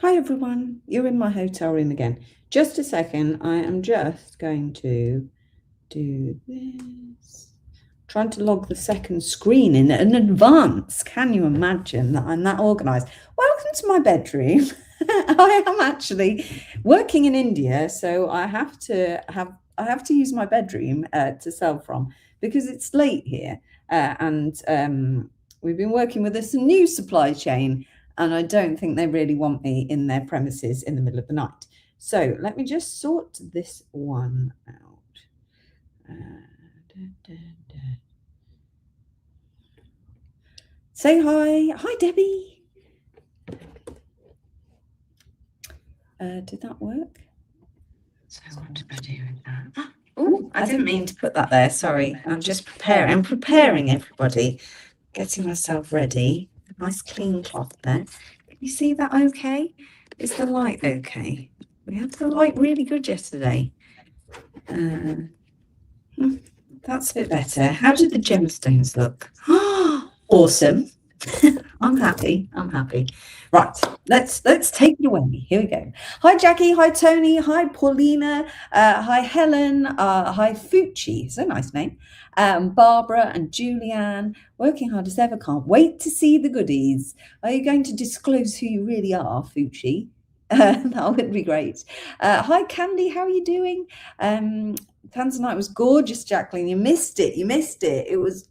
Hi everyone, you're in my hotel room again. Just a second, I am just going to do this. Trying to log the second screen in advance. Can you imagine that I'm that organized? Welcome to my bedroom. I am actually working in India, so I have to use my bedroom to sell from because it's late here, and we've been working with this new supply chain, and I don't think they really want me in their premises in the middle of the night. So let me just sort this one out. Da, da, da. Say hi Debbie. Did that work? So what did I do with that? Oh, I didn't mean to put that there. Sorry, I'm just preparing. I'm preparing everybody, getting myself ready. Nice clean cloth there. Can you see that? Okay. Is the light okay? We had the light really good yesterday. That's a bit better. How did the gemstones look? Awesome. I'm happy. I'm happy. Right, let's take it away. Here we go. Hi Jackie. Hi Tony. Hi Paulina. Hi Helen. Hi Fucci. It's a nice name. Barbara and Julianne. Working hard as ever. Can't wait to see the goodies. Are you going to disclose who you really are, Fucci? That would be great. Hi Candy. How are you doing? Tanzanite was gorgeous, Jacqueline. You missed it. You missed it. It was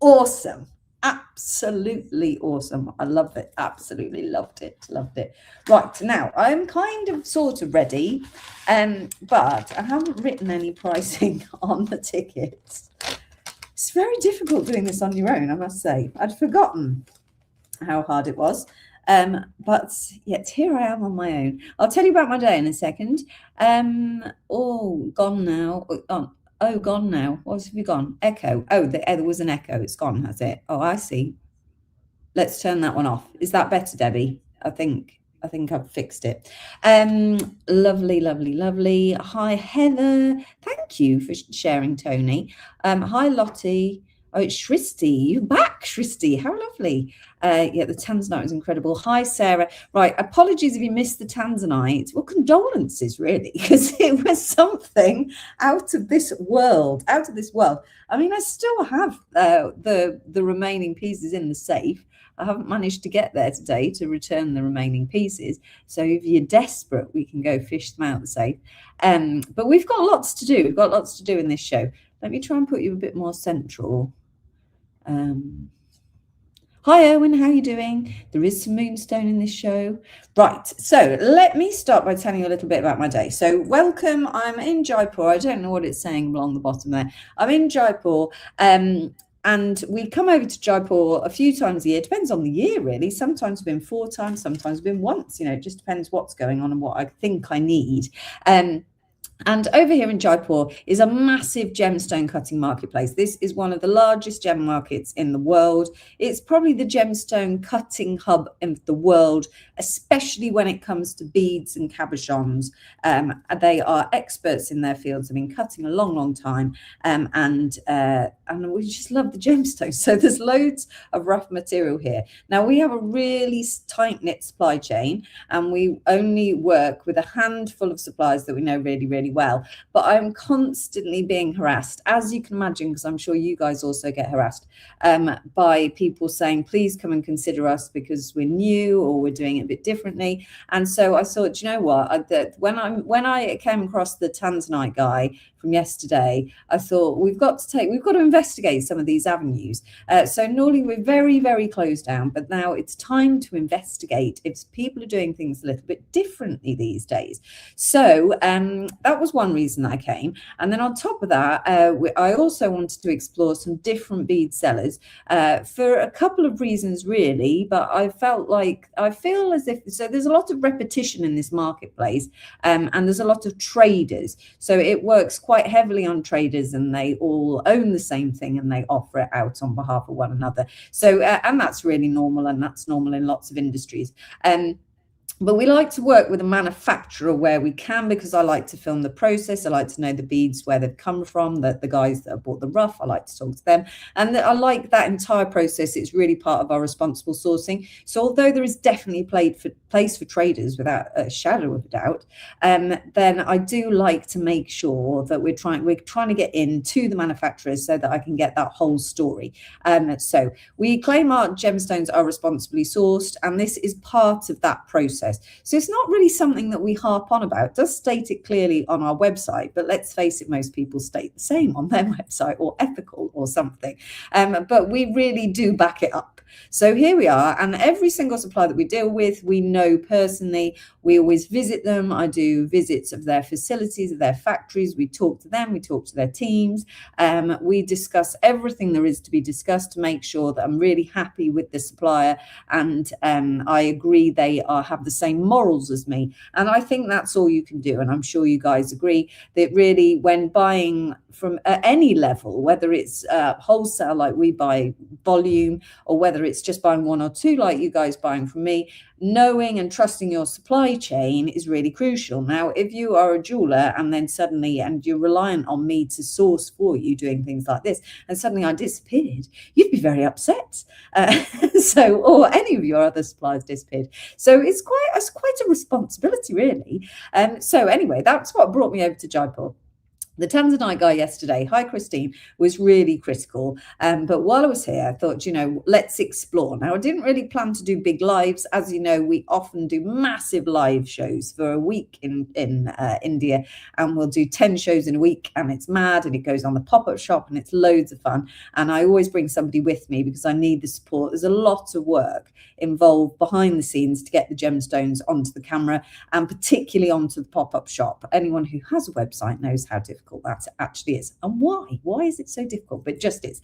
awesome. Absolutely awesome. I love it. Absolutely loved it. Loved it. Right, now I'm kind of sort of ready, but I haven't written any pricing on the tickets. It's very difficult doing this on your own, I must say. I'd forgotten how hard it was. But yet here I am on my own. I'll tell you about my day in a second. Gone now. Gone now. What have you gone? Echo. Oh, there was an echo. It's gone, has it? Oh, I see. Let's turn that one off. Is that better, Debbie? I think I've fixed it. Lovely, lovely, lovely. Hi, Heather. Thank you for sharing, Tony. Hi, Lottie. Oh, it's Shristi. You're back, Shristi. How lovely. Yeah, the Tanzanite was incredible. Hi, Sarah. Right, apologies if you missed the Tanzanite. Well, condolences, really, because it was something out of this world. Out of this world. I mean, I still have the remaining pieces in the safe. I haven't managed to get there today to return the remaining pieces. So if you're desperate, we can go fish them out the safe. But we've got lots to do. We've got lots to do in this show. Let me try and put you a bit more central. Hi, Owen. How are you doing? There is some moonstone in this show. Right. So let me start by telling you a little bit about my day. So welcome. I'm in Jaipur. I don't know what it's saying along the bottom there. I'm in Jaipur. And we come over to Jaipur a few times a year. Depends on the year, really. Sometimes we've been 4 times, sometimes we've been once. It just depends what's going on and what I think I need. And over here in Jaipur is a massive gemstone cutting marketplace. This is one of the largest gem markets in the world. It's probably the gemstone cutting hub in the world, especially when it comes to beads and cabochons. They are experts in their fields, have been cutting a long, long time. And we just love the gemstones. So there's loads of rough material here. Now, we have a really tight-knit supply chain, and we only work with a handful of suppliers that we know really, really well. But I'm constantly being harassed, as you can imagine, because I'm sure you guys also get harassed by people saying, please come and consider us because we're new or we're doing it a bit differently. And so I thought, you know what, when I came across the Tanzanite guy from yesterday, I thought we've got to investigate some of these avenues. So normally we're very, very closed down, but now it's time to investigate if people are doing things a little bit differently these days. So that was one reason I came. And then on top of that, I also wanted to explore some different bead sellers for a couple of reasons, really. But I feel as if, so there's a lot of repetition in this marketplace, and there's a lot of traders. So it works quite heavily on traders, and they all own the same thing and they offer it out on behalf of one another. So, and that's really normal, and that's normal in lots of industries. But we like to work with a manufacturer where we can, because I like to film the process. I like to know the beads, where they've come from, the guys that have bought the rough. I like to talk to them. And I like that entire process. It's really part of our responsible sourcing. So although there is definitely place for traders without a shadow of a doubt, then I do like to make sure that we're trying to get into the manufacturers so that I can get that whole story. So we claim our gemstones are responsibly sourced, and this is part of that process. So it's not really something that we harp on about. It does state it clearly on our website, but let's face it, most people state the same on their website, or ethical or something. But we really do back it up. So here we are, and every single supplier that we deal with, we know personally. We always visit them. I do visits of their facilities, of their factories. We talk to them, we talk to their teams. We discuss everything there is to be discussed to make sure that I'm really happy with the supplier, and I agree they have the same morals as me. And I think that's all you can do, and I'm sure you guys agree that really, when buying from any level, whether it's wholesale like we buy volume, or whether it's just buying one or two like you guys buying from me, knowing and trusting your supply chain is really crucial. Now, if you are a jeweler and then suddenly, and you're reliant on me to source for you doing things like this, and suddenly I disappeared, you'd be very upset. Or any of your other suppliers disappeared. So it's quite a responsibility, really. So anyway, that's what brought me over to Jaipur. The Tanzanite guy yesterday, hi Christine, was really critical. But while I was here, I thought, let's explore. Now, I didn't really plan to do big lives. As you know, we often do massive live shows for a week in India, and we'll do 10 shows in a week, and it's mad, and it goes on the pop-up shop, and it's loads of fun. And I always bring somebody with me because I need the support. There's a lot of work involved behind the scenes to get the gemstones onto the camera, and particularly onto the pop-up shop. Anyone who has a website knows how difficult that actually is, and why is it so difficult? But it just is.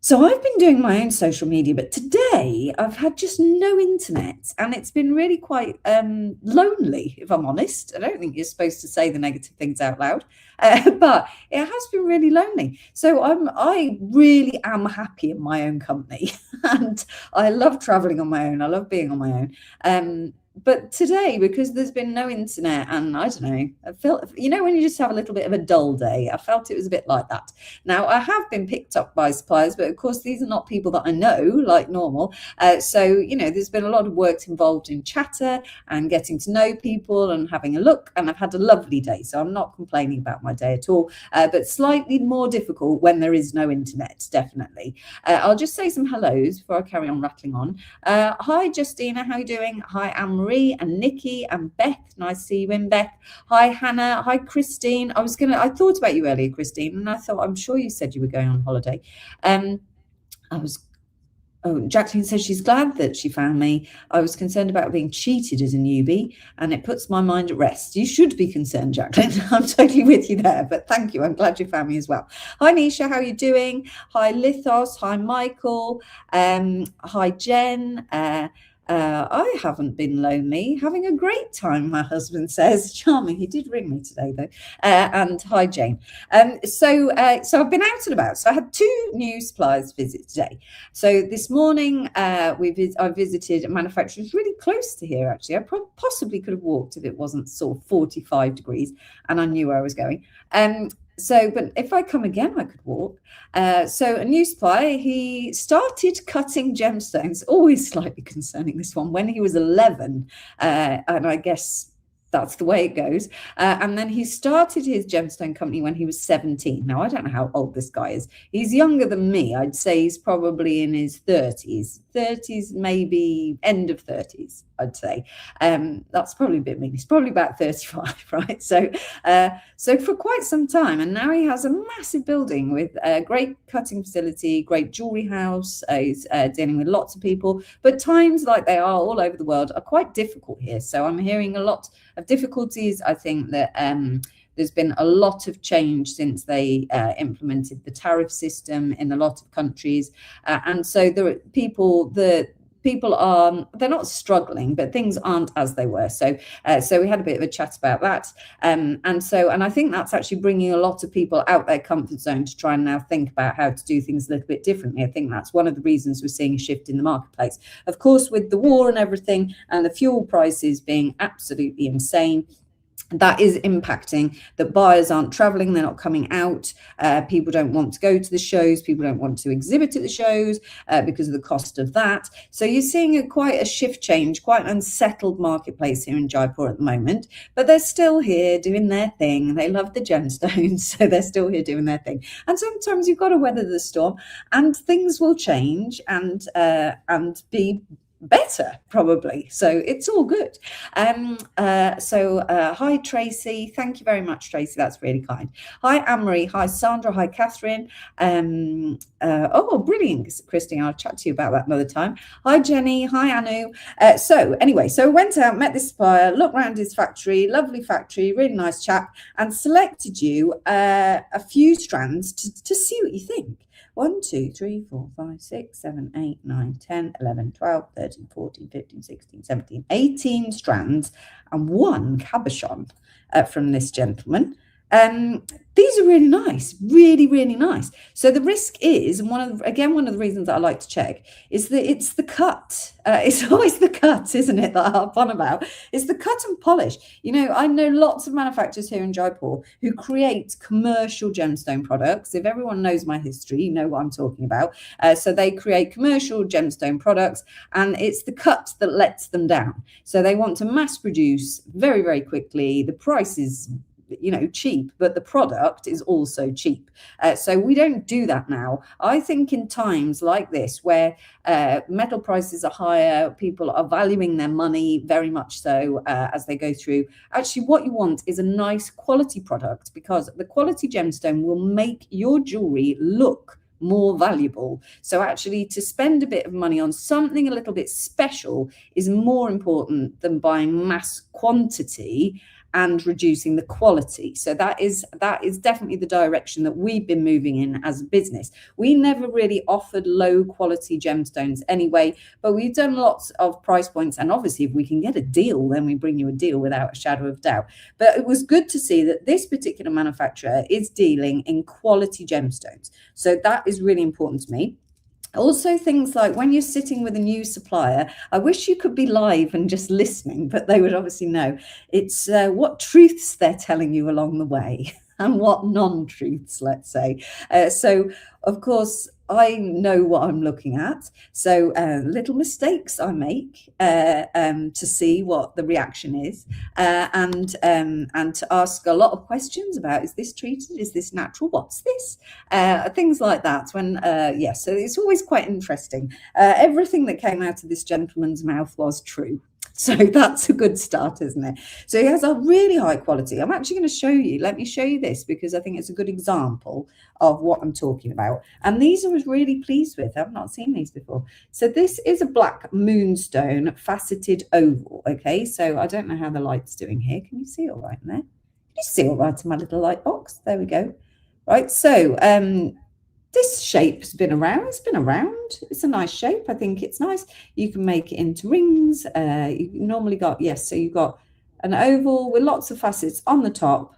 So I've been doing my own social media, but today I've had just no internet, and it's been really quite lonely, if I'm honest. I don't think you're supposed to say the negative things out loud, but it has been really lonely. So I really am happy in my own company, and I love traveling on my own. I love being on my own. But today, because there's been no internet, and I don't know, I felt, when you just have a little bit of a dull day, I felt it was a bit like that. Now, I have been picked up by suppliers, but of course, these are not people that I know like normal. So, there's been a lot of work involved in chatter and getting to know people and having a look, and I've had a lovely day. So I'm not complaining about my day at all, but slightly more difficult when there is no internet, definitely. I'll just say some hellos before I carry on rattling on. Hi, Justina, how are you doing? Hi, Anne-Marie and Nikki and Beth. Nice to see you in, Beth. Hi, Hannah. Hi, Christine. I thought about you earlier, Christine, and I thought, I'm sure you said you were going on holiday. Jacqueline says she's glad that she found me. I was concerned about being cheated as a newbie, and it puts my mind at rest. You should be concerned, Jacqueline. I'm totally with you there, but thank you. I'm glad you found me as well. Hi, Nisha. How are you doing? Hi, Lithos. Hi, Michael. Hi, Jen. I haven't been lonely, having a great time, my husband says. Charming. He did ring me today, though. And hi, Jane. So I've been out and about. So I had 2 new suppliers visit today. So this morning, I visited a manufacturer really close to here, actually. I possibly could have walked if it wasn't sort of 45 degrees and I knew where I was going. But if I come again, I could walk. So a new supplier, he started cutting gemstones, always slightly concerning, this one, when he was 11. And I guess that's the way it goes. And then he started his gemstone company when he was 17. Now, I don't know how old this guy is. He's younger than me. I'd say he's probably in his 30s, maybe end of 30s, I'd say. That's probably a bit mean. He's probably about 35, right? So for quite some time. And now he has a massive building with a great cutting facility, great jewelry house. He's dealing with lots of people. But times, like they are all over the world, are quite difficult here. So I'm hearing a lot of difficulties. I think that there's been a lot of change since they implemented the tariff system in a lot of countries, and so there are people are, they're not struggling, but things aren't as they were. So we had a bit of a chat about that, and I think that's actually bringing a lot of people out their comfort zone to try and now think about how to do things a little bit differently. I think that's one of the reasons we're seeing a shift in the marketplace. Of course, with the war and everything, and the fuel prices being absolutely insane, that is impacting that buyers aren't traveling, they're not coming out, people don't want to go to the shows, people don't want to exhibit at the shows because of the cost of that. So you're seeing quite a shift change, quite an unsettled marketplace here in Jaipur at the moment, but they're still here doing their thing. They love the gemstones, so they're still here doing their thing. And sometimes you've got to weather the storm, and things will change and be better probably, so it's all good. Hi Tracy, thank you very much Tracy, that's really kind. Hi Anne-Marie, hi Sandra, hi Catherine. Oh brilliant Christine, I'll chat to you about that another time. Hi Jenny, hi Anu. So went out, met this supplier, looked around his factory, lovely factory, really nice chap, and selected you a few strands to see what you think. 1, 2, 3, 4, 5, 6, 7, 8, 9, 10, 11, 12, 13, 14, 15, 16, 17, 18 strands and 1 cabochon from this gentleman. These are really nice, really, really nice. So the risk is, and one of the reasons that I like to check is that it's the cut. It's always the cut, isn't it, that I harp on about? It's the cut and polish. You know, I know lots of manufacturers here in Jaipur who create commercial gemstone products. If everyone knows my history, you know what I'm talking about. So they create commercial gemstone products, and it's the cut that lets them down. So they want to mass produce very, very quickly. The price is, you know, cheap, but the product is also cheap. So we don't do that now. I think in times like this, where metal prices are higher, people are valuing their money very much so as they go through. Actually, what you want is a nice quality product, because the quality gemstone will make your jewelry look more valuable. So actually, to spend a bit of money on something a little bit special is more important than buying mass quantity and reducing the quality. So that is definitely the direction that we've been moving in as a business. We never really offered low quality gemstones anyway, but we've done lots of price points, and obviously if we can get a deal, then we bring you a deal without a shadow of doubt. But it was good to see that this particular manufacturer is dealing in quality gemstones. So that is really important to me. Also, things like when you're sitting with a new supplier, I wish you could be live and just listening, but they would obviously know. It's what truths they're telling you along the way and what non-truths, let's say. So, of course, I know what I'm looking at. So little mistakes I make to see what the reaction is, and to ask a lot of questions about, is this treated? Is this natural? What's this? Things like that. Yes, so it's always quite interesting. Everything that came out of this gentleman's mouth was true. So that's a good start, isn't it? So he has a really high quality. I'm actually going to show you. Let me show you this, because I think it's a good example of what I'm talking about. And these I was really pleased with. I've not seen these before. So this is a black moonstone faceted oval. Okay, so I don't know how the light's doing here. Can you see all right in there? Can you see all right in my little light box? There we go. Right, so this shape has been around. It's been around. It's a nice shape. I think it's nice. You can make it into rings. You normally got, yes, so you've got an oval with lots of facets on the top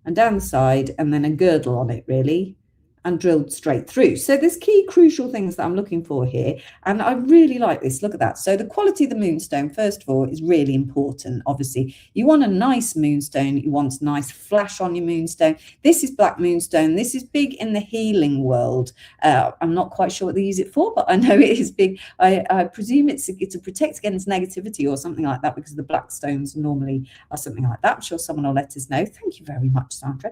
and down the side, and then a girdle on it, really, and drilled straight through. So there's key crucial things that I'm looking for here, and I really like this. Look at that. So the quality of the moonstone, first of all, is really important. Obviously, you want a nice moonstone. You want a nice flash on your moonstone. This is black moonstone. This is big in the healing world. I'm not quite sure what they use it for, but I know it is big. I presume it's to protect against negativity or something like that, because the black stones normally are something like that. I'm sure someone will let us know. Thank you very much, Sandra.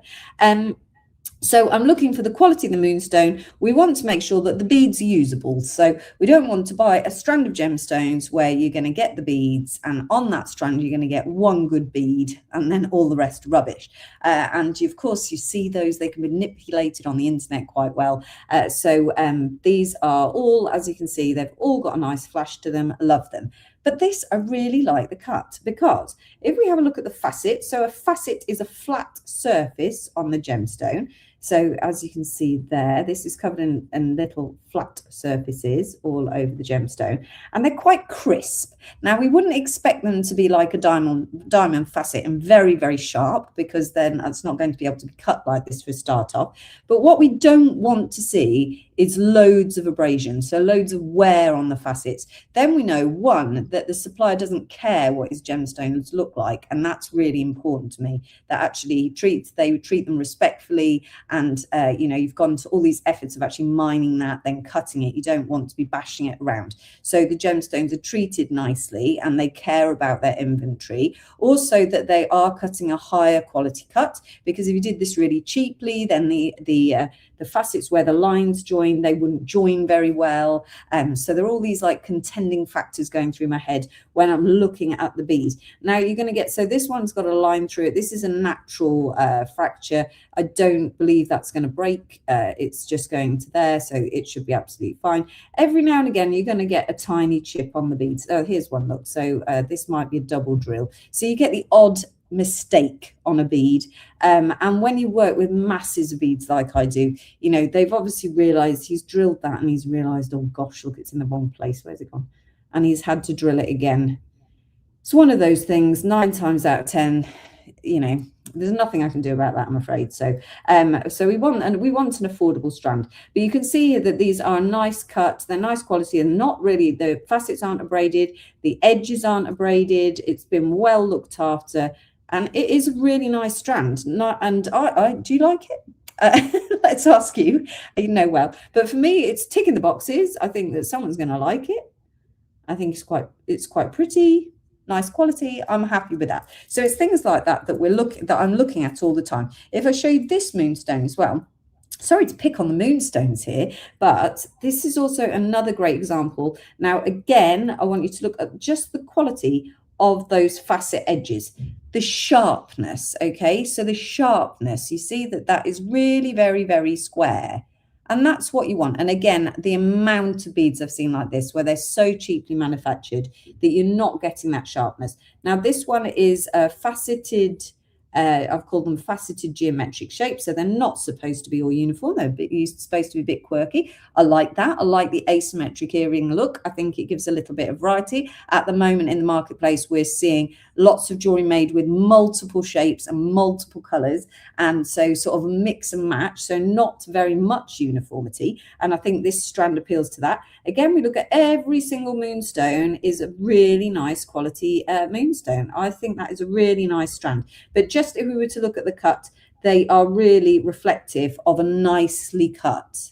So I'm looking for the quality of the moonstone. We want to make sure that the beads are usable. So we don't want to buy a strand of gemstones where you're going to get the beads, and on that strand you're going to get one good bead and then all the rest rubbish. And of course you see those, they can be manipulated on the internet quite well. These are all, as you can see, they've all got a nice flash to them. Love them. But this, I really like the cut, because if we have a look at the facet, so a facet is a flat surface on the gemstone. So as you can see there, this is covered in little flat surfaces all over the gemstone, and they're quite crisp. Now, we wouldn't expect them to be like a diamond facet and very, very sharp, because then it's not going to be able to be cut like this for a start off. But what we don't want to see is loads of abrasion, so loads of wear on the facets. Then we know, one, that the supplier doesn't care what his gemstones look like, and that's really important to me, that actually they treat them respectfully, and you've gone to all these efforts of actually mining that, then cutting it. You don't want to be bashing it around. So the gemstones are treated nicely and they care about their inventory. Also, that they are cutting a higher quality cut, because if you did this really cheaply, then the facets where the lines join, they wouldn't join very well. So there are all these like contending factors going through my head when I'm looking at the bead. Now you're going to get, so this one's got a line through it. This is a natural fracture. I don't believe that's going to break. It's just going to there, so it should be absolutely fine. Every now and again, you're going to get a tiny chip on the beads. Oh, here's one, look. So this might be a double drill. So you get the odd mistake on a bead, and when you work with masses of beads like I do, they've obviously realized, he's drilled that and he's realized, oh gosh, look, it's in the wrong place. Where's it gone? And he's had to drill it again. It's one of those things. 9 times out of 10, there's nothing I can do about that, I'm afraid. So we want an affordable strand. But you can see that these are a nice cut, they're nice quality, and not really, the facets aren't abraded, the edges aren't abraded, it's been well looked after, and it is a really nice strand. And I do you like it? Let's ask you. You know well. But for me, it's ticking the boxes. I think that someone's going to like it. I think it's quite pretty, nice quality. I'm happy with that. So it's things like that that I'm looking at all the time. If I show you this moonstone as well, sorry to pick on the moonstones here, but this is also another great example. Now, again, I want you to look at just the quality of those facet edges, the sharpness. Okay, so the sharpness, you see that is really very, very square. And that's what you want. And again, the amount of beads I've seen like this, where they're so cheaply manufactured that you're not getting that sharpness. Now, this one is a faceted, I've called them faceted geometric shapes. So they're not supposed to be all uniform. They're supposed to be a bit quirky. I like that. I like the asymmetric earring look. I think it gives a little bit of variety. At the moment in the marketplace, we're seeing lots of jewelry made with multiple shapes and multiple colors, and so sort of a mix and match, so not very much uniformity, and I think this strand appeals to that. Again, we look at every single moonstone is a really nice quality moonstone. I think that is a really nice strand, but just if we were to look at the cut, they are really reflective of a nicely cut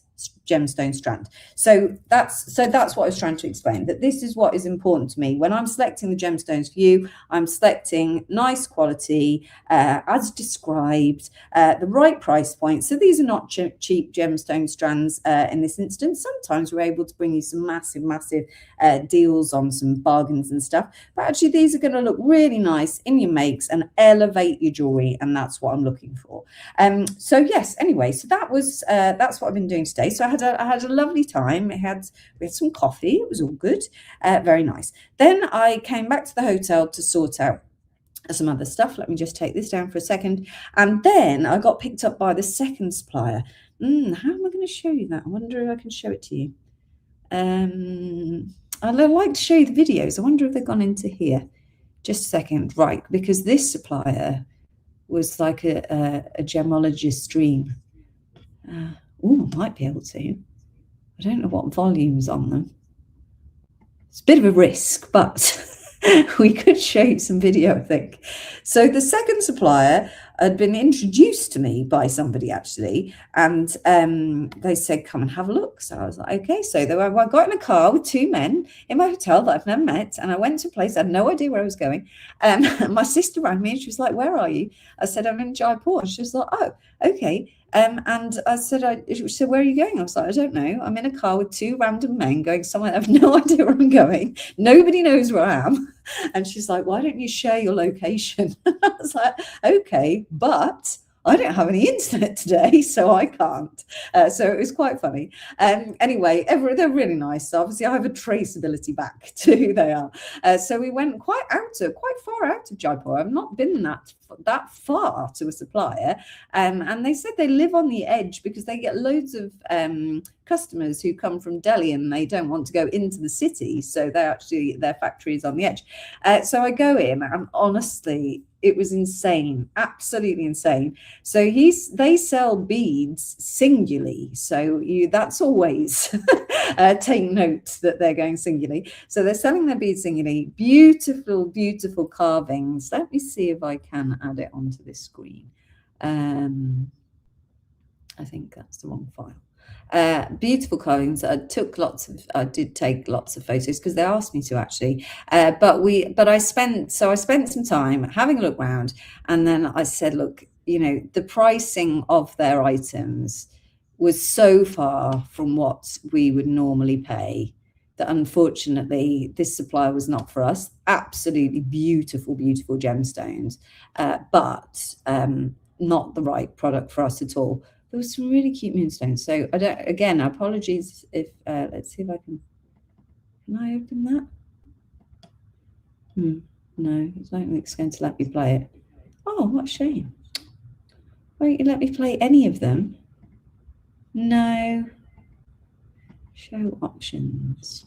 gemstone strand. So that's what I was trying to explain, that this is what is important to me when I'm selecting the gemstones for you. I'm selecting nice quality, as described, the right price point. So these are not cheap gemstone strands in this instance. Sometimes we're able to bring you some massive deals on some bargains and stuff, but actually these are going to look really nice in your makes and elevate your jewelry, and that's what I'm looking for. So yes, anyway, so that's what I've been doing today. So I had a lovely time. We had some coffee. It was all good. Very nice. Then I came back to the hotel to sort out some other stuff. Let me just take this down for a second. And then I got picked up by the second supplier. How am I going to show you that? I wonder if I can show it to you. I'd like to show you the videos. I wonder if they've gone into here. Just a second. Right, because this supplier was like a gemologist dream. Might be able to. I don't know what volume's on them. It's a bit of a risk, but we could show you some video, I think. So the second supplier had been introduced to me by somebody, actually, and they said, come and have a look. So I was like, okay. So I got in a car with 2 men in my hotel that I've never met, and I went to a place, I had no idea where I was going. My sister rang me and she was like, where are you? I said, I'm in Jaipur. And she was like, oh, okay. And I said, she said, where are you going? I was like, I don't know. I'm in a car with 2 random men going somewhere. I have no idea where I'm going. Nobody knows where I am. And she's like, why don't you share your location? I was like, okay, but I don't have any internet today, so I can't. So it was quite funny. Anyway, they're really nice. So obviously, I have a traceability back to who they are. So we went quite far out of Jaipur. I've not been that far to a supplier. And they said they live on the edge because they get loads of customers who come from Delhi and they don't want to go into the city. So their factory is on the edge. So I go in, and honestly, It was insane, absolutely insane. So they sell beads singularly. So that's always take note that they're going singularly. So they're selling their beads singularly. Beautiful, beautiful carvings. Let me see if I can add it onto this screen. I think that's the wrong file. Beautiful carvings. I did take lots of photos because they asked me to actually. But I spent some time having a look around, and then I said, look, the pricing of their items was so far from what we would normally pay that unfortunately this supplier was not for us. Absolutely beautiful, beautiful gemstones, but not the right product for us at all. There was some really cute moonstones. So apologies if let's see if I can I open that? No, I don't think it's going to let me play it. Oh, what a shame. Won't you let me play any of them? No. Show options.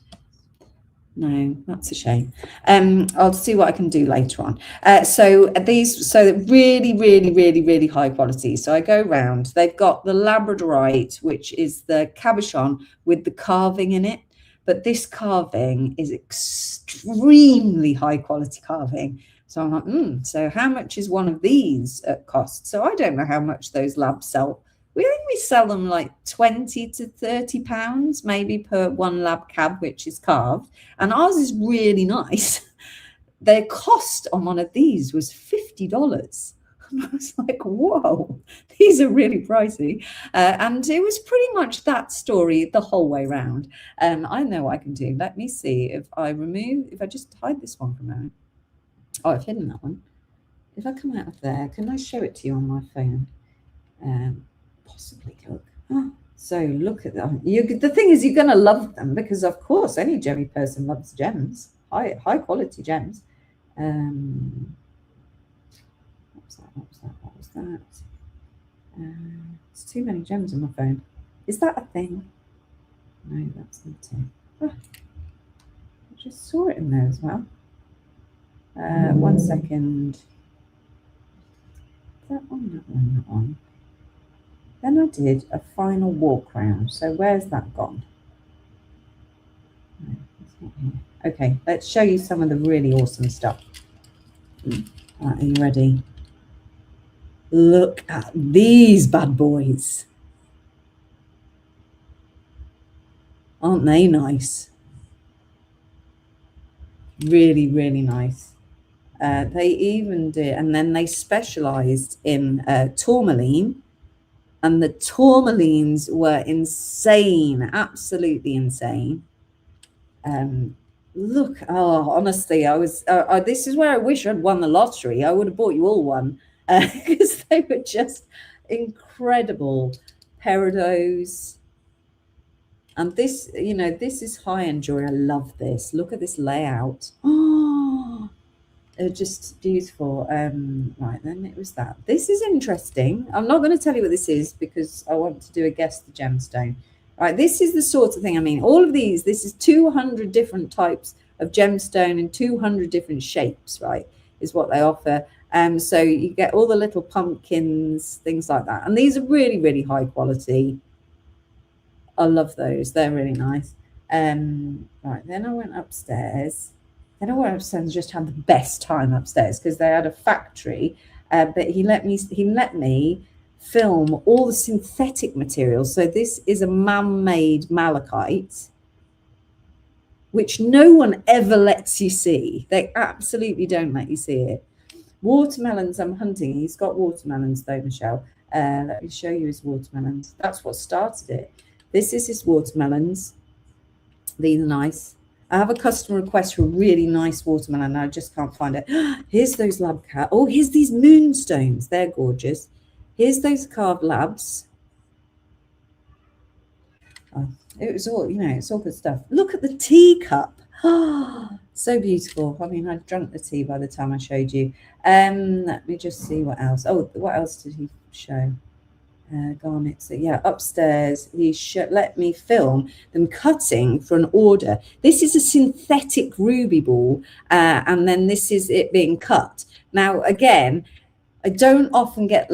No, that's a shame. I'll see what I can do later on. So really, really, really, really high quality. So I go round. They've got the Labradorite, which is the cabochon with the carving in it. But this carving is extremely high quality carving. So I'm like, so how much is one of these cost? So I don't know how much those labs sell. We think we sell them like 20 to 30 pounds, maybe per one lab cab, which is carved. And ours is really nice. Their cost on one of these was $50. And I was like, whoa, these are really pricey. And it was pretty much that story the whole way round. I know what I can do. Let me see if I just hide this one for a moment. Oh, I've hidden that one. If I come out of there, can I show it to you on my phone? Possibly look. So look at them. The thing is, you're going to love them because, of course, any gemmy person loves gems, high quality gems. What was that? It's too many gems on my phone. Is that a thing? No, that's not it. I just saw it in there as well. 1 second. That one. Then I did a final walk round. So where's that gone? No, it's not here. Okay, let's show you some of the really awesome stuff. Are you ready? Look at these bad boys. Aren't they nice? Really, really nice. They even did, and then they specialized in tourmaline. And the tourmalines were insane, absolutely insane. Look, honestly, I was. This is where I wish I'd won the lottery. I would have bought you all one because they were just incredible peridot. And this, this is high-end jewelry. I love this. Look at this layout. Oh, just beautiful. Right, then it was that. This is interesting. I'm not going to tell you what this is because I want to do a guess the gemstone. Right, this is the sort of thing. I mean, all of these, this is 200 different types of gemstone and 200 different shapes, right, is what they offer. So you get all the little pumpkins, things like that. And these are really, really high quality. I love those. They're really nice. Right, then I went upstairs. Then I went upstairs and just had the best time upstairs because they had a factory. But he let me film all the synthetic materials. So this is a man-made malachite, which no one ever lets you see. They absolutely don't let you see it. Watermelons I'm hunting. He's got watermelons though, Michelle. Let me show you his watermelons. That's what started it. This is his watermelons. These are nice. I have a customer request for a really nice watermelon. I just can't find it. Here's those lab cat. Oh, here's these moonstones. They're gorgeous. Here's those carved labs. Oh, it was all, it's all good stuff. Look at the teacup. Oh, so beautiful. I mean, I'd drunk the tea by the time I showed you. Let me just see what else. Oh, what else did he show? garnets. So yeah, upstairs he let me film them cutting for an order. This is a synthetic ruby ball, and then this is it being cut. Now again, I don't often get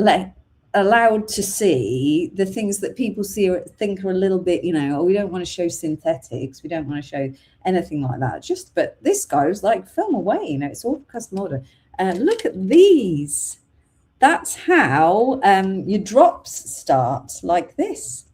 allowed to see the things that people see or think are a little bit, oh, we don't want to show synthetics, we don't want to show anything like that. But this guy was like, film away, it's all custom order. Look at these. That's how your drops start, like this.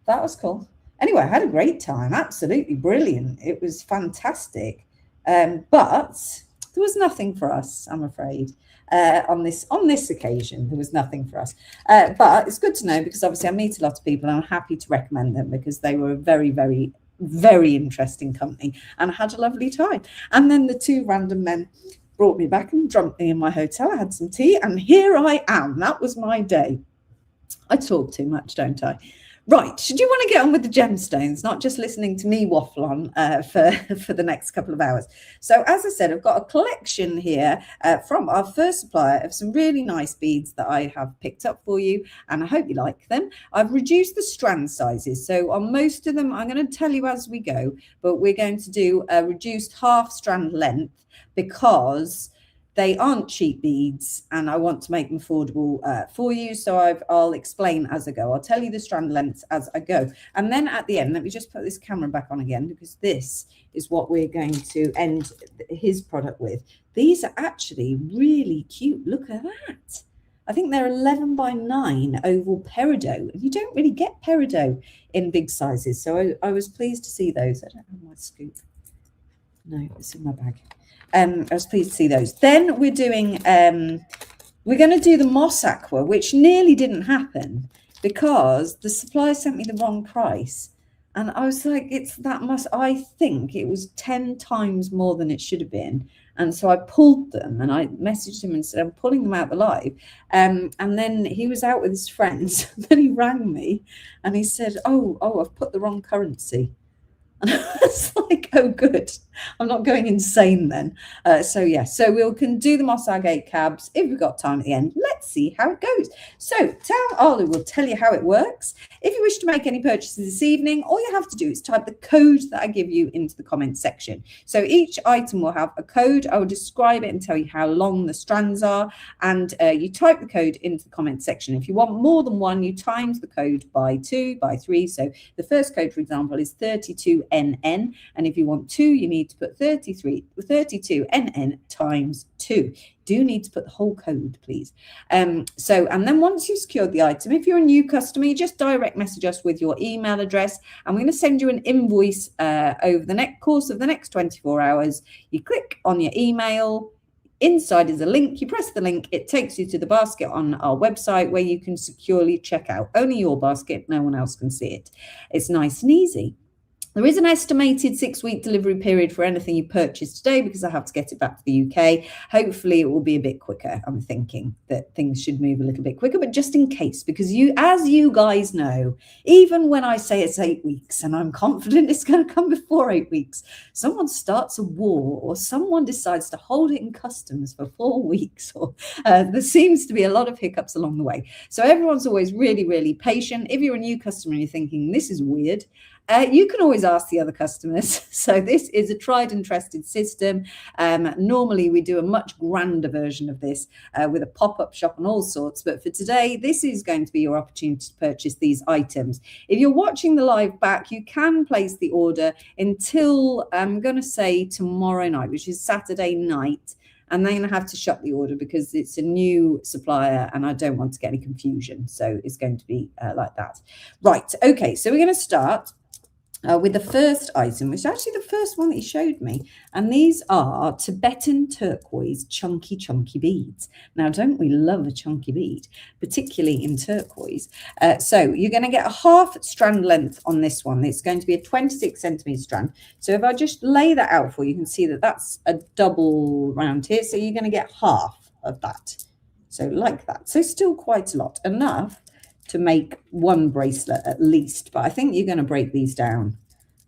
That was cool. Anyway, I had a great time. Absolutely brilliant. It was fantastic. But there was nothing for us, I'm afraid. On this occasion, there was nothing for us. But it's good to know, because obviously I meet a lot of people and I'm happy to recommend them, because they were a very, very, very interesting company, and I had a lovely time. And then the two random men brought me back and dropped me in my hotel. I had some tea, and here I am. That was my day. I talk too much, don't I? Right, should you want to get on with the gemstones, not just listening to me waffle on for the next couple of hours? So as I said, I've got a collection here from our first supplier of some really nice beads that I have picked up for you, and I hope you like them. I've reduced the strand sizes, so on most of them I'm going to tell you as we go, but we're going to do a reduced half strand length, because they aren't cheap beads and I want to make them affordable for you. So I'll explain as I go. I'll tell you the strand lengths as I go. And then at the end, let me just put this camera back on again, because this is what we're going to end his product with. These are actually really cute. Look at that. I think they're 11 by 9 oval peridot. And you don't really get peridot in big sizes. So I was pleased to see those. I don't have my scoop. No, it's in my bag. I was pleased to see those. Then we're doing, we're going to do the Moss Aqua, which nearly didn't happen because the supplier sent me the wrong price. And I was like, I think it was 10 times more than it should have been. And so I pulled them, and I messaged him and said, I'm pulling them out the live. And then he was out with his friends. Then he rang me and he said, oh, I've put the wrong currency. And I was like, oh, good. I'm not going insane then. So we can do the Moss Agate cabs if we've got time at the end. Let's see how it goes. So Ollie will tell you how it works. If you wish to make any purchases this evening, all you have to do is type the code that I give you into the comments section. So each item will have a code. I will describe it and tell you how long the strands are. And you type the code into the comments section. If you want more than one, you times the code by 2, by 3. So the first code, for example, is 32NN. And if you want 2, you need to put 32NN times 2. Do need to put the whole code, please. And then once you've secured the item, if you're a new customer, you just direct message us with your email address, and we're going to send you an invoice over the course of the next 24 hours. You click on your email. Inside is a link. You press the link. It takes you to the basket on our website where you can securely check out. Only your basket. No one else can see it. It's nice and easy. There is an estimated 6-week delivery period for anything you purchase today, because I have to get it back to the UK. Hopefully it will be a bit quicker. I'm thinking that things should move a little bit quicker, but just in case, because as you guys know, even when I say it's 8 weeks and I'm confident it's going to come before 8 weeks, someone starts a war or someone decides to hold it in customs for 4 weeks, or there seems to be a lot of hiccups along the way. So everyone's always really, really patient. If you're a new customer and you're thinking this is weird, you can always ask the other customers. So this is a tried and trusted system. Normally we do a much grander version of this with a pop-up shop and all sorts. But for today, this is going to be your opportunity to purchase these items. If you're watching the live back, you can place the order until, I'm going to say, tomorrow night, which is Saturday night. And they're going to have to shut the order because it's a new supplier and I don't want to get any confusion. So it's going to be like that. Right. Okay. So we're going to start with the first item, which is actually the first one that he showed me. And these are Tibetan turquoise chunky beads. Now, don't we love a chunky bead, particularly in turquoise? So you're going to get a half strand length on this one. It's going to be a 26 centimeter strand. So if I just lay that out for you, you can see that that's a double round here. So you're going to get half of that. So like that. So still quite a lot, enough to make one bracelet at least, but I think you're going to break these down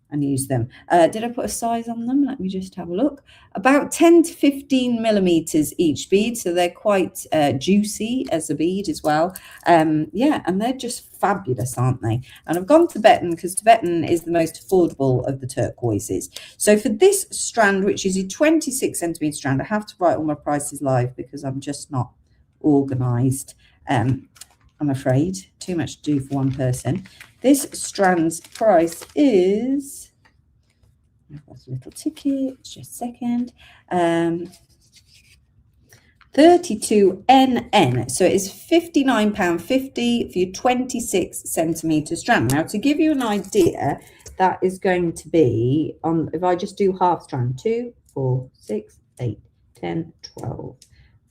and use them. Did I put a size on them? Let me just have a look. About 10 to 15 millimeters each bead, so they're quite juicy as a bead as well. Yeah, and they're just fabulous, aren't they? And I've gone Tibetan because Tibetan is the most affordable of the turquoises. So for this strand, which is a 26 centimeter strand, I have to write all my prices live because I'm just not organized. I'm afraid, too much to do for one person. This strand's price is, I've got a little ticket, just a second, 32NN. So it's £59.50 for your 26 centimetre strand. Now, to give you an idea, that is going to be, on, if I just do half strand, 2, 4, 6, 8, 10, 12,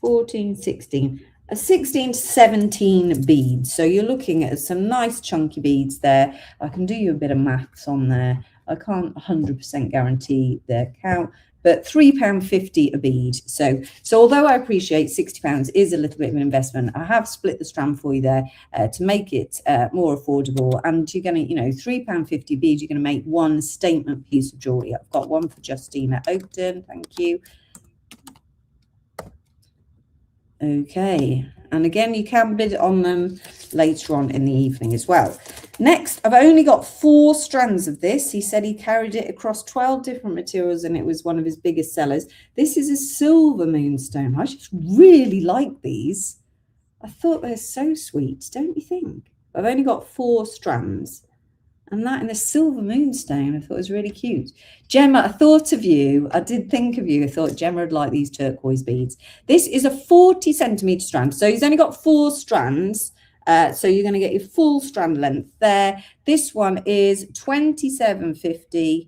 14, 16, 16 to 17 beads. So you're looking at some nice chunky beads there. I can do you a bit of maths on there. I can't 100% guarantee the count, but £3.50 a bead. So although I appreciate £60 is a little bit of an investment, I have split the strand for you there to make it more affordable. And you're going to, £3.50 bead, you're going to make one statement piece of jewelry. I've got one for Justina Oakton. Thank you. Okay, and again, you can bid on them later on in the evening as well. Next, I've only got 4 strands of this. He said he carried it across 12 different materials and it was one of his biggest sellers. This is a silver moonstone. I just really like these. I thought they're so sweet, don't you think? I've only got 4 strands. And that in a silver moonstone, I thought was really cute. Gemma, I thought of you. I did think of you. I thought Gemma would like these turquoise beads. This is a 40 centimetre strand. So he's only got 4 strands. So you're going to get your full strand length there. This one is £27.50.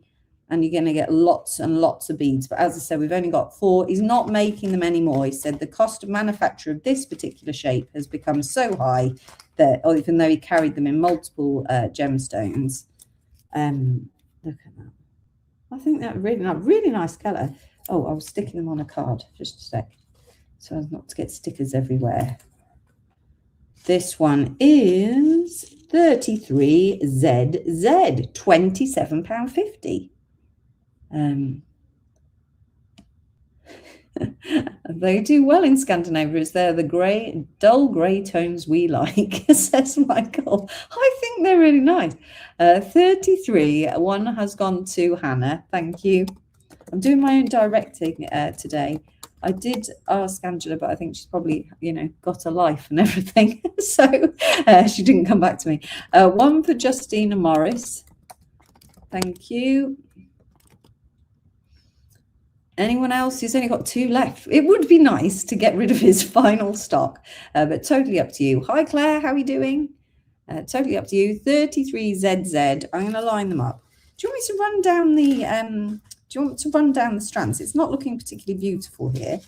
And you're going to get lots and lots of beads. But as I said, we've only got 4. He's not making them anymore. He said the cost of manufacture of this particular shape has become so high that, even though he carried them in multiple gemstones. Look at that. I think that really nice colour. Oh, I was sticking them on a card. Just a sec. So as not to get stickers everywhere. This one is 33ZZ, £27.50. They do well in Scandinavia. They're the dull grey tones we like, says Michael. I think they're really nice. 33. One has gone to Hannah. Thank you. I'm doing my own directing today. I did ask Angela, but I think she's probably, got a life and everything. So she didn't come back to me. One for Justina Morris. Thank you. Anyone else? He's only got 2 left. It would be nice to get rid of his final stock, but totally up to you. Hi, Claire. How are you doing? Totally up to you. 33ZZ. I'm going to line them up. Do you want me to run down the? Do you want to run down the strands? It's not looking particularly beautiful here.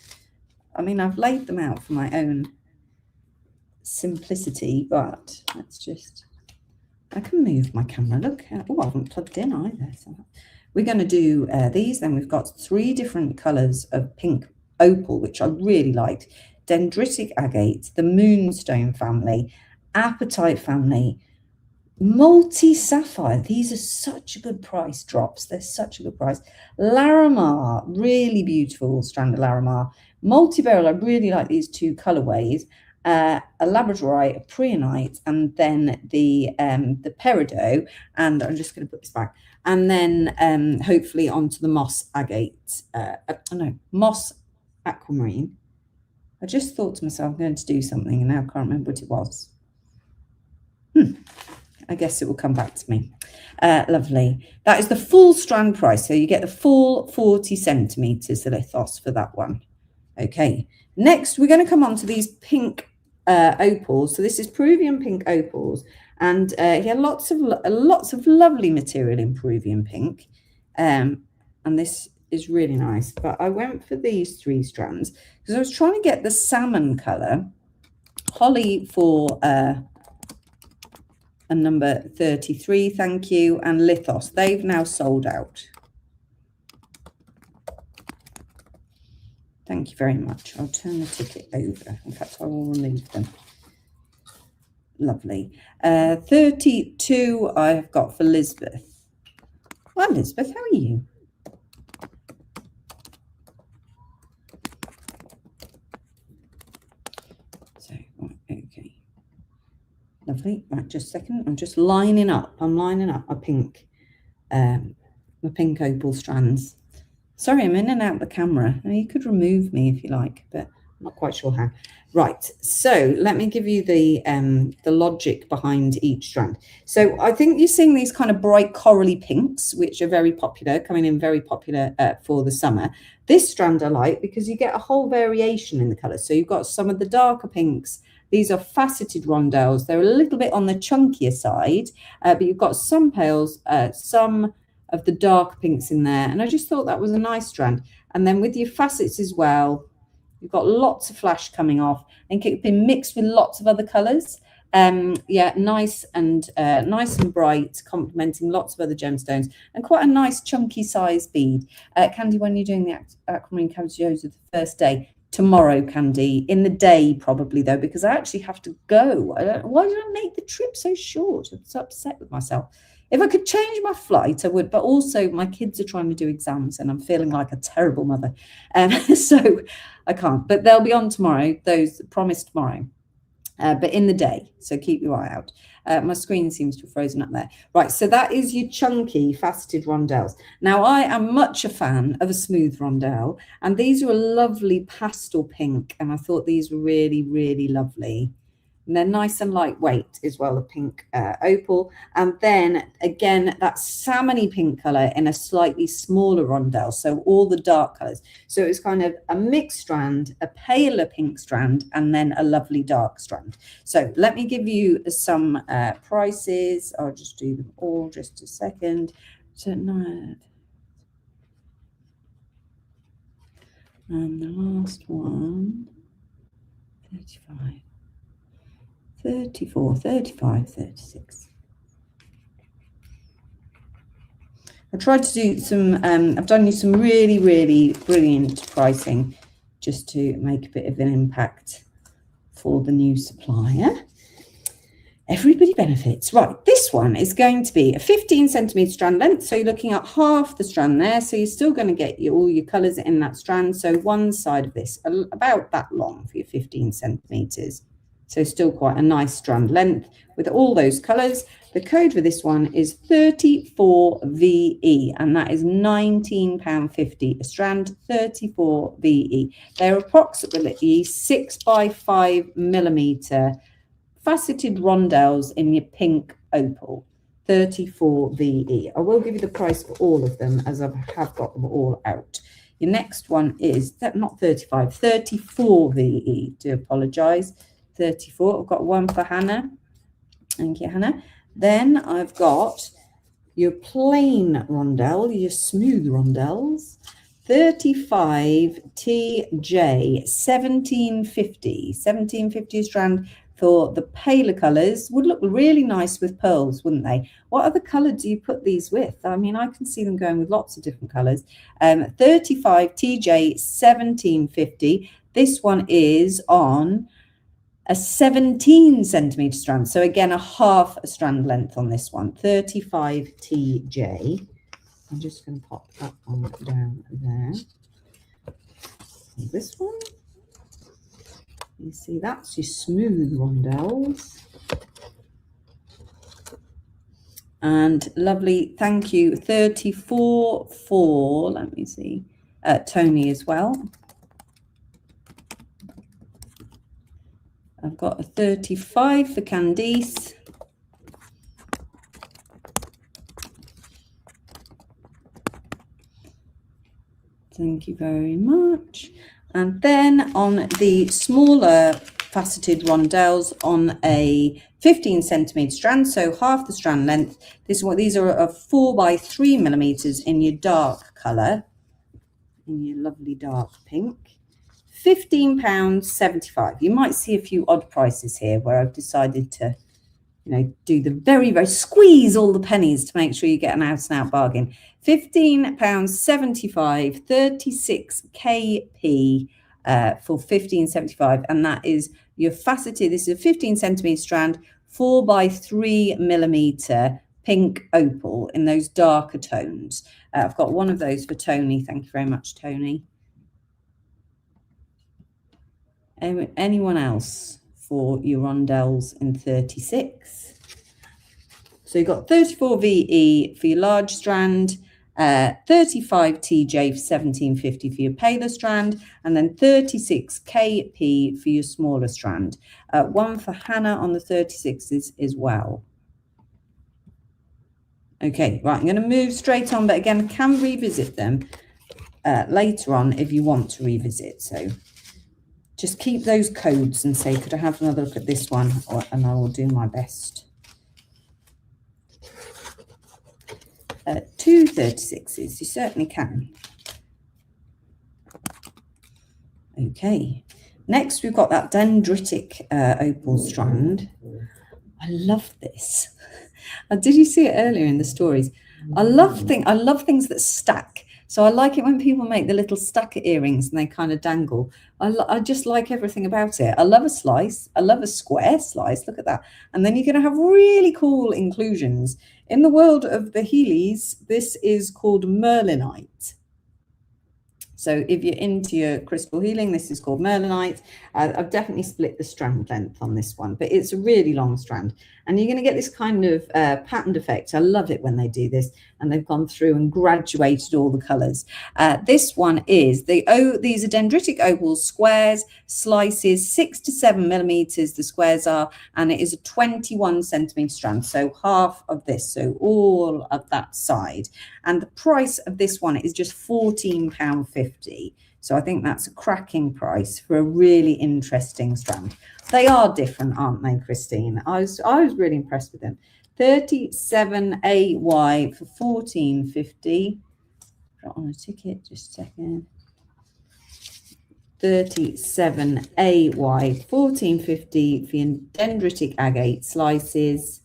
I mean, I've laid them out for my own simplicity, but let's just. I can move my camera. Look. Oh, I haven't plugged in either. So. We're going to do these. Then we've got 3 different colours of pink opal, which I really liked. Dendritic agate, the moonstone family, apatite family, multi-sapphire. These are such a good price drops. They're such a good price. Larimar, really beautiful strand of Larimar. Multi-beryl, I really like these 2 colourways. A labradorite, a preonite, and then the peridot. And I'm just going to put this back. And then hopefully onto the moss agate. Moss aquamarine. I just thought to myself, I'm going to do something, and now I can't remember what it was. I guess it will come back to me. Lovely. That is the full strand price. So you get the full 40 centimetres, the lithos for that one. Okay. Next, we're going to come on to these pink opals. So this is Peruvian pink opals. And he had lots of lovely material in Peruvian pink. And this is really nice. But I went for these 3 strands because I was trying to get the salmon colour. Holly for a number 33, thank you. And lithos, they've now sold out. Thank you very much. I'll turn the ticket over. In fact, I will remove them. Lovely. 32 I've got for Lisbeth. Well, Elizabeth, how are you? So, right, okay. Lovely. Right, just a second. I'm just lining up. I'm lining up my pink opal strands. Sorry, I'm in and out of the camera. Now, you could remove me if you like, but I'm not quite sure how. Right, so let me give you the logic behind each strand. So I think you're seeing these kind of bright corally pinks, which are very popular, coming in very popular for the summer. This strand I like because you get a whole variation in the colours. So you've got some of the darker pinks. These are faceted rondelles. They're a little bit on the chunkier side, but you've got some pales, some of the dark pinks in there, and I just thought that was a nice strand. And then with your facets as well, you've got lots of flash coming off, and it's been mixed with lots of other colors. Yeah, nice and bright, complementing lots of other gemstones, and quite a nice chunky size bead. Candy, when you're doing the aquamarine cabochons of the first day? Tomorrow, Candy, in the day probably, though, because I actually have to go. Why did I make the trip so short? I'm so upset with myself. If I could change my flight, I would, but also my kids are trying to do exams and I'm feeling like a terrible mother. So I can't, but they'll be on tomorrow, those promised tomorrow, but in the day. So keep your eye out. My screen seems to have frozen up there. Right, so that is your chunky faceted rondelles. Now, I am much a fan of a smooth rondelle, and these are a lovely pastel pink, and I thought these were really, really lovely. And they're nice and lightweight as well, the pink opal. And then again, that salmony pink color in a slightly smaller rondelle. So all the dark colors. So it's kind of a mixed strand, a paler pink strand, and then a lovely dark strand. So let me give you some prices. I'll just do them all just a second. So no. And the last one, 35. 34, 35, 36. I tried to do some, I've done you some really, really brilliant pricing just to make a bit of an impact for the new supplier. Everybody benefits. Right, this one is going to be a 15 centimetre strand length. So you're looking at half the strand there. So you're still going to get all your colours in that strand. So one side of this, about that long for your 15 centimetres. So still quite a nice strand length with all those colours. The code for this one is 34VE, and that is £19.50 a strand, 34VE. They're approximately 6 by 5 millimetre faceted rondelles in your pink opal, 34VE. I will give you the price for all of them as I have got them all out. Your next one is not 35, 34VE. Do apologise. 34. I've got one for Hannah. Thank you, Hannah. Then I've got your plain rondelle, your smooth rondelles, 35TJ, 1750 a strand for the paler colours. Would look really nice with pearls, wouldn't they? What other colour do you put these with? I mean, I can see them going with lots of different colours. 35TJ, 1750. This one is on a 17 centimetre strand. So again, a half a strand length on this one, 35TJ. I'm just going to pop that one down there. And this one, you see, that's your smooth rondelles. And lovely, thank you, 34 for, let me see, Tony as well. I've got a 35 for Candice. Thank you very much. And then on the smaller faceted rondelles on a 15 centimetre strand, so half the strand length. These are a 4 by 3 millimetres in your dark colour, in your lovely dark pink. £15.75. You might see a few odd prices here where I've decided to, do the very, very squeeze all the pennies to make sure you get an out and out bargain. £15.75, 36kp for £15.75, and that is your faceted. This is a 15 centimetre strand, 4 by 3 millimetre pink opal in those darker tones. I've got one of those for Tony. Thank you very much, Tony. Anyone else for your rondelles in 36? So you've got 34 VE for your large strand, 35 TJ for 1750 for your paler strand, and then 36 KP for your smaller strand. One for Hannah on the 36s as well. Okay, right, I'm going to move straight on, but again, can revisit them later on if you want to revisit. So just keep those codes and say, could I have another look at this one? And I will do my best. 2 36s, you certainly can. Okay, next we've got that dendritic opal strand. I love this. Did you see it earlier in the stories? I love things that stack. So I like it when people make the little stacker earrings and they kind of dangle. I just like everything about it. I love a slice. I love a square slice. Look at that. And then you're going to have really cool inclusions. In the world of the Heelys, this is called Merlinite. So if you're into your crystal healing, this is called Merlinite. I've definitely split the strand length on this one, but it's a really long strand. And you're going to get this kind of patterned effect. I love it when they do this. And they've gone through and graduated all the colours. This one is, these are dendritic opal squares, slices, 6 to 7 millimetres, the squares are, and it is a 21 centimetre strand. So half of this, so all of that side. And the price of this one is just £14.50. So I think that's a cracking price for a really interesting strand. They are different, aren't they, Christine? I was really impressed with them. 37AY for £14.50. Got on a ticket, just a second. 37AY, £14.50 for your dendritic agate slices.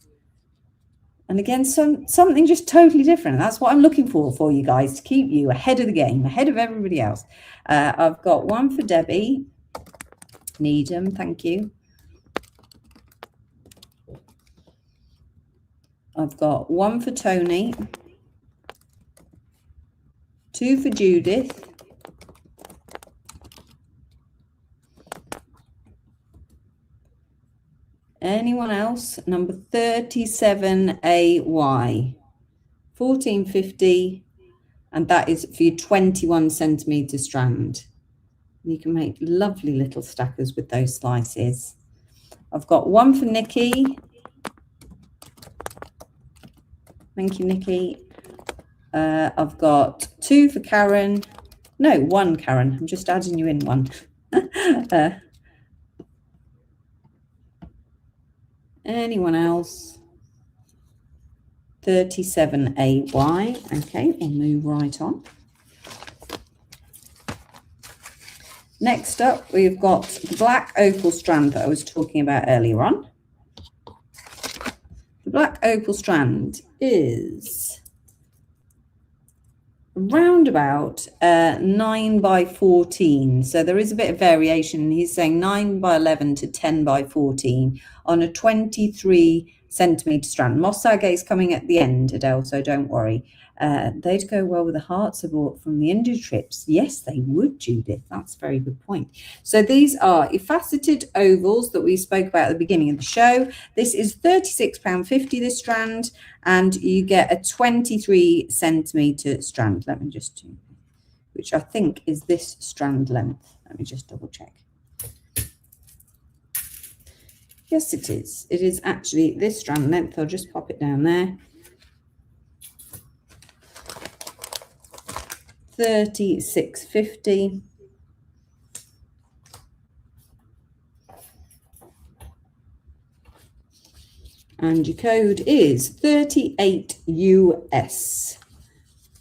And again, something just totally different. That's what I'm looking for you guys, to keep you ahead of the game, ahead of everybody else. I've got one for Debbie Needham, thank you. I've got one for Tony, 2 for Judith, anyone else? Number 37AY, £14.50, and that is for your 21 centimetre strand. You can make lovely little stackers with those slices. I've got one for Nikki. Thank you, Nikki. I've got 2 for Karen. No, 1, Karen. I'm just adding you in 1. Anyone else? 37AY. Okay, we'll move right on. Next up, we've got the black opal strand that I was talking about earlier on. The black opal strand is around about 9 by 14. So there is a bit of variation. He's saying 9 by 11 to 10 by 14 on a 23 centimetre strand. Moss agate is coming at the end, Adele, so don't worry. They'd go well with the hearts I bought from the India trips. Yes, they would, Judith. That's a very good point. So these are faceted ovals that we spoke about at the beginning of the show. This is £36.50, this strand, and you get a 23 centimetre strand. Let me just do, which I think is this strand length. Let me just double check. Yes, it is. It is actually this strand length. I'll just pop it down there. 36.50. And your code is 38 US.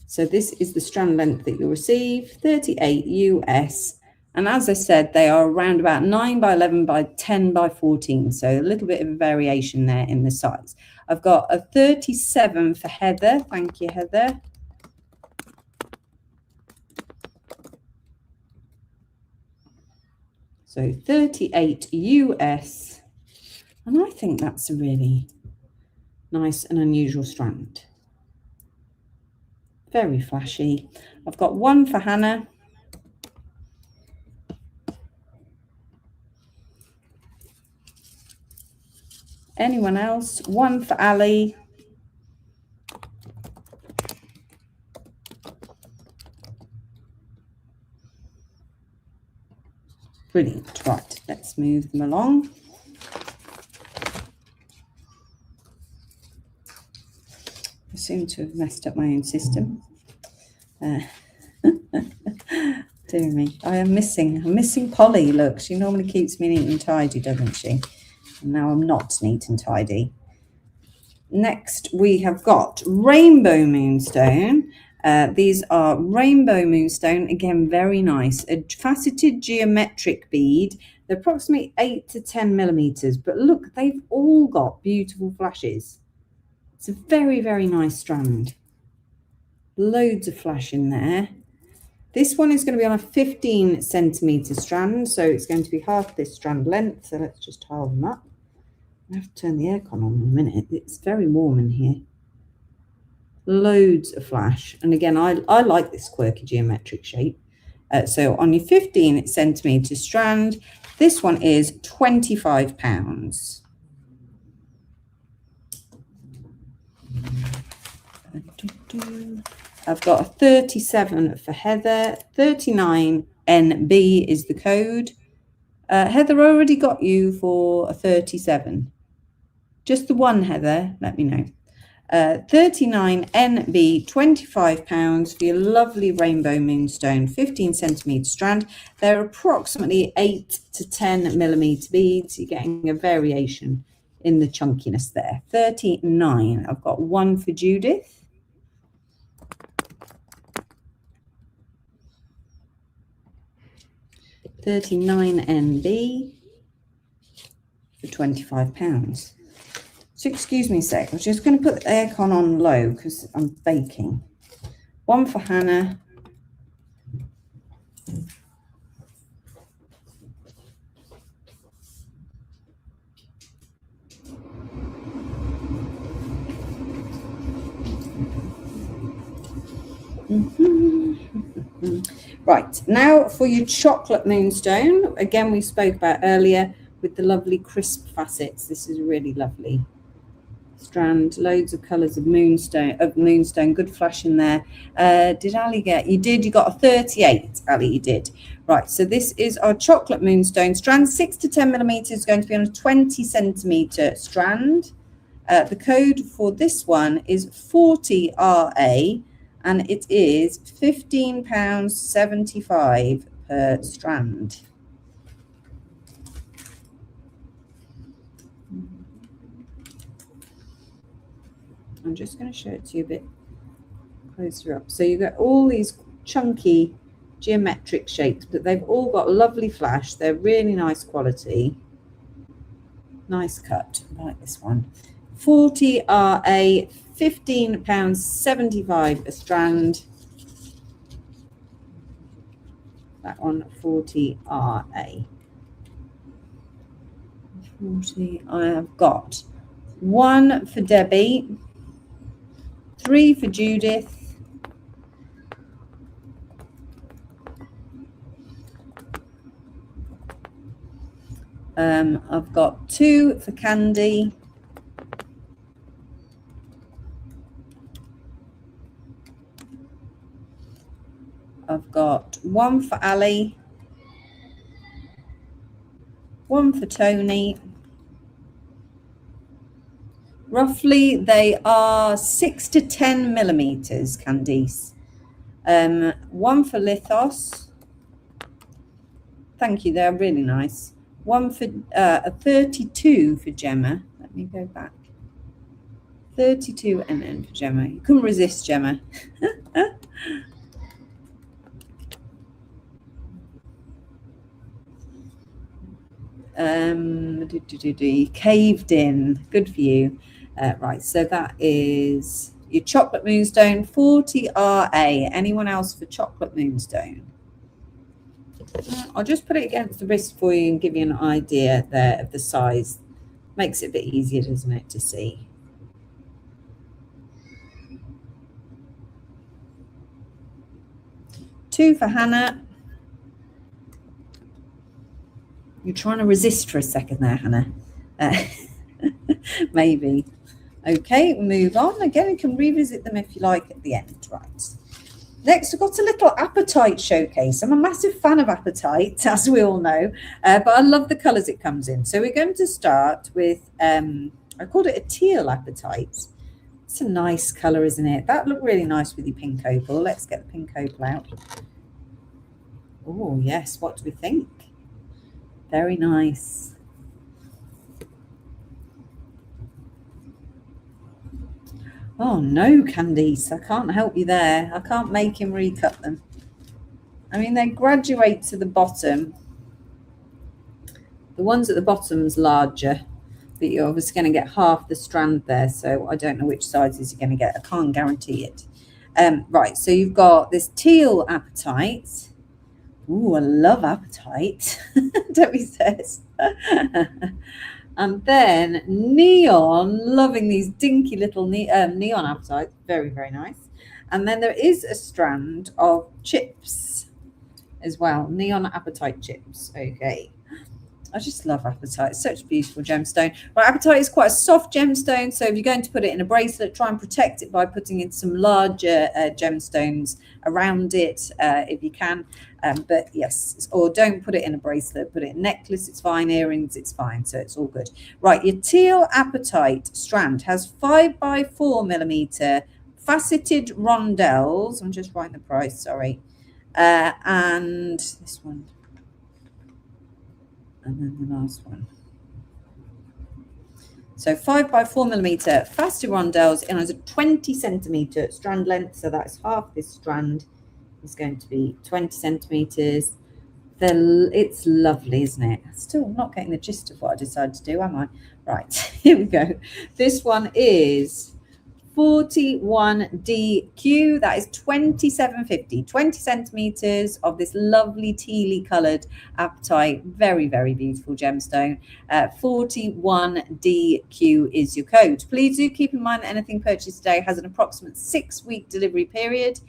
So this is the strand length that you'll receive, 38 US. And as I said, they are around about 9 by 11 by 10 by 14. So a little bit of a variation there in the size. I've got a 37 for Heather. Thank you, Heather. So 38 US. And I think that's a really Nice and unusual strand. Very flashy. I've got one for Hannah. Anyone else? One for Ali. Brilliant. Right, let's move them along. I seem to have messed up my own system. Dear me, I'm missing Polly. Look, she normally keeps me neat and tidy, doesn't she? And now I'm not neat and tidy. Next, we have got Rainbow Moonstone. These are Rainbow Moonstone, again, very nice. A faceted geometric bead. They're approximately 8 to 10 millimeters, but look, they've all got beautiful flashes. It's a very, very nice strand. Loads of flash in there. This one is going to be on a 15 centimeter strand, so it's going to be half this strand length. So let's just hold them up. I have to turn the aircon on in a minute. It's very warm in here. Loads of flash. And again, I like this quirky geometric shape. So on your 15 centimeter strand, this one is £25. I've got a 37 for Heather. 39NB is the code. Heather, I already got you for a 37. Just the one, Heather, let me know. 39NB, £25 for your lovely Rainbow Moonstone 15 centimeter strand. They're approximately 8 to 10 millimeter beads. You're getting a variation in the chunkiness there. 39. I've got one for Judith. £39NB for £25. So excuse me a sec, I was just going to put the aircon on low because I'm baking. One for Hannah. Right, now for your chocolate moonstone. Again, we spoke about earlier with the lovely crisp facets. This is really lovely strand, loads of colours of moonstone, good flash in there. Did Ali get, you got a 38, Ali, you did. Right, so this is our chocolate moonstone strand, 6 to 10 millimeters, going to be on a 20 centimeter strand. The code for this one is 40RA, and it is £15.75 per strand. I'm just going to show it to you a bit closer up. So you've got all these chunky geometric shapes, but they've all got lovely flash. They're really nice quality. Nice cut. I like this one. 40RA, £15.75 a strand. That one, 40RA. 40. I have got one for Debbie, 3 for Judith, I've got 2 for Candy, I've got 1 for Ali, 1 for Tony. Roughly, they are 6 to 10 millimeters, Candice. 1 for Lithos. Thank you, they're really nice. 1 for a 32 for Gemma. Let me go back. 32 for Gemma. You couldn't resist, Gemma. Caved in. Good for you. Right, so that is your chocolate moonstone, 40RA. Anyone else for chocolate moonstone? I'll just put it against the wrist for you and give you an idea there of the size. Makes it a bit easier, doesn't it, to see? 2 for Hannah. You're trying to resist for a second there, Hannah. Maybe. Okay, move on. Again, you can revisit them if you like at the end. Right. Next, we've got a little apatite showcase. I'm a massive fan of apatite, as we all know, but I love the colours it comes in. So we're going to start with, I called it a teal apatite. It's a nice colour, isn't it? That looked really nice with your pink opal. Let's get the pink opal out. Oh, yes. What do we think? Very nice. Oh, no, Candice. I can't help you there. I can't make him recut them. I mean, they graduate to the bottom. The ones at the bottom's larger, but you're obviously going to get half the strand there. So I don't know which sizes you're going to get. I can't guarantee it. Right, so you've got this teal apatite. Ooh, I love apatite. Debbie says. And then neon, loving these dinky little neon apatites. Very, very nice. And then there is a strand of chips as well. Neon apatite chips. Okay. I just love apatite. It's such a beautiful gemstone. Well, apatite is quite a soft gemstone, so if you're going to put it in a bracelet, try and protect it by putting in some larger gemstones around it if you can. But yes, or don't put it in a bracelet, put it in a necklace, it's fine, earrings, it's fine, so it's all good. Right, your teal apatite strand has 5x4 millimeter faceted rondelles. I'm just writing the price, sorry. And this one. And then the last one. So 5x4 millimeter faceted rondelles in as a 20 centimeter strand length. So that's half this strand is going to be 20 centimeters. It's lovely, isn't it? Still not getting the gist of what I decided to do, am I? Right, here we go. This one is 41DQ. That is 2750, 20 centimeters of this lovely tealy colored apatite. Very, very beautiful gemstone. 41DQ is your code. Please do keep in mind that anything purchased today has an approximate 6-week delivery period.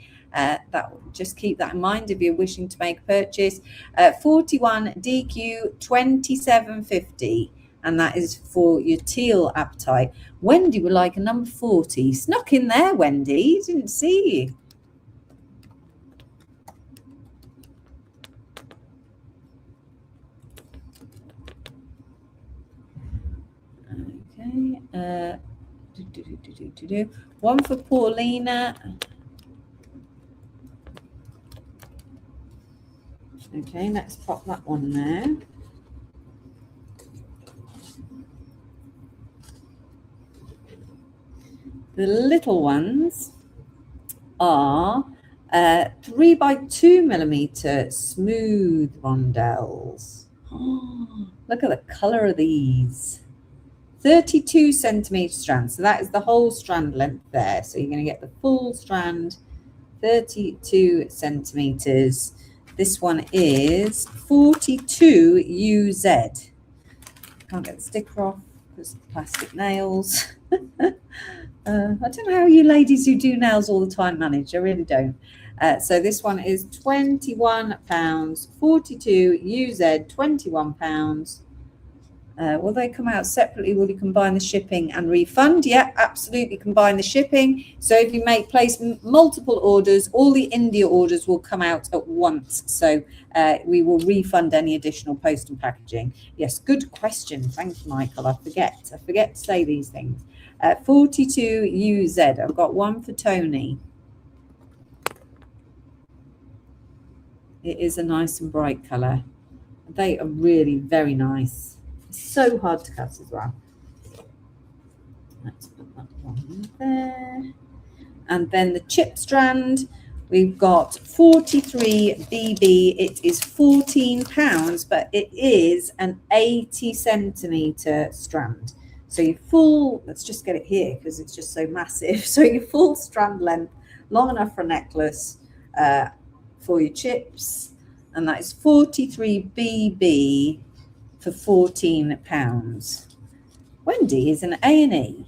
Just keep that in mind if you're wishing to make a purchase. 41DQ 2750. And that is for your teal apatite. Wendy would like a number 40. Snuck in there, Wendy. Didn't see you. Okay. One for Paulina. Okay, let's pop that one there. The little ones are 3x2 millimeter smooth rondelles. Oh, look at the color of these. 32 centimeter strands. So that is the whole strand length there. So you're going to get the full strand, 32 centimeters. This one is 42 UZ. Can't get the sticker off because of the plastic nails. I don't know how you ladies who do nails all the time manage. I really don't. So this one is £21, 42 UZ, £21. Will they come out separately? Will you combine the shipping and refund? Yeah, absolutely combine the shipping. So if you place multiple orders, all the India orders will come out at once. So we will refund any additional post and packaging. Yes, good question. Thank you, Michael. I forget to say these things. 42 UZ. I've got one for Tony. It is a nice and bright colour. They are really very nice. So hard to cut as well. Let's put that one there. And then the chip strand, we've got 43 BB. It is £14, but it is an 80 centimeter strand. So your full, let's just get it here because it's just so massive. So your full strand length, long enough for a necklace for your chips. And that is 43 BB for £14. Wendy is an A&E.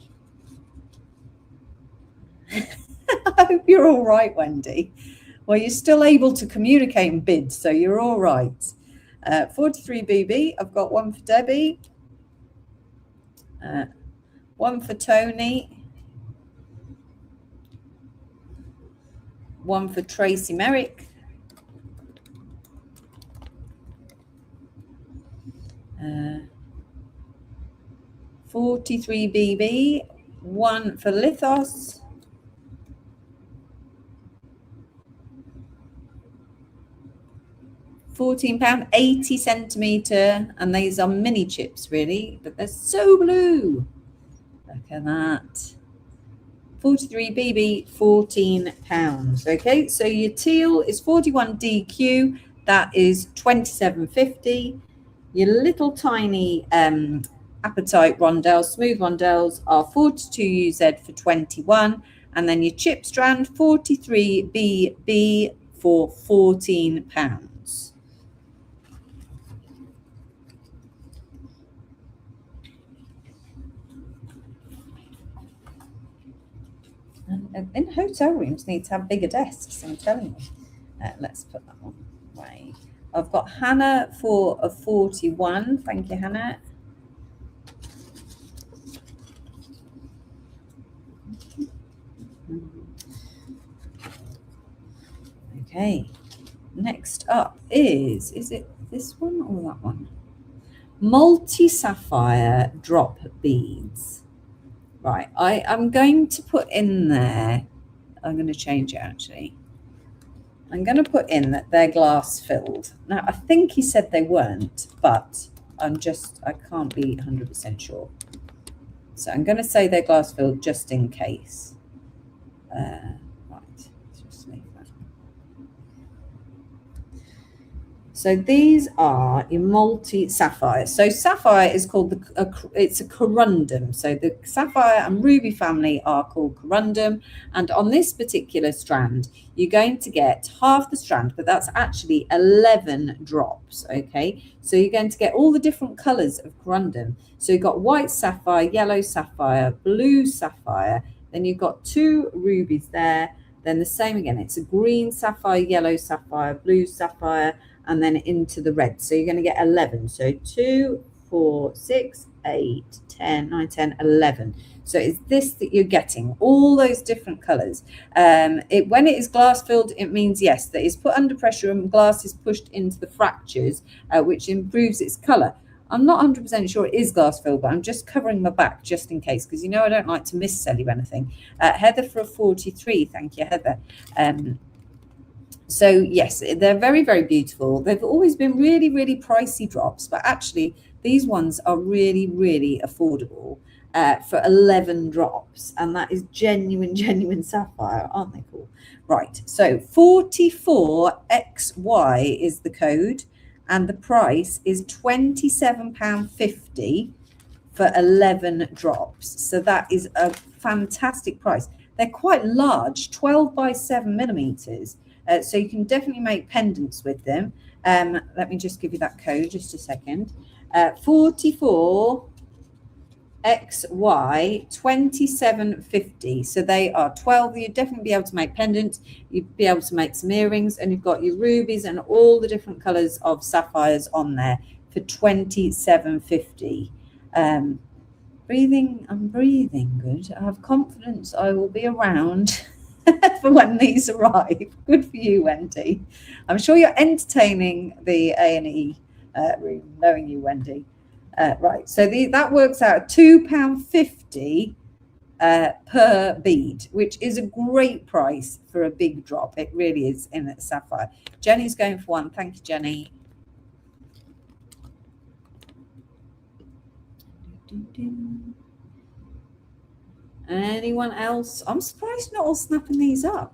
I hope you're all right, Wendy. Well, you're still able to communicate and bid, so you're all right. 43 BB, I've got one for Debbie, one for Tony, one for Tracy Merrick, 43 BB, one for Lithos, £14, 80 centimetre, and these are mini chips really, but they're so blue. Look at that. 43 BB, £14. Okay, so your teal is 41 DQ, that is 27.50. Your little tiny appetite rondelles, smooth rondelles, are 42 UZ for 21, and then your chip strand 43 BB for £14. And in hotel rooms need to have bigger desks, I'm telling you. Let's put that one away. I've got Hannah for a 41. Thank you, Hannah. Okay. Next up is it this one or that one? Multi-sapphire drop beads. Right, I'm going to put in there, I'm going to change it actually. I'm going to put in that they're glass filled. Now, I think he said they weren't, but I can't be 100% sure. So I'm going to say they're glass filled just in case. Right, let's just leave that. So these are your multi-sapphire. So sapphire is called it's a corundum. So the sapphire and ruby family are called corundum. And on this particular strand, you're going to get half the strand, but that's actually 11 drops. Okay, so you're going to get all the different colors of corundum. So you've got white sapphire, yellow sapphire, blue sapphire. Then you've got 2 rubies there. Then the same again. It's a green sapphire, yellow sapphire, blue sapphire, and then into the red. So you're going to get 11. So 2, 4, 6, 8, 10, 9, 10, 11. So it's this that you're getting, all those different colors. When it is glass filled, it means, yes, that it's put under pressure and glass is pushed into the fractures, which improves its color. I'm not 100% sure it is glass filled, but I'm just covering my back just in case, because you know I don't like to missell you anything. Heather for a 43. Thank you, Heather. So yes, they're very, very beautiful. They've always been really, really pricey drops, but actually these ones are really, really affordable for 11 drops. And that is genuine sapphire. Aren't they cool? Right. So 44XY is the code, and the price is £27.50 for 11 drops. So that is a fantastic price. They're quite large, 12 by 7 millimeters. So you can definitely make pendants with them. Let me just give you that code just a second. 44XY 2750. So they are 12. You'd definitely be able to make pendants. You'd be able to make some earrings, and you've got your rubies and all the different colors of sapphires on there for 2750. I'm breathing good. I have confidence I will be around for when these arrive. Good for you, Wendy. I'm sure you're entertaining the A&E room, knowing you, Wendy. Right, so that works out £2.50 per bead, which is a great price for a big drop. It really is in a sapphire. Jenny's going for one. Thank you, Jenny. Anyone else? I'm surprised not all snapping these up.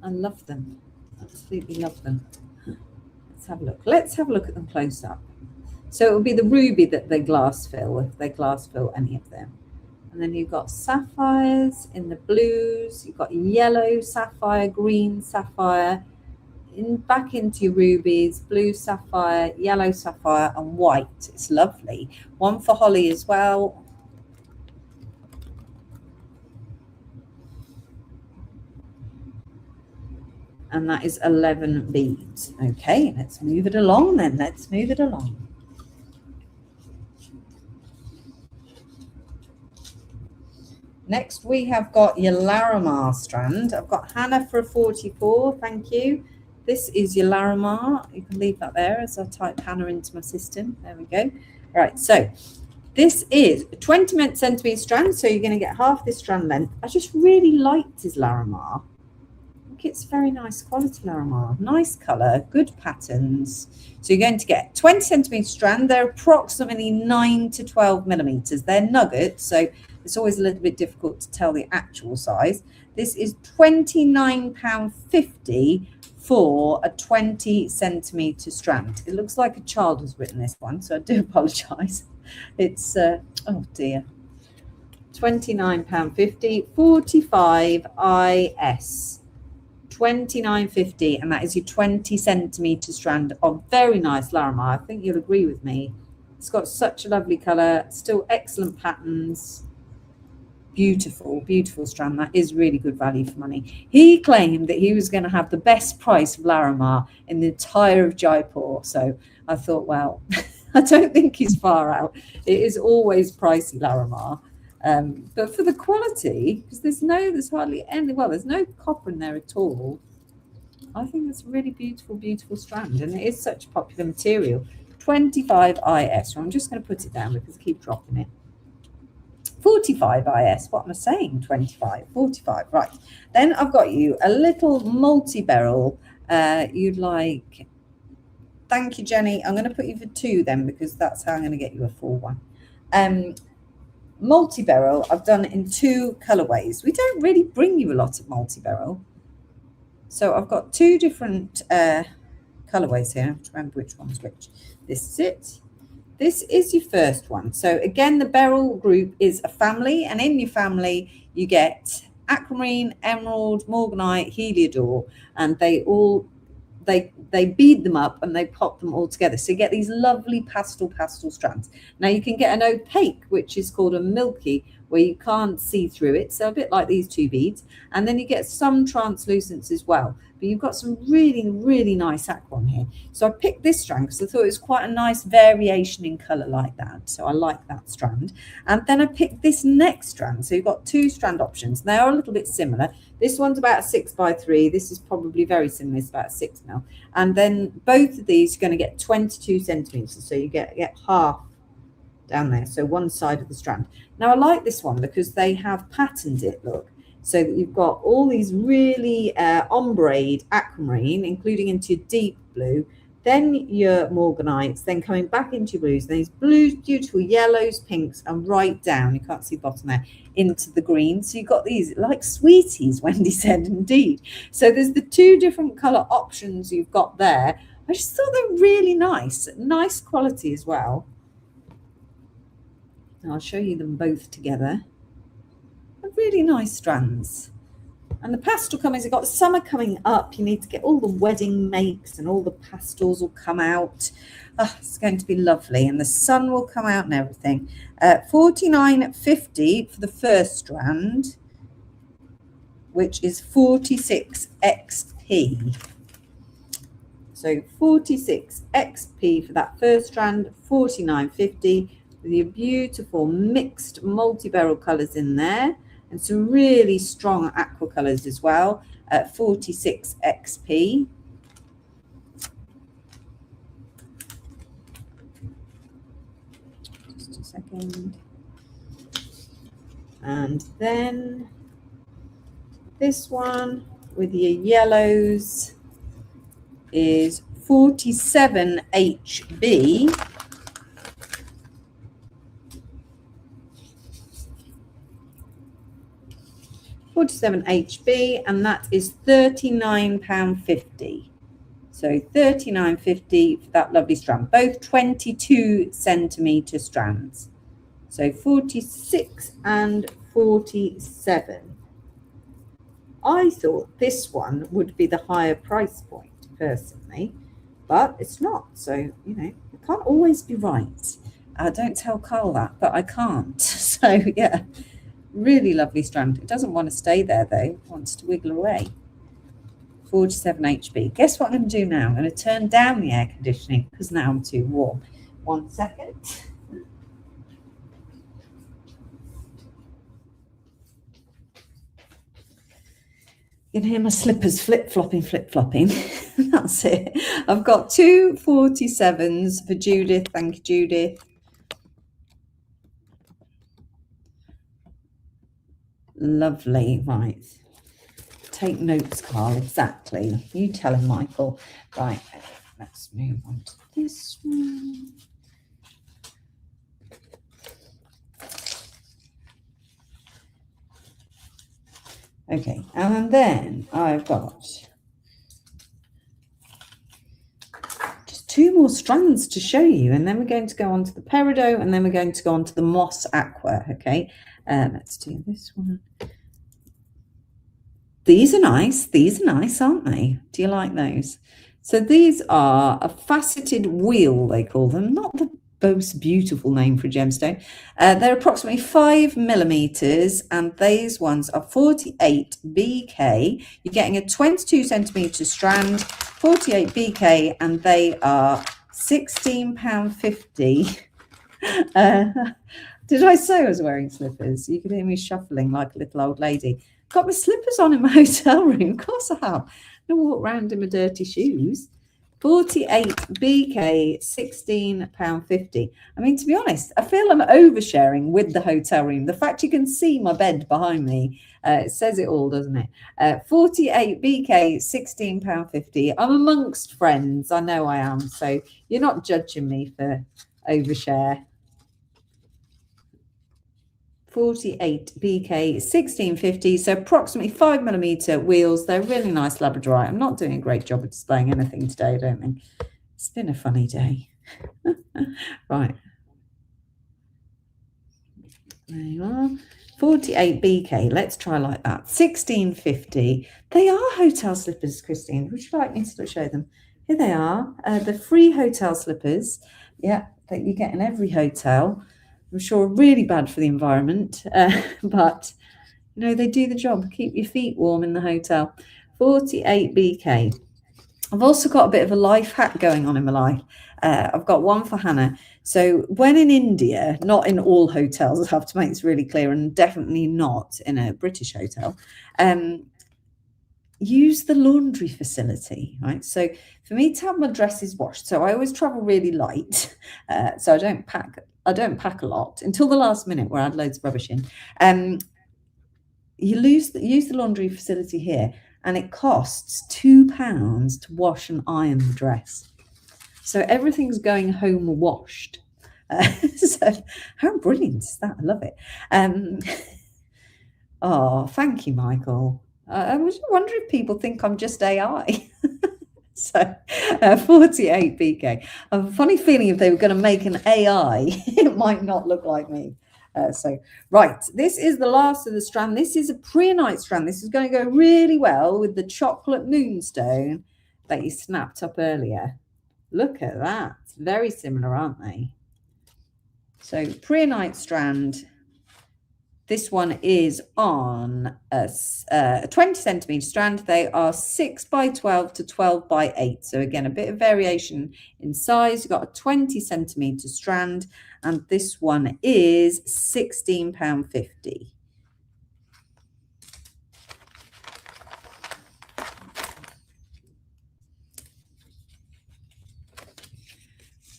I love them. Absolutely love them. Let's have a look. Let's have a look at them close up. So it will be the ruby that they glass fill, if they glass fill any of them. And then you've got sapphires in the blues. You've got yellow sapphire, green sapphire, back into your rubies, blue sapphire, yellow sapphire, and white. It's lovely. One for Holly as well. and that is 11 beads. Okay, let's move it along then. Let's move it along. Next, we have got your Larimar strand. I've got Hannah for a 44. Thank you. This is your Larimar. You can leave that there as I type Hannah into my system. There we go. Right, so this is a 20 centimetre strand, so you're going to get half this strand length. I just really liked his Larimar. It's very nice quality Larimar, nice colour, good patterns. So you're going to get 20 centimetre strand. They're approximately 9 to 12 millimetres. They're nuggets, so it's always a little bit difficult to tell the actual size. This is £29.50 for a 20 centimetre strand. It looks like a child has written this one, so I do apologise. It's oh dear, £29.50, 45 IS. £29.50, and that is your 20 centimetre strand of very nice Larimar. I think you'll agree with me. It's got such a lovely colour, still excellent patterns. Beautiful, beautiful strand. That is really good value for money. He claimed that he was going to have the best price of Larimar in the entire of Jaipur. So I thought, well, I don't think he's far out. It is always pricey, Larimar. But for the quality, because there's hardly any, well, there's no copper in there at all. I think it's a really beautiful, beautiful strand, and it is such a popular material. 25 IS. So I'm just going to put it down because I keep dropping it. 45 IS. What am I saying? 25, 45. Right. Then I've got you a little multi-beryl. You'd like. Thank you, Jenny. I'm going to put you for 2 then, because that's how I'm going to get you a full one. Multi-beryl I've done in 2 colorways. We don't really bring you a lot of multi-beryl, so I've got 2 different colorways here. I have to remember which one's which. This is it. This is your first one. So again, the beryl group is a family, and in your family you get aquamarine, emerald, morganite, heliodor, and they all they bead them up and they pop them all together. So you get these lovely pastel strands. Now you can get an opaque, which is called a milky, where you can't see through it. So a bit like these 2 beads. And then you get some translucence as well. But you've got some really, really nice aqua on here. So I picked this strand because I thought it was quite a nice variation in colour like that. So I like that strand. And then I picked this next strand. So you've got 2 strand options. They are a little bit similar. This one's about 6x3. This is probably very similar. It's about 6 mil. And then both of these you're going to get 22 centimetres. So you get half down there. So one side of the strand. Now I like this one because they have patterned it, look. So that you've got all these really ombre aquamarine, including into your deep blue, then your morganites, then coming back into your blues, then these blues, beautiful yellows, pinks, and right down, you can't see the bottom there, into the green. So you've got these like sweeties, Wendy said, indeed. So there's the 2 different colour options you've got there. I just thought they're really nice quality as well. And I'll show you them both together. They're really nice strands. And the pastel colours, you've got summer coming up. You need to get all the wedding makes and all the pastels will come out. Oh, it's going to be lovely. And the sun will come out and everything. $49.50 for the first strand, which is 46 XP. So 46 XP for that first strand, $49.50 with your beautiful mixed multi-beryl colours in there. And some really strong aqua colours as well at 46 XP. Just a second. And then this one with your yellows is 47 HB. HB, and that is £39.50. So £39.50 for that lovely strand, both 22 centimetre strands. So 46 and 47. I thought this one would be the higher price point personally, but it's not. So, you know, I can't always be right. I don't tell Carl that, but I can't. So yeah. Really lovely strand. It doesn't want to stay there though. It wants to wiggle away. 47 HB. Guess what I'm going to do now? I'm going to turn down the air conditioning because now I'm too warm. 1 second. You can hear my slippers flip-flopping. That's it. I've got 2 47s for Judith. Thank you, Judith. Lovely. Right. Take notes, Carl. Exactly. You tell him, Michael. Right. Let's move on to this one. Okay, and then I've got just 2 more strands to show you, and then we're going to go on to the Peridot, and then we're going to go on to the Moss Aqua, okay? Let's do this one. These are nice, aren't they? Do you like those? So these are a faceted wheel, they call them, not the most beautiful name for a gemstone. They're approximately 5 millimeters, and these ones are 48 BK. You're getting a 22 centimeter strand, 48 BK, and they are £16.50. Did I say I was wearing slippers? You could hear me shuffling like a little old lady. Got my slippers on in my hotel room. Of course I have. I walk around in my dirty shoes. 48 BK, £16.50. I mean, to be honest, I feel I'm oversharing with the hotel room. The fact you can see my bed behind me, it says it all, doesn't it? 48 BK, £16.50. I'm amongst friends. I know I am. So you're not judging me for overshare. 48 BK, £16.50, so approximately 5 millimeter wheels. They're really nice Labradorite. I'm not doing a great job of displaying anything today, I don't think. It's been a funny day. Right. There you are. 48 BK. Let's try like that. £16.50. They are hotel slippers, Christine. Would you like me to show them? Here they are. The free hotel slippers. Yeah, that you get in every hotel. I'm sure really bad for the environment, but you know, they do the job. Keep your feet warm in the hotel. 48 BK. I've also got a bit of a life hack going on in my life. I've got one for Hannah. So when in India, not in all hotels, I have to make this really clear, and definitely not in a British hotel, use the laundry facility, right? So for me to have my dresses washed, so I always travel really light, so I don't pack a lot until the last minute where I had loads of rubbish in. You use the laundry facility here, and it costs £2 to wash and iron the dress. So everything's going home washed. So how brilliant is that? I love it. Oh, thank you, Michael. I was wondering if people think I'm just AI. So 48 BK. I have a funny feeling if they were going to make an AI, it might not look like me. So, right, this is the last of the strand. This is a preonite strand. This is going to go really well with the chocolate moonstone that you snapped up earlier. Look at that. Very similar, aren't they? So, preonite strand. This one is on a 20 centimeter strand. They are 6 by 12 to 12 by 8. So again, a bit of variation in size. You've got a 20 centimeter strand, and this one is £16.50.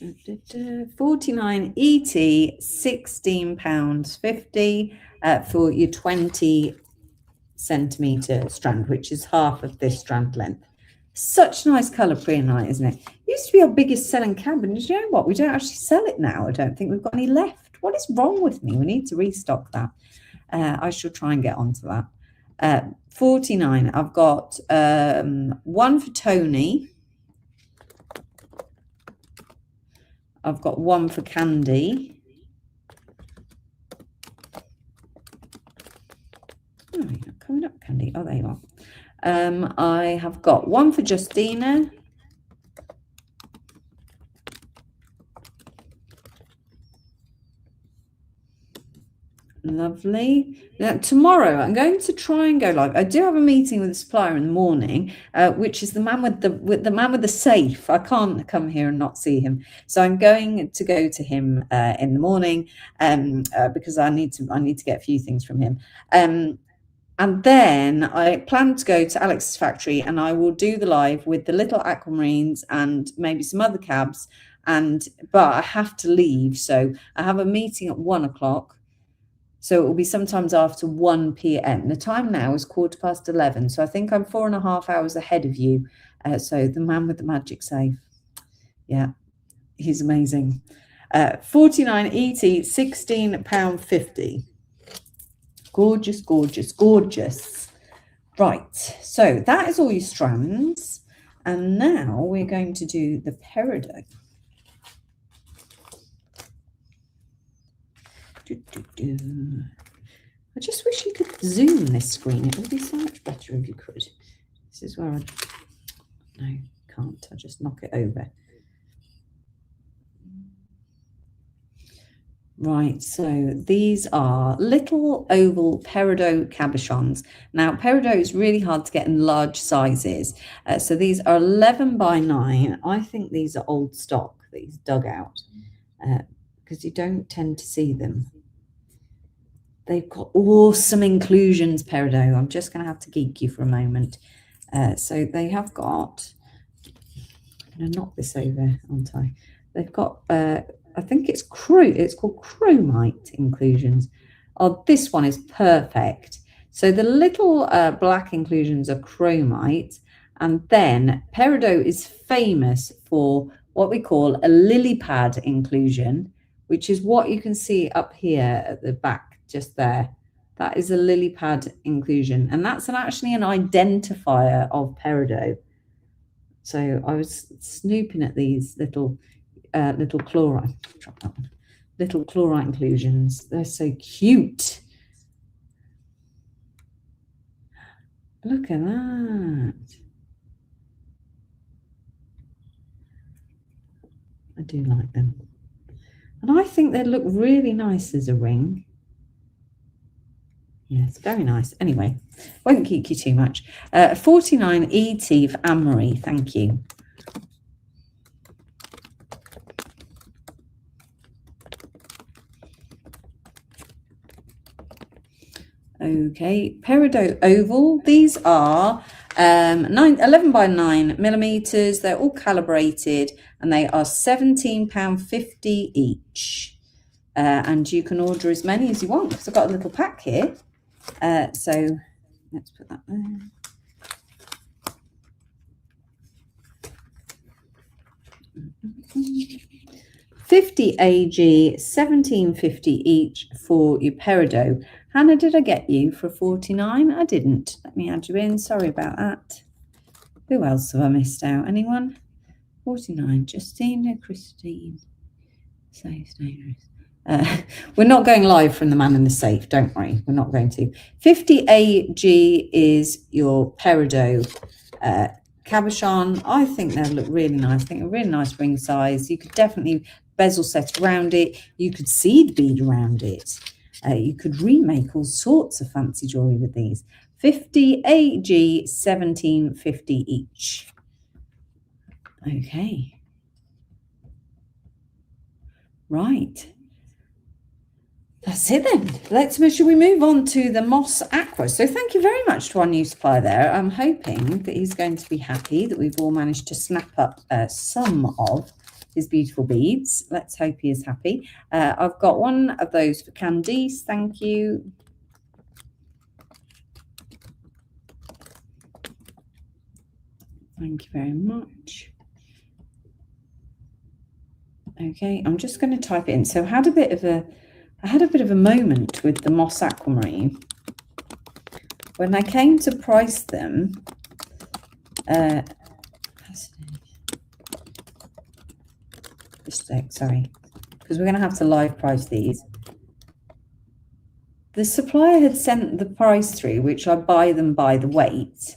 £49 ET, £16.50 for your 20 centimeter strand, which is half of this strand length. Such nice colour preonite, isn't it? It used to be our biggest selling cabinet. Do you know what? We don't actually sell it now. I don't think we've got any left. What is wrong with me? We need to restock that. I shall try and get onto that. 49. I've got one for Tony. I've got one for Candy. Oh, you're not coming up, Candy. Oh, there you are. I have got one for Justina. Lovely. Now, tomorrow I'm going to try and go live. I do have a meeting with the supplier in the morning, which is the man with the man with the safe. I can't come here and not see him, so I'm going to go to him in the morning, because I need to get a few things from him. And then I plan to go to Alex's factory, and I will do the live with the little aquamarines and maybe some other cabs. But I have to leave, so I have a meeting at 1 o'clock. So it will be sometimes after 1 p.m. The time now is 11:15. So I think I'm 4.5 hours ahead of you. So the man with the magic safe. Yeah, he's amazing. 49 ET, £16.50. Gorgeous, gorgeous, gorgeous. Right, so that is all your strands. And now we're going to do the peridot. I just wish you could zoom this screen. It would be so much better if you could. This is where no, can't. I just knock it over. Right, so these are little oval peridot cabochons. Now, peridot is really hard to get in large sizes. So these are 11 by 9. I think these are old stock that he's dug out, because you don't tend to see them. They've got awesome inclusions, peridot. I'm just going to have to geek you for a moment. So they have got, I'm going to knock this over, aren't I? They've got, I think it's called chromite inclusions. Oh, this one is perfect. So the little black inclusions are chromite, and then peridot is famous for what we call a lily pad inclusion, which is what you can see up here at the back, just there. That is a lily pad inclusion, and that's actually an identifier of peridot. So I was snooping at these little chlorite, drop that one, little chlorite inclusions. They're so cute. Look at that. I do like them, and I think they look really nice as a ring. Yes, very nice. Anyway, won't keep you too much. 49 ET for Anne-Marie, thank you. Okay, peridot oval. These are 11 by 9 millimeters. They're all calibrated, and they are £17.50 each. And you can order as many as you want, because I've got a little pack here. So let's put that there. £50 AG, £17.50 each for your peridot. Hannah, did I get you for 49? I didn't. Let me add you in. Sorry about that. Who else have I missed out? Anyone? 49. Justina, Christine. Safe, dangerous. We're not going live from the man in the safe. Don't worry. We're not going to. 50 AG is your peridot cabochon. I think they'll look really nice. I think a really nice ring size. You could definitely bezel set around it. You could seed bead around it. You could remake all sorts of fancy jewelry with these. 50 AG, £17.50 each. Okay. Right. That's it then. Shall we move on to the Moss Aqua? So thank you very much to our new supplier there. I'm hoping that he's going to be happy that we've all managed to snap up some of his beautiful beads. Let's hope he is happy. I've got one of those for Candice. Thank you. Thank you very much. Okay, I'm just going to type it in. So I had a bit of a moment with the Moss Aquamarine. When I came to price them, sorry, because we're going to have to live price these. The supplier had sent the price through, which I buy them by the weight.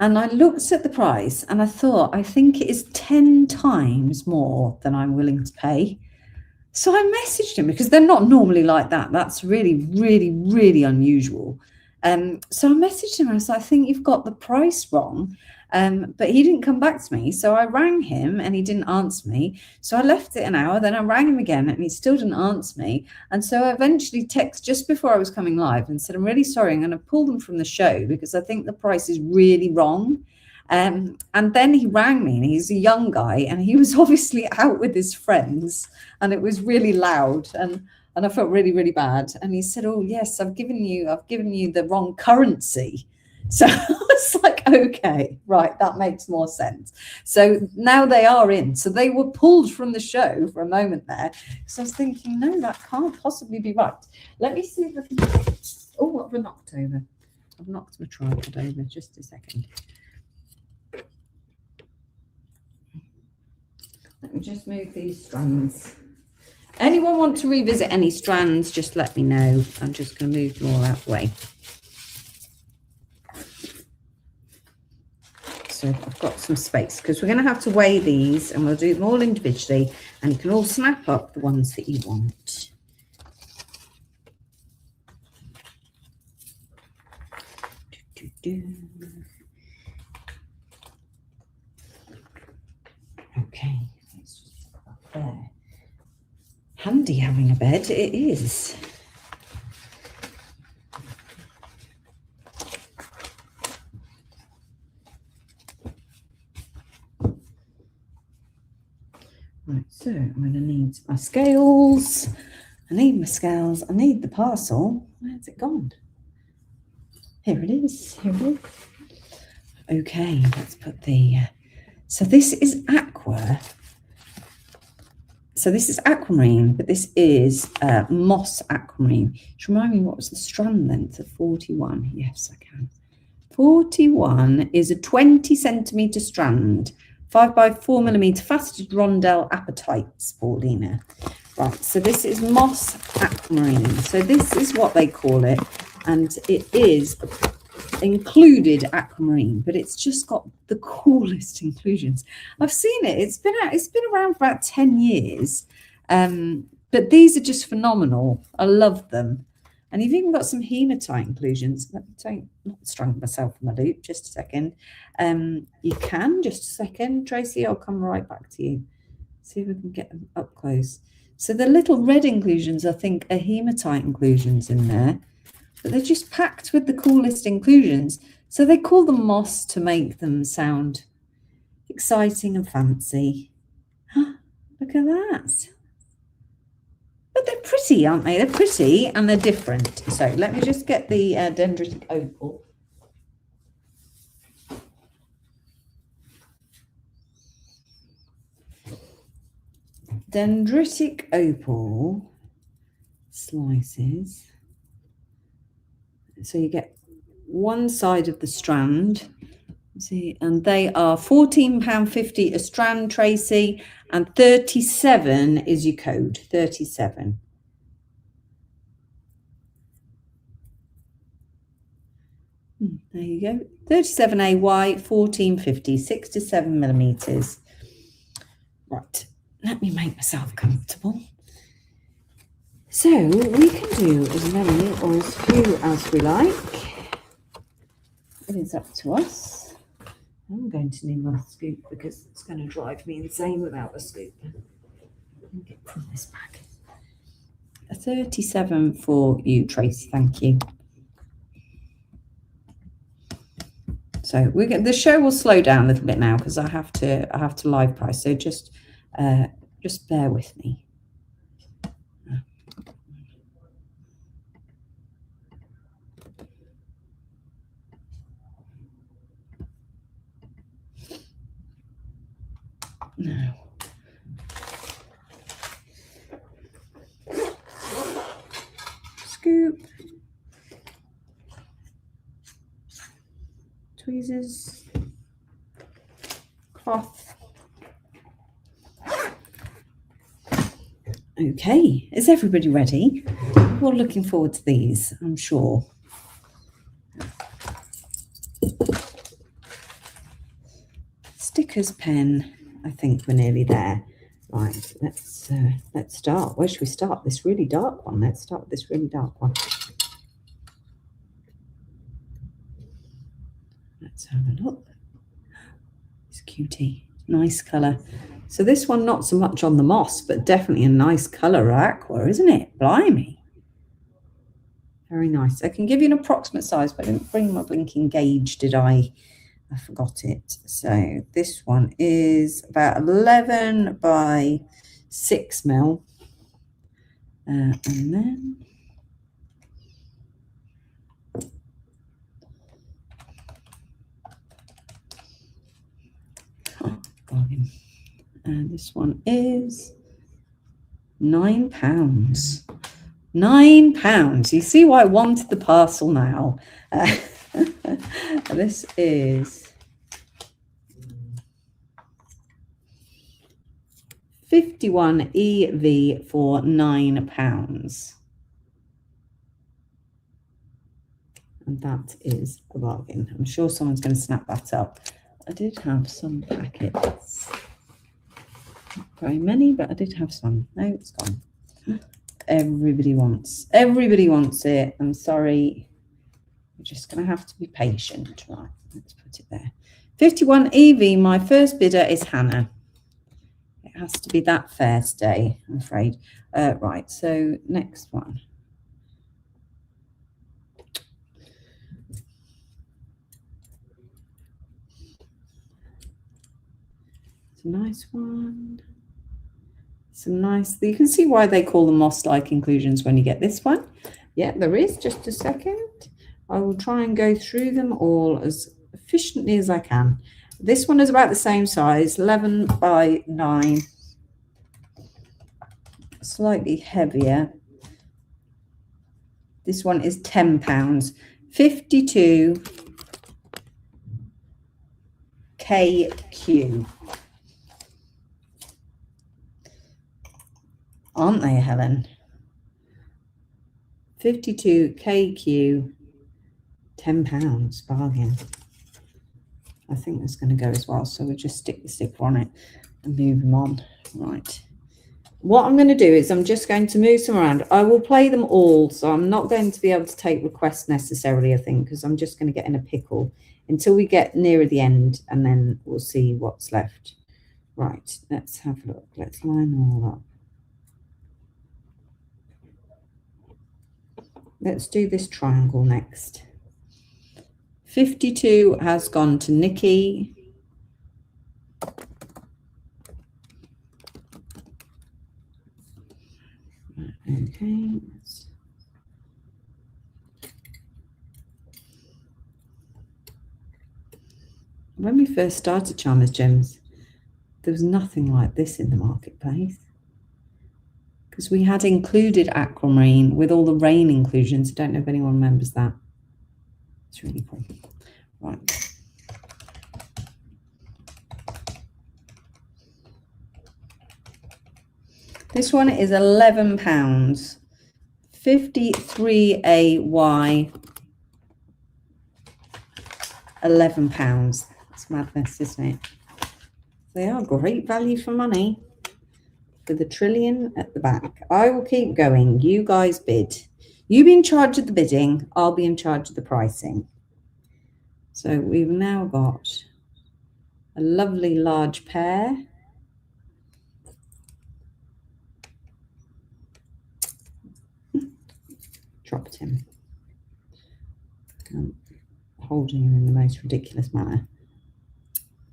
And I looked at the price and I thought, I think it is 10 times more than I'm willing to pay. So I messaged him because they're not normally like that. That's really, really, really unusual. So I messaged him. I was like, I think you've got the price wrong. But he didn't come back to me. So I rang him and he didn't answer me. So I left it an hour. Then I rang him again and he still didn't answer me. And so I eventually texted just before I was coming live and said, I'm really sorry. I'm going to pull them from the show because I think the price is really wrong. And then he rang me, and he's a young guy, and he was obviously out with his friends, and it was really loud, and I felt really, really bad. And he said, "Oh yes, I've given you the wrong currency." So I was like, "Okay, right, that makes more sense." So now they are in. So they were pulled from the show for a moment there. So I was thinking, no, that can't possibly be right. Let me see if I can. Oh, what have I knocked over? I've knocked my tripod over. Just a second. Let me just move these strands. Anyone want to revisit any strands, just let me know. I'm just going to move them all out of the way. So I've got some space because we're going to have to weigh these and we'll do them all individually and you can all snap up the ones that you want. Okay. There. Handy having a bed, it is. Right, so I'm going to need my scales. I need my scales. I need the parcel. Where's it gone? Here it is. Here it is. Okay, let's put the... so this is aqua. So this is aquamarine, but this is moss aquamarine. Just remind me, what was the strand length of 41? Yes, I can. 41 is a 20 centimetre strand, 5 by 4 millimetre faceted rondelle apatite, Paulina. Right, so this is moss aquamarine. So this is what they call it, and it is included aquamarine, but it's just got the coolest inclusions. I've seen it. It's been around for about 10 years, but these are just phenomenal. I love them, and you've even got some hematite inclusions. Let me take, not strung myself in my loop. Just a second. You can just a second, Tracy. I'll come right back to you. See if we can get them up close. So the little red inclusions, I think, are hematite inclusions in there. But they're just packed with the coolest inclusions. So they call them moss to make them sound exciting and fancy. Look at that. But they're pretty, aren't they? They're pretty and they're different. So let me just get the dendritic opal. Dendritic opal slices. So you get one side of the strand, see, and they are £14.50 a strand, Tracy, and 37 is your code, 37. There you go, 37 AY, 1450, 6 to 7 millimeters. Right, let me make myself comfortable. So we can do as many or as few as we like. It is up to us. I'm going to need my scoop because it's going to drive me insane without a scoop. Let me get this back. A 37 for you, Tracy. Thank you. So the show will slow down a little bit now because I have to live price. So just bear with me. Now, scoop, tweezers, cloth. Okay, is everybody ready? We're all looking forward to these, I'm sure. Stickers, pen, I think we're nearly there. Right, let's start. Where should we start? This really dark one. Let's start with this really dark one. Let's have a look. It's cutie. Nice colour. So this one, not so much on the moss, but definitely a nice colour aqua, isn't it? Blimey. Very nice. I can give you an approximate size, but I didn't bring my blinking gauge, did I? I forgot it. So this one is about 11 by 6 mil. And then bargain. And this one is £9. £9. You see why I wanted the parcel now. This is 51 EV for £9. And that is a bargain. I'm sure someone's going to snap that up. I did have some packets. Not very many, but I did have some. No, it's gone. Everybody wants it. I'm sorry. We're just going to have to be patient. Right, let's put it there. 51 EV, my first bidder is Hannah. It has to be that fair today, I'm afraid. Right, so next one. It's a nice one. Some nice, you can see why they call them moss-like inclusions when you get this one. Yeah, there is. Just a second. I will try and go through them all as efficiently as I can. This one is about the same size, 11 by 9. Slightly heavier. This one is £10. 52 KQ. Aren't they, Helen? 52 KQ, £10, bargain. I think that's going to go as well. So we'll just stick the sticker on it and move them on. Right. What I'm going to do is I'm just going to move some around. I will play them all. So I'm not going to be able to take requests necessarily, I think, because I'm just going to get in a pickle until we get nearer the end and then we'll see what's left. Right. Let's have a look. Let's line them all up. Let's do this triangle next. 52 has gone to Nikki. Okay. When we first started Charmers Gems, there was nothing like this in the marketplace. Because we had included aquamarine with all the rain inclusions. I don't know if anyone remembers that. It's really cool. Right. This one is £11. 53AY. £11. That's madness, isn't it? They are great value for money. For the trillion at the back. I will keep going. You guys bid. You be in charge of the bidding. I'll be in charge of the pricing. So we've now got a lovely large pair. Dropped him. I'm holding him in the most ridiculous manner.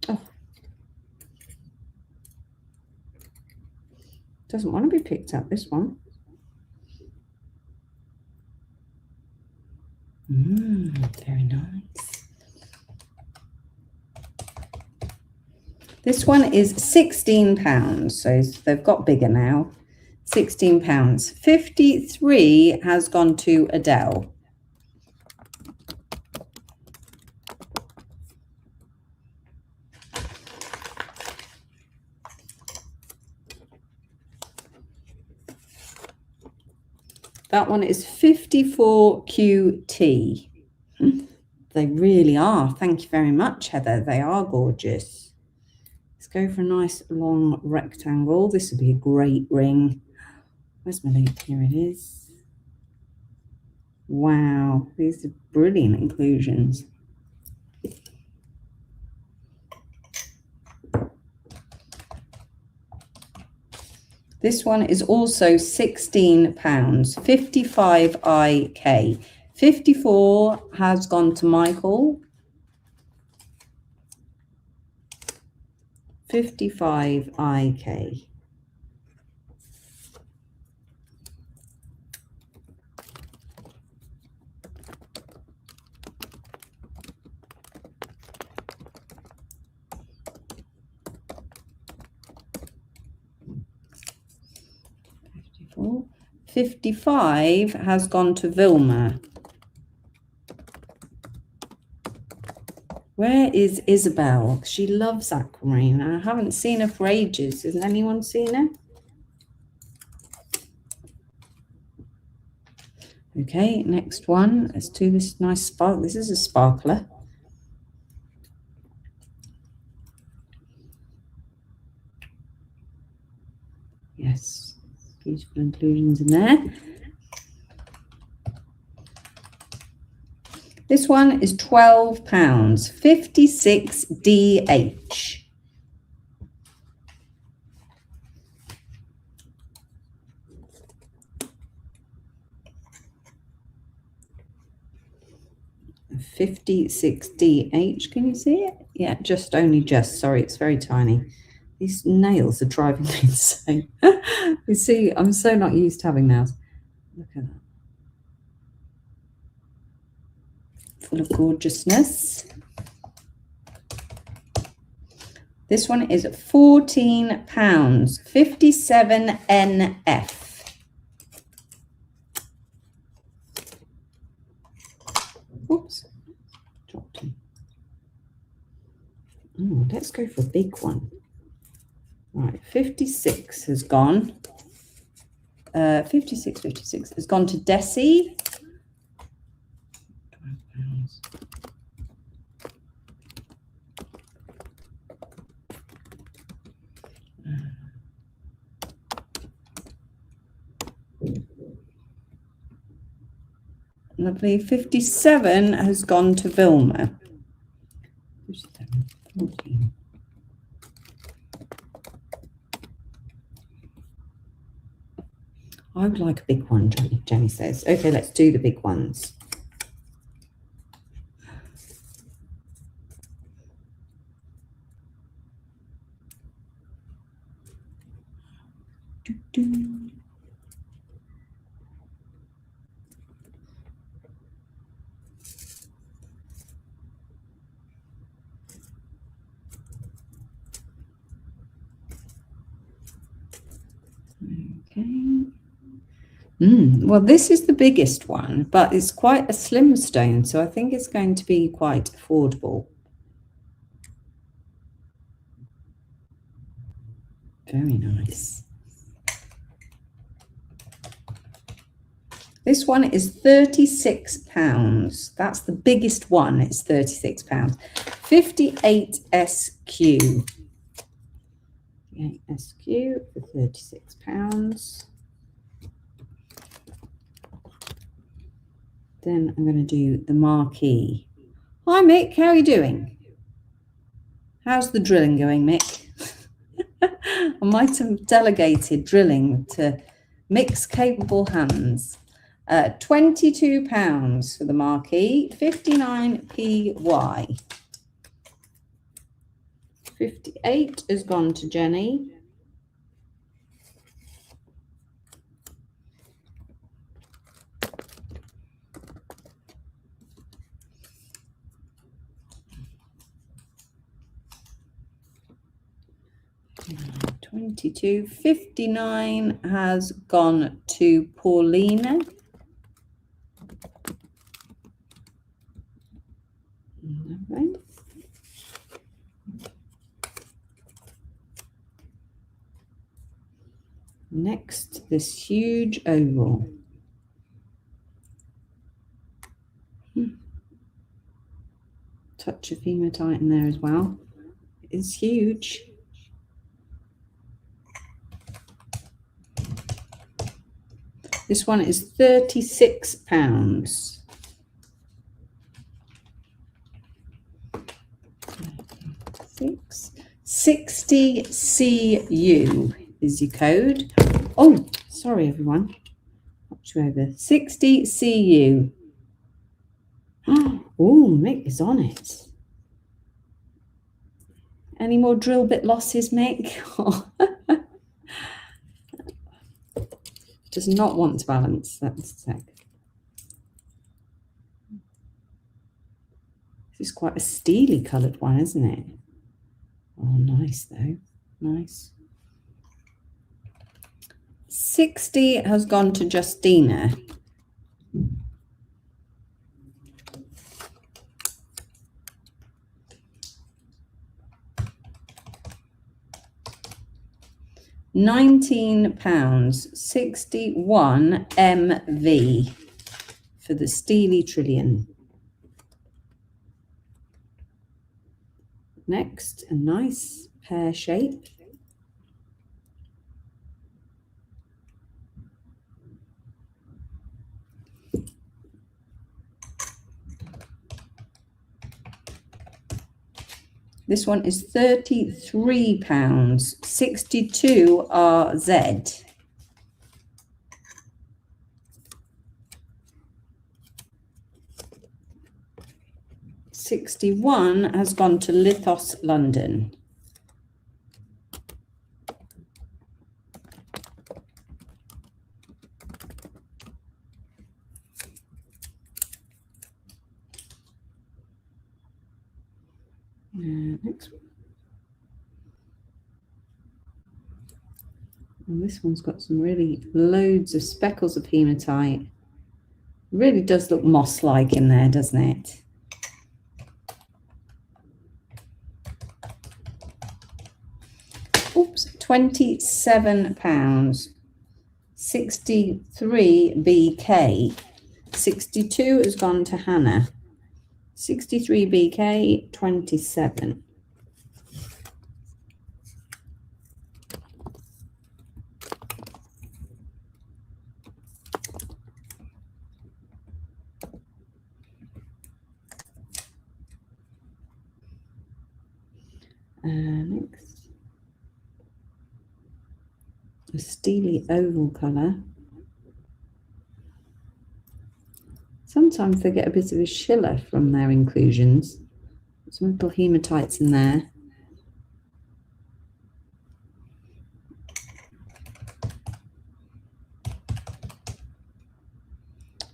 Oh. Doesn't want to be picked up, this one. Very nice. This one is £16, so they've got bigger now. £16. 53 has gone to Adele. That one is 54QT. They really are. Thank you very much, Heather. They are gorgeous. It's go for a nice long rectangle. This would be a great ring. Where's my loop? Here it is. Wow, these are brilliant inclusions. This one is also £16, 55 IK. 54 has gone to Michael. 55 IK. $54. 55 has gone to Vilma. Where is Isabel? She loves aquamarine. I haven't seen her for ages. Has anyone seen her? Okay, next one. Let's do this nice spark. This is a sparkler. Yes, beautiful inclusions in there. This one is £12, 56 DH. $56 DH. Can you see it? Yeah, just. Sorry, it's very tiny. These nails are driving me insane. You see, I'm so not used to having nails. Look at that. Full of gorgeousness. This one is £14, 57 NF. Oops, dropped him. Oh, let's go for a big one. Right, 56 has gone. 56 has gone to Desi. Lovely. 57 has gone to Vilma. 57, 14. I would like a big one, Jenny says. Okay, let's do the big ones. Okay. Well, this is the biggest one, but it's quite a slim stone, so I think it's going to be quite affordable. Very nice. This one is £36. That's the biggest one. It's £36. 58 SQ. 58 SQ for £36. Then I'm going to do the marquee. Hi, Mick. How are you doing? How's the drilling going, Mick? I might have delegated drilling to Mick's capable hands. £22 for the marquee, 59 PY. 58 has gone to Jenny. £22.59 has gone to Paulina. Okay. Next, this huge oval. Touch of hematite in there as well. It's huge. This one is £36. 60 CU is your code. Oh, sorry everyone. Watch you over. 60 CU. Oh, Mick is on it. Any more drill bit losses, Mick? Does not want to balance. That's a sec. This is quite a steely coloured one, isn't it? Oh, nice though. Nice. 60 has gone to Justina. £19, 61 MV for the Steely Trillion. Next, a nice pear shape. This one is £33, 62 RZ. £61 has gone to Lithos London. Next one. And this one's got some really loads of speckles of hematite. Really does look moss-like in there, doesn't it? Oops, £27, 63 BK. 62 has gone to Hannah. 63 BK, 27. Next, a steely oval colour. Sometimes they get a bit of a schiller from their inclusions. Some little hematites in there.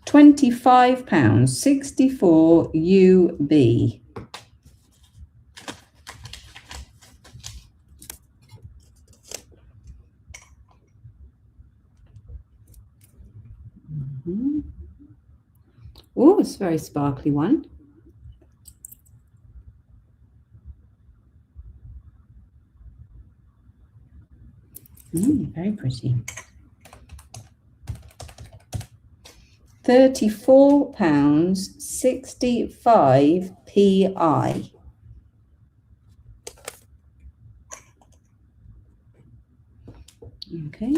£25, 64 UB. Oh, it's a very sparkly one. Very pretty. £34, 65 PI. Okay.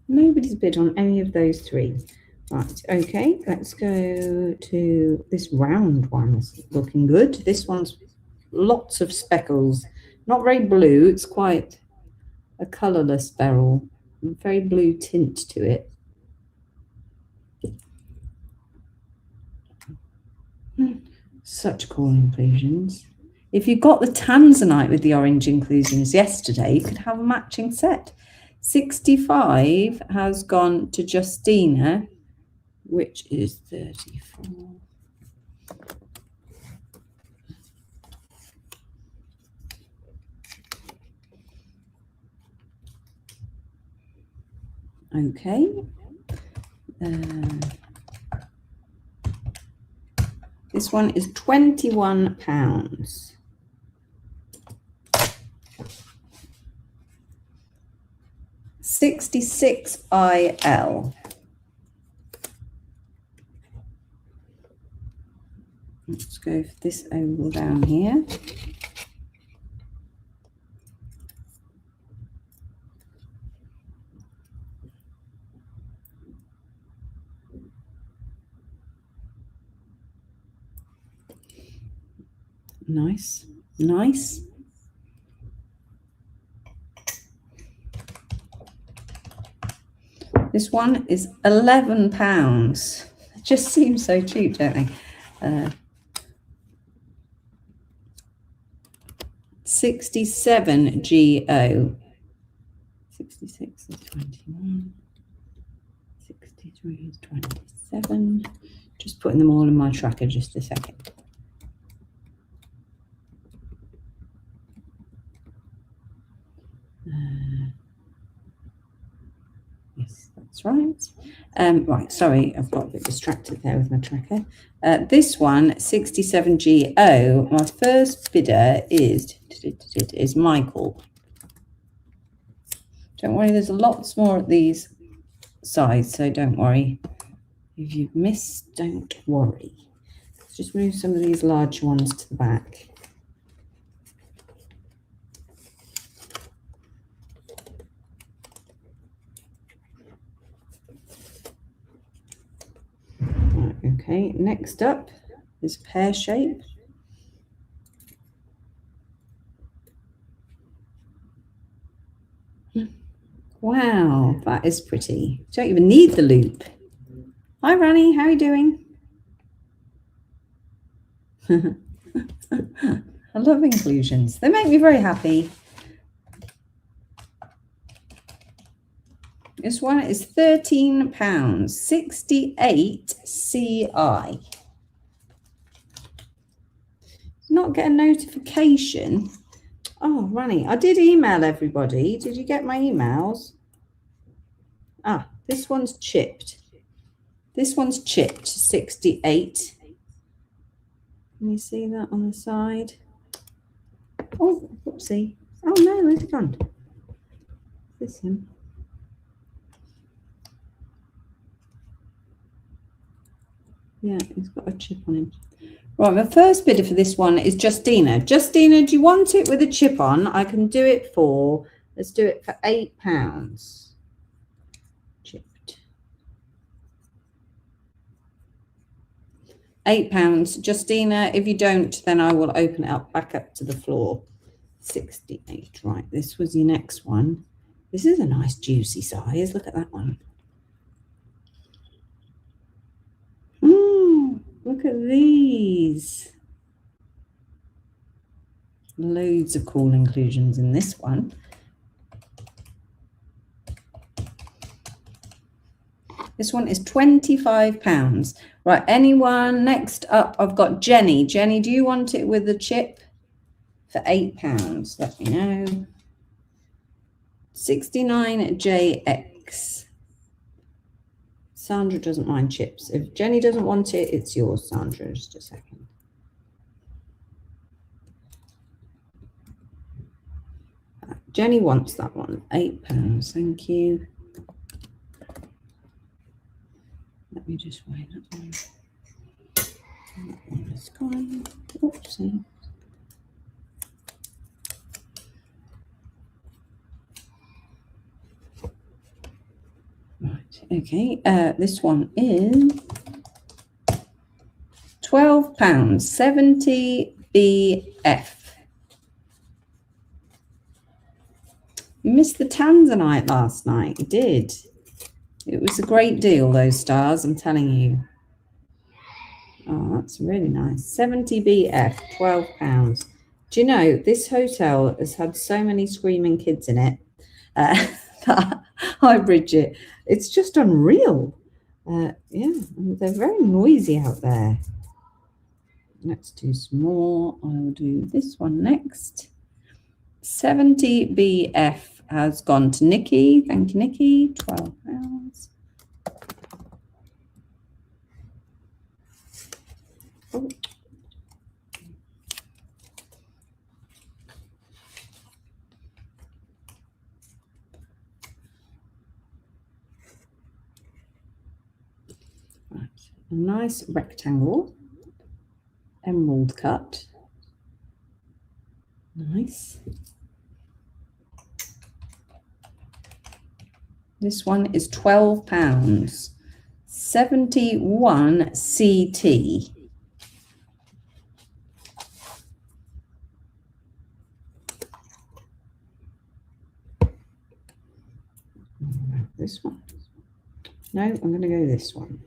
Nobody's bid on any of those three. Right, okay, let's go to this round one. It's looking good. This one's lots of speckles. Not very blue, it's quite a colourless beryl. Very blue tint to it. Such cool inclusions. If you got the tanzanite with the orange inclusions yesterday, you could have a matching set. 65 has gone to Justina, which is 34. Okay. This one is £21. $66 IL. Let's go for this oval down here. Nice, nice. This one is £11. It just seems so cheap, don't they? 67 GO. 66 is 21. 63 is 27. Just putting them all in my tracker just a second. Yes, that's right. Right, sorry, I've got a bit distracted there with my tracker. This one, 67 GO. My first bidder is Michael. Don't worry, there's lots more at these sides, so don't worry. If you've missed, don't worry. Let's just move some of these large ones to the back. Right, okay, next up is pear shape. Wow, that is pretty. You don't even need the loop. Hi, Rani, how are you doing? I love inclusions. They make me very happy. This one is £13, 68 CI. Not get a notification. Oh, Rani, I did email everybody. Did you get my emails? Ah, this one's chipped. This one's chipped, 68. Can you see that on the side? Oh, whoopsie. Oh, no, where's it gone? Is this him? Yeah, he's got a chip on him. Right, my first bidder for this one is Justina. Justina, do you want it with a chip on? I can do it for, let's do it for £8. Chipped. £8. Justina, if you don't, then I will open it up back up to the floor. 68. Right, this was your next one. This is a nice juicy size. Look at that one. Look at these. Loads of cool inclusions in this one. This one is £25. Right, anyone? Next up, I've got Jenny. Jenny, do you want it with a chip for £8? Let me know. 69JX. Sandra doesn't mind chips. If Jenny doesn't want it, it's yours, Sandra. Just a second. Jenny wants that one. £8. Thank you. Let me just weigh that one. That one is gone. Oopsie. Right, okay. This one is £12, 70 BF. You missed the Tanzanite last night. You did. It was a great deal, those stars, I'm telling you. Oh, that's really nice. 70 BF, £12. Do you know, this hotel has had so many screaming kids in it. Hi, Bridget. It's just unreal. Yeah, they're very noisy out there. Let's do some more. I'll do this one next. 70 BF has gone to Nikki. Thank you, Nikki. £12. Oh. Right. A nice rectangle. Emerald cut. Nice. This one is £12. 71 CT. this one. No, I'm going to go this one.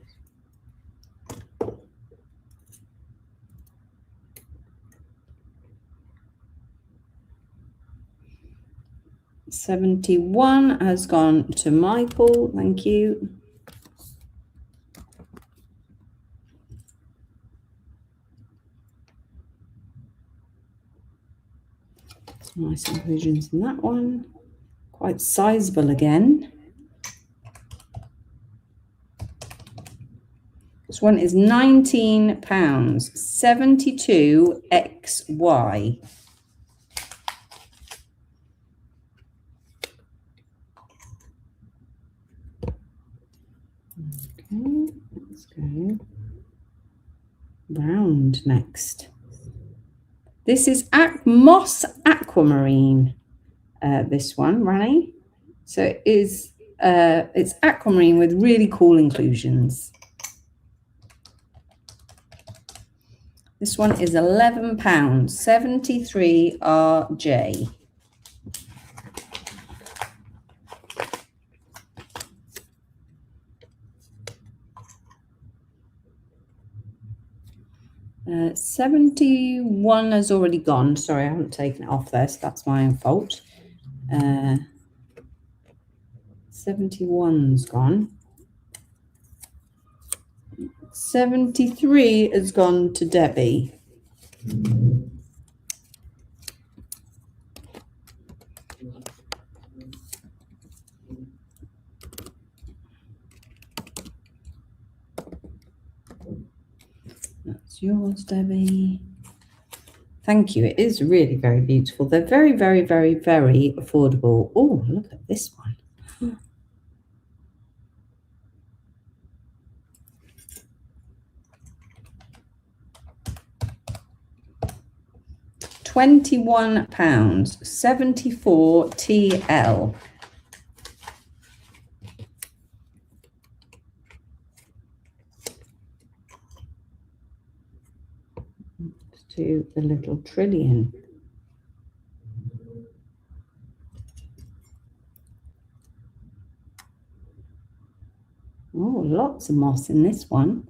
$71 has gone to Michael. Thank you. Some nice inclusions in that one. Quite sizable again. This one is £19, 72XY. Okay, let's go round next. This is Moss Aquamarine. This one, Rani. So it is it's aquamarine with really cool inclusions. This one is £11, 73RJ. $71 has already gone. Sorry, I haven't taken it off there, so that's my own fault. 71's gone. 73 has gone to Debbie. That's yours, Debbie. Thank you. It is really very beautiful. They're very, very, very, very affordable. Oh, look at this one. £21, 74TL. To the little trillion. Oh, lots of moss in this one.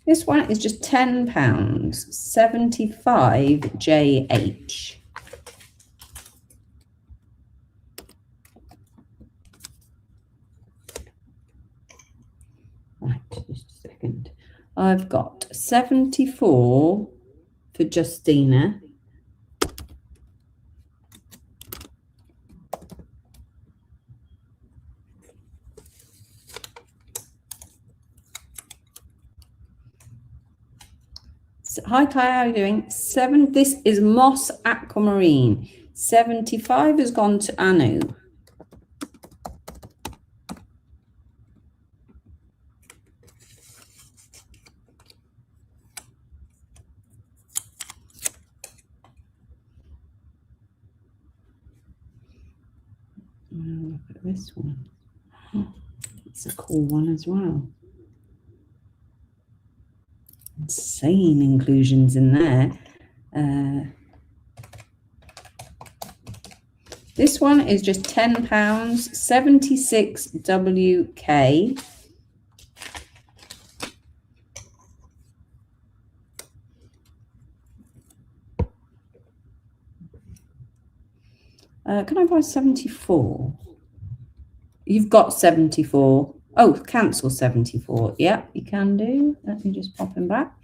This one is just £10, 75JH. Right, just a second. I've got 74 for Justina. Hi Claire, how are you doing? This is Moss Aquamarine. 75 has gone to Anu. Look at this one. It's a cool one as well. Insane inclusions in there. This one is just £10, 76WK. Can I buy 74? You've got 74. Oh, cancel 74. Yeah, you can do. Let me just pop him back.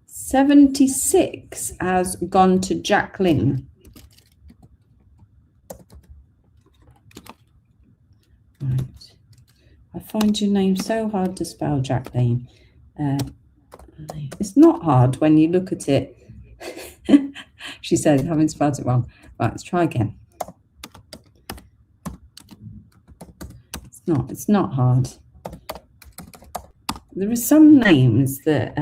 $76 has gone to Jacqueline. Right. I find your name so hard to spell, Jacqueline. It's not hard when you look at it. She said, having spelled it wrong. Right, let's try again. It's not hard. There are some names that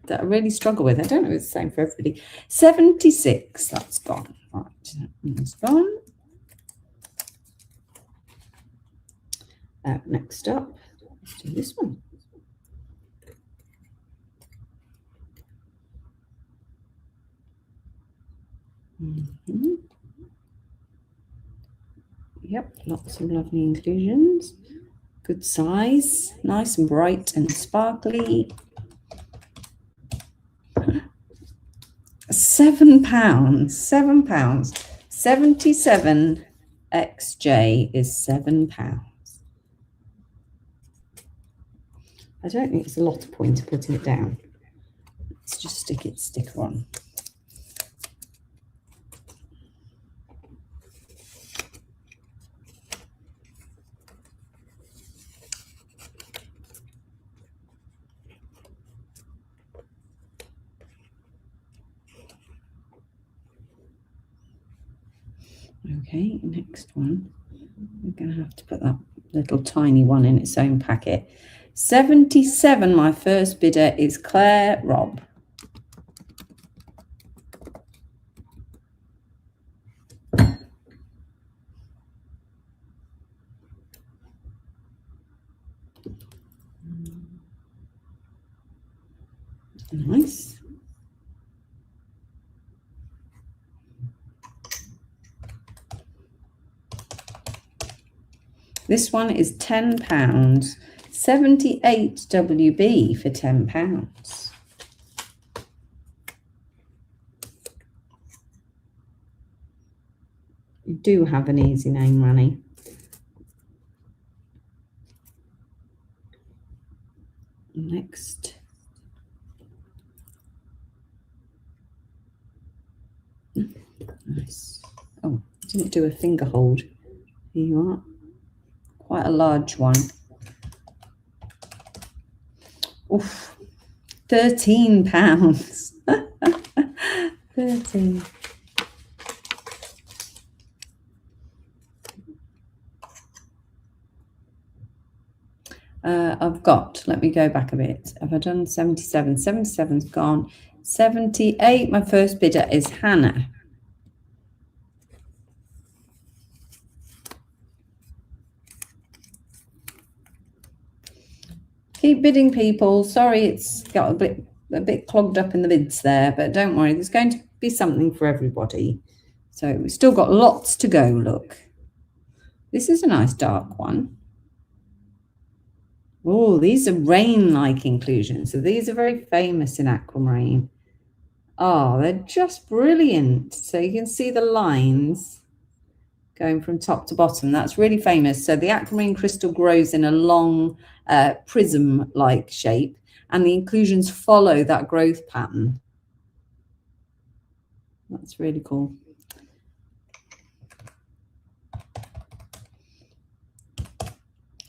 that I really struggle with. I don't know if it's the same for everybody. 76, that's gone. Right, that's gone. Next up, let's do this one. Mhm. Yep, lots of lovely inclusions. Good size, nice and bright and sparkly. £7, £7. 77 XJ is £7. I don't think it's a lot of point of putting it down. Let's just stick its sticker on. Okay, next one. We're going to have to put that little tiny one in its own packet. 77, my first bidder is Claire Robb. Nice. This one is £10. 78 WB for £10. You do have an easy name, Ranny. Next. Nice. Oh, didn't do a finger hold. Here you are. Quite a large one. Oof. £13. 13. I've got, let me go back a bit. Have I done 77? 77's gone. 78, my first bidder is Hannah. Keep bidding, people. Sorry, it's got a bit clogged up in the bids there, but don't worry, there's going to be something for everybody. So we've still got lots to go, look. This is a nice dark one. Oh, these are rain-like inclusions. So these are very famous in aquamarine. Oh, they're just brilliant. So you can see the lines going from top to bottom. That's really famous. So the aquamarine crystal grows in a long prism-like shape, and the inclusions follow that growth pattern. That's really cool.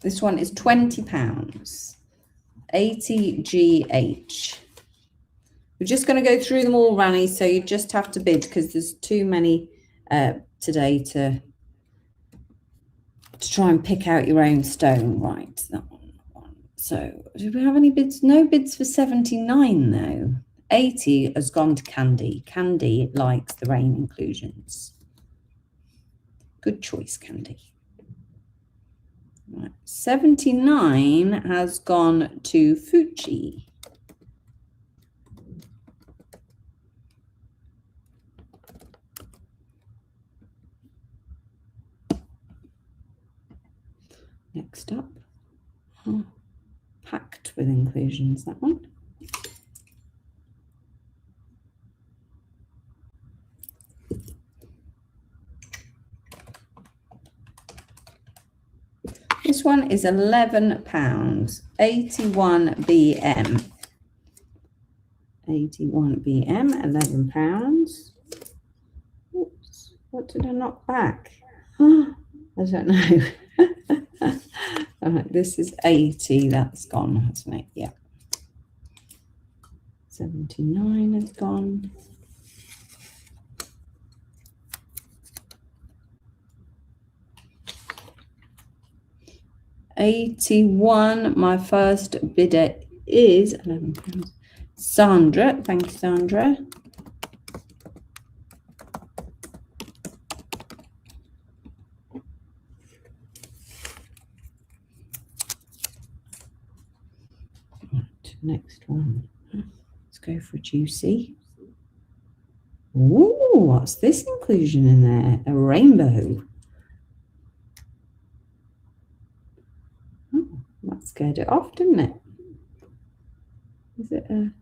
This one is £20. 80 GH. We're just going to go through them all, Rani, so you just have to bid because there's too many today to try and pick out your own stone. Right, that one. So do we have any bids? No bids for 79 though. 80 has gone to Candy. Candy likes the rain inclusions. Good choice, Candy. Right. 79 has gone to Fuji. Next up, packed with inclusions, that one. This one is £11, 81 BM. 81 BM, £11. Oops, what did I knock back? I don't know. All right, this is 80, that's gone, hasn't it? Yeah. 79 has gone. £81, my first bidder is £11. Sandra, thank you, Sandra. Right, next one. Let's go for Juicy. Ooh, what's this inclusion in there? A rainbow. Oh, that scared it off, didn't it? Is it a...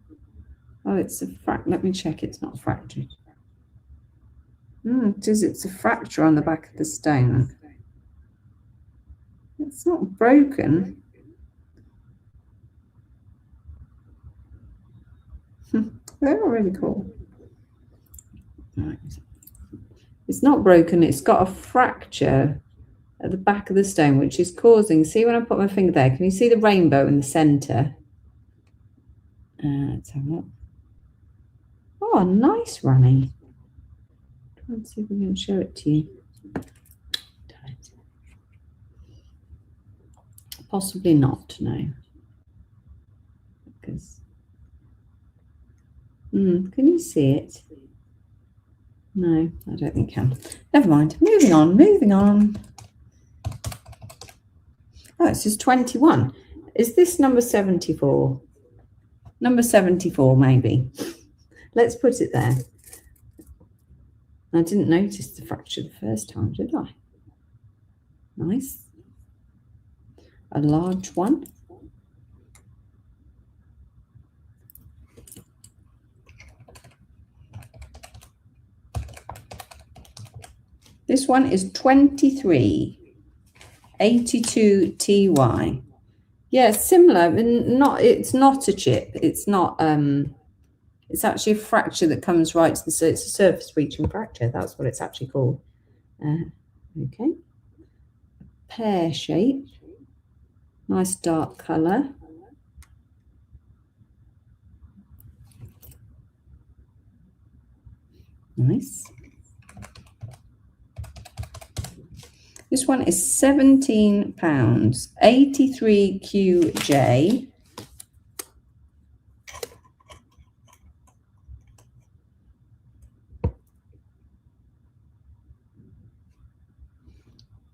Oh, it's a let me check it's not fractured. It is. It's a fracture on the back of the stone. It's not broken. They're really cool. Right. It's not broken. It's got a fracture at the back of the stone, which is causing... See, when I put my finger there, can you see the rainbow in the center? Let's have a look. Oh, nice, Ronnie. Let's see if we can show it to you. Possibly not, no. Because can you see it? No, I don't think you can. Never mind. Moving on. Oh, it says 21. Is this number 74? Number 74, maybe. Let's put it there. I didn't notice the fracture the first time, did I? Nice. A large one. This one is 23, 82 TY. Yeah, similar. It's not a chip. It's not. It's actually a fracture that comes right to the. So it's a surface breaching fracture. That's what it's actually called. Okay. Pear shape. Nice dark color. Nice. This one is £17, 83QJ.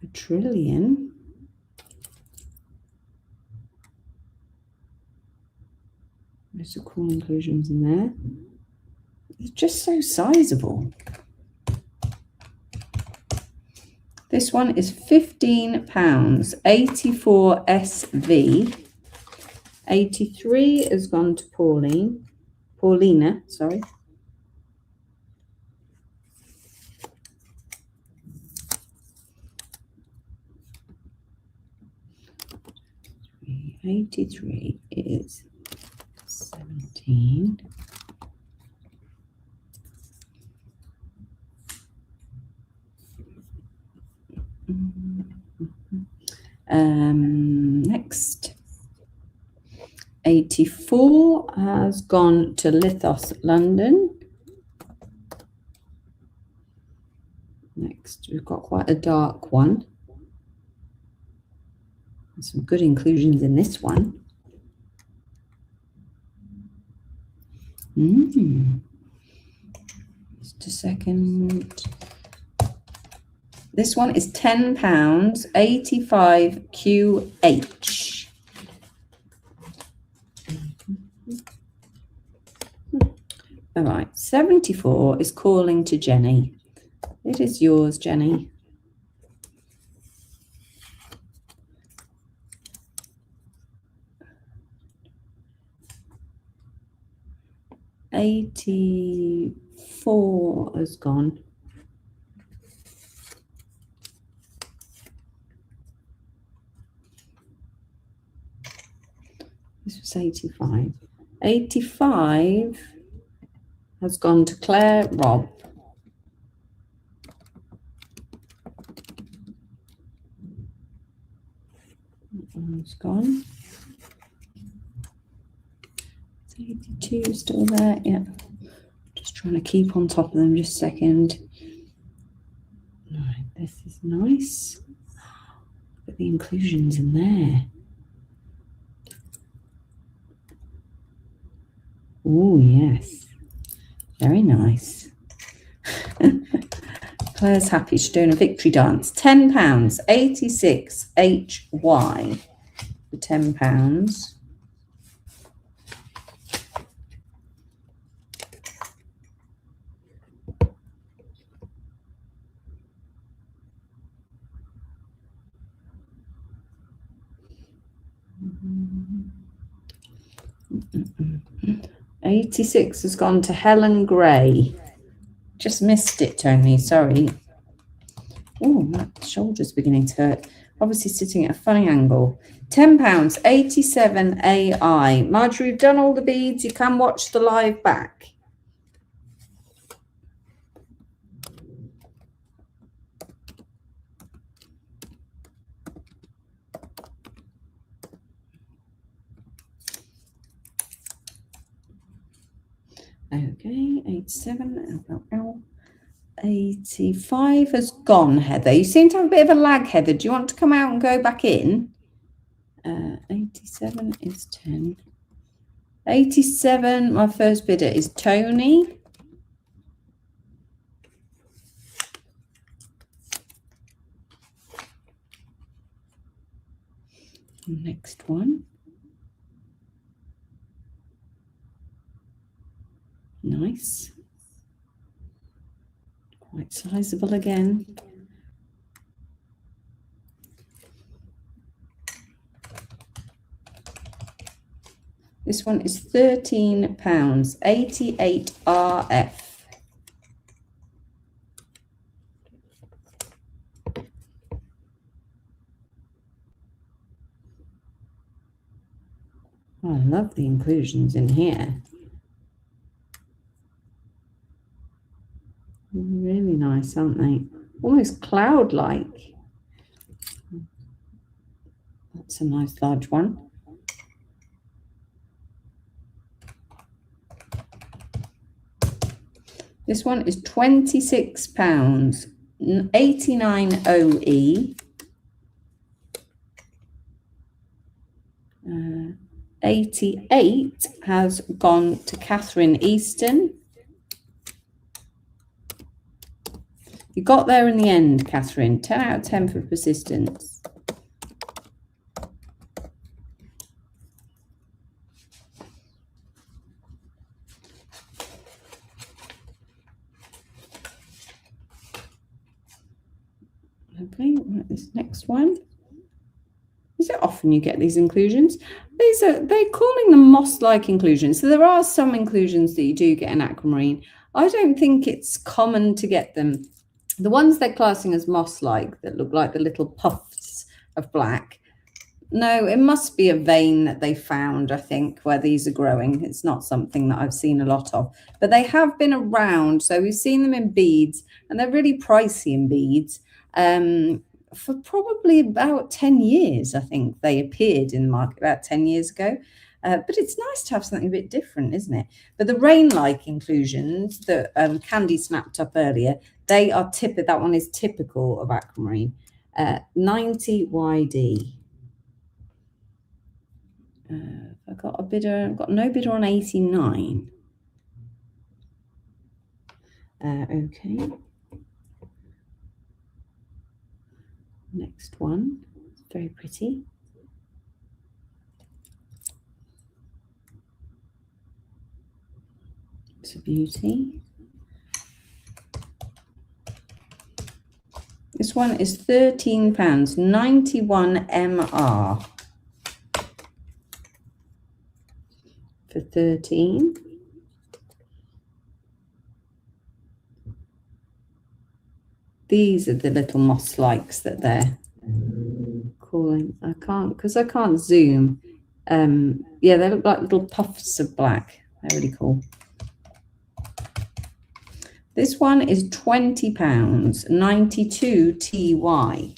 A trillion. There's some cool inclusions in there. It's just so sizable. This one is £15, 84 SV. 83 has gone to Paulina, sorry. $83 is 17. Next, 84 has gone to Lithos, London. Next, we've got quite a dark one. There's some good inclusions in this one. Just a second. This one is £10, 85 QH. All right, 74 is calling to Jenny. It is yours, Jenny. $84 has gone. This was 85. 85 has gone to Claire Robb. That one's gone. 82 still there, yeah. Just trying to keep on top of them just a second. All right, this is nice. Look at the inclusions in there. Oh, yes. Very nice. Claire's happy. She's doing a victory dance. £10, 86 HY for £10. 86 has gone to Helen Gray. Just missed it, Tony. Sorry. Oh, my shoulder's beginning to hurt. Obviously sitting at a funny angle. £10, 87 AI. Marjorie, you've done all the beads. You can watch the live back. Okay, 87. 85 has gone, Heather. You seem to have a bit of a lag, Heather. Do you want to come out and go back in? 87 is 10. 87, my first bidder is Tony. Next one. Nice. Quite sizable again. This one is £13, 88 RF. Oh, I love the inclusions in here. Really nice, aren't they? Almost cloud-like. That's a nice large one. This one is £26, 89 OE. 88 has gone to Catherine Easton. You got there in the end, Catherine. 10 out of 10 for persistence. Okay, right, this next one. Is it often you get these inclusions? They're calling them moss-like inclusions. So there are some inclusions that you do get in aquamarine. I don't think it's common to get them. The ones they're classing as moss-like that look like the little puffs of black. No, it must be a vein that they found, I think, where these are growing. It's not something that I've seen a lot of, but they have been around. So we've seen them in beads, and they're really pricey in beads. For probably about 10 years, I think they appeared in the market about 10 years ago. But it's nice to have something a bit different, isn't it? But the rain-like inclusions that Candy snapped up earlier, they are that one is typical of aquamarine. 90 YD. I got a bidder. I've got no bidder on 89. Okay. Next one. It's very pretty. It's a beauty. This one is £13, 91 MR. For 13. These are the little moss likes that they're calling. I can't zoom. Yeah, they look like little puffs of black. They're really cool. This one is £20, 92 TY.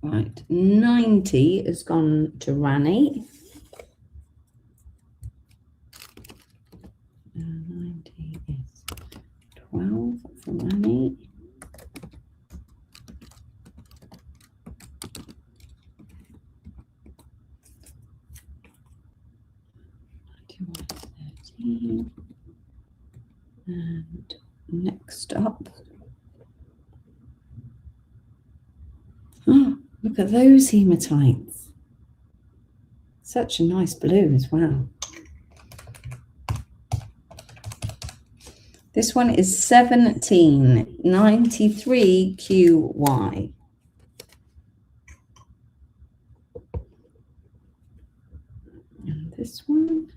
Right, 90 has gone to Rani. 90 is 12 for Rani. And next up, oh, look at those hematites. Such a nice blue as well. This one is 1793 QY. And this one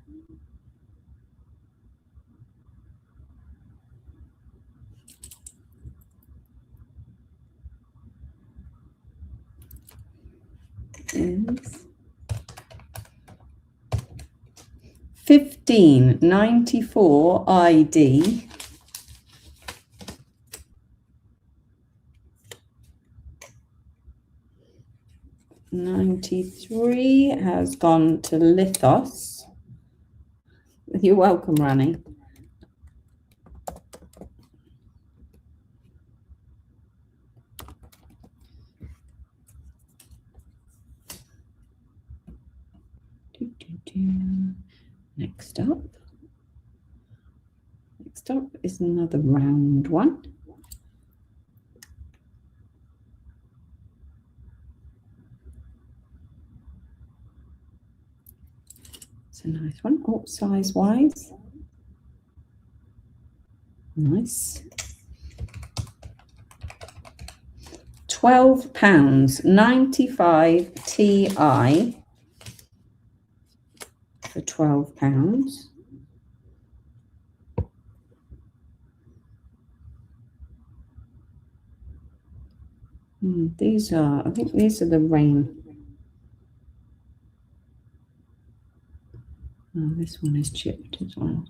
is 1594 ID. $93 has gone to Lithos. You're welcome, Rani. Next up is another round one. It's a nice one. Oh, size wise. Nice. £12, 95 TI for £12. These are, I think these are the rain. Oh, this one is chipped as well.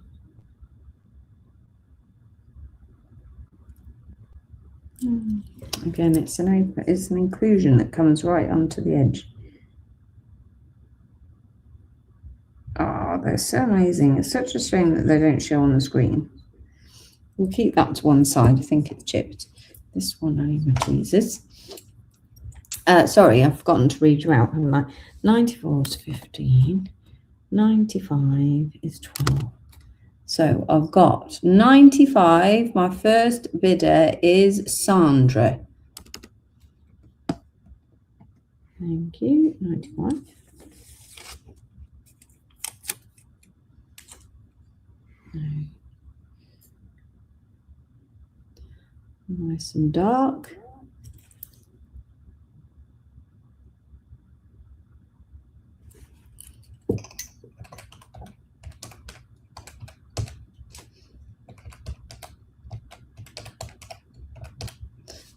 Again, it's an inclusion that comes right onto the edge. Oh, they're so amazing. It's such a shame that they don't show on the screen. We'll keep that to one side. I think it's chipped. This one only teasers. Sorry, I've forgotten to read you out, haven't I? 94 is 15. 95 is 12. So I've got 95. My first bidder is Sandra. Thank you. 95. Nice and dark.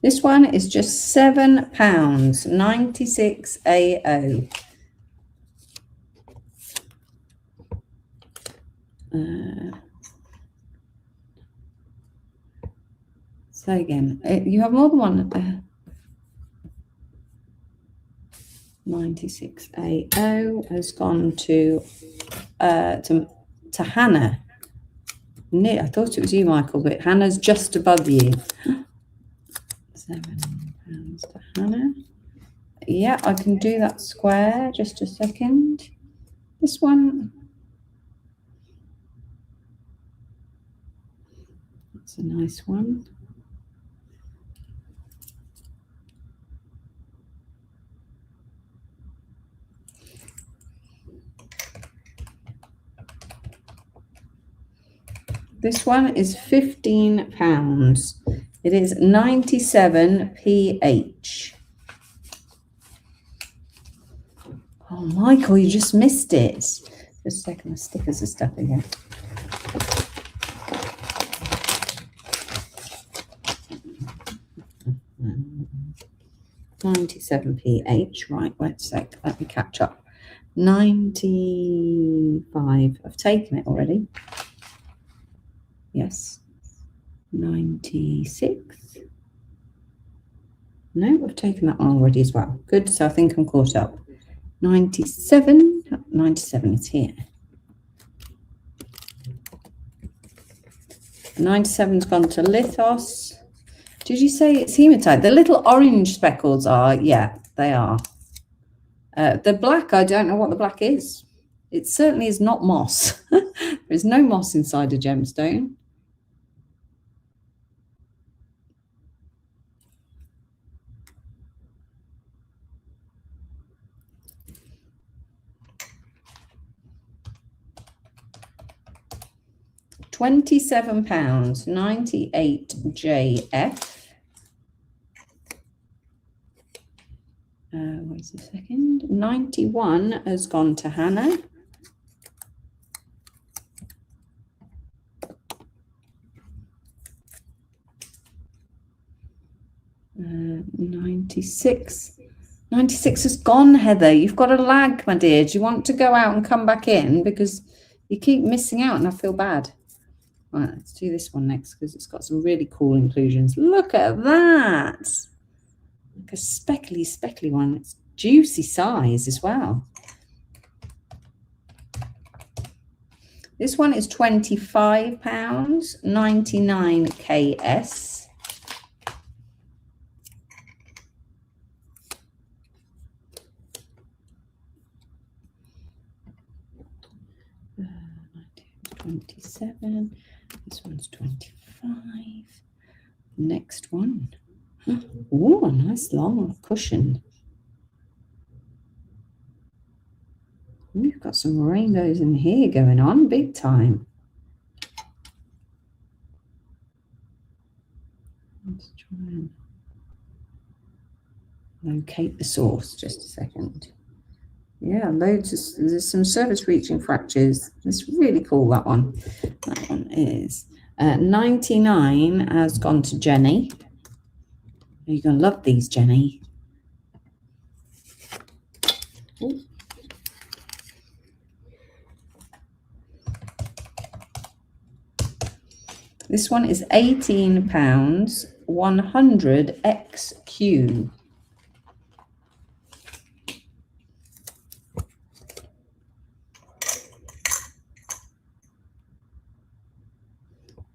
This one is just £7, 96 AO. So again, you have more than one. 96 AO has gone to Hannah. I thought it was you, Michael, but Hannah's just above you. £7 to Hannah. Yeah, I can do that square. Just a second. This one. That's a nice one. This one is £15. It is 97 PH. Oh, Michael, you just missed it. Just a second, the stickers are stuck again. £97 PH. Right, wait a sec. Let me catch up. 95. I've taken it already. Yes. 96. No, I've taken that one already as well. Good, so I think I'm caught up. 97. 97 is here. 97's gone to Lithos. Did you say it's hematite? The little orange speckles are, yeah, they are. The black, I don't know what the black is. It certainly is not moss. There's no moss inside a gemstone. £27, 98JF. Wait a second. 91 has gone to Hannah. Uh, 96. 96 has gone, Heather. You've got a lag, my dear. Do you want to go out and come back in? Because you keep missing out and I feel bad. Right, let's do this one next because it's got some really cool inclusions. Look at that. Like a speckly one. It's juicy size as well. This one is £25, 99 KS. Uh, 27. This one's 25. Next one. Oh, a nice long cushion. We've got some rainbows in here going on, big time. Let's try and locate the source, just a second. Yeah, loads of, there's some surface reaching fractures. It's really cool, that one. That one is 99 has gone to Jenny. You're going to love these, Jenny. Ooh. This one is £18, 100 XQ.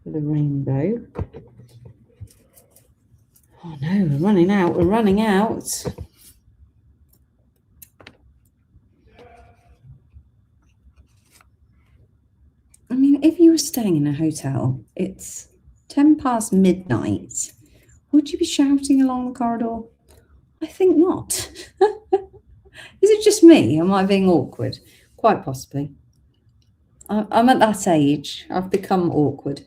The rainbow. Oh no, we're running out. We're running out. I mean, if you were staying in a hotel, it's 10 past midnight. Would you be shouting along the corridor? I think not. Is it just me? Am I being awkward? Quite possibly. I'm at that age. I've become awkward.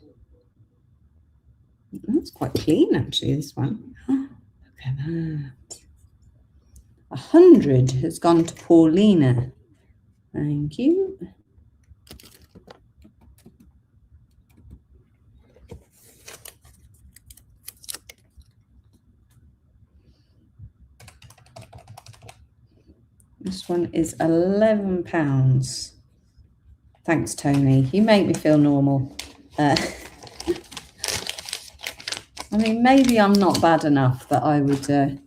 That's quite clean, actually, this one. Look at that. 100 has gone to Paulina. Thank you. This one is £11. Thanks, Tony. You make me feel normal. I mean, maybe I'm not bad enough that I would I'd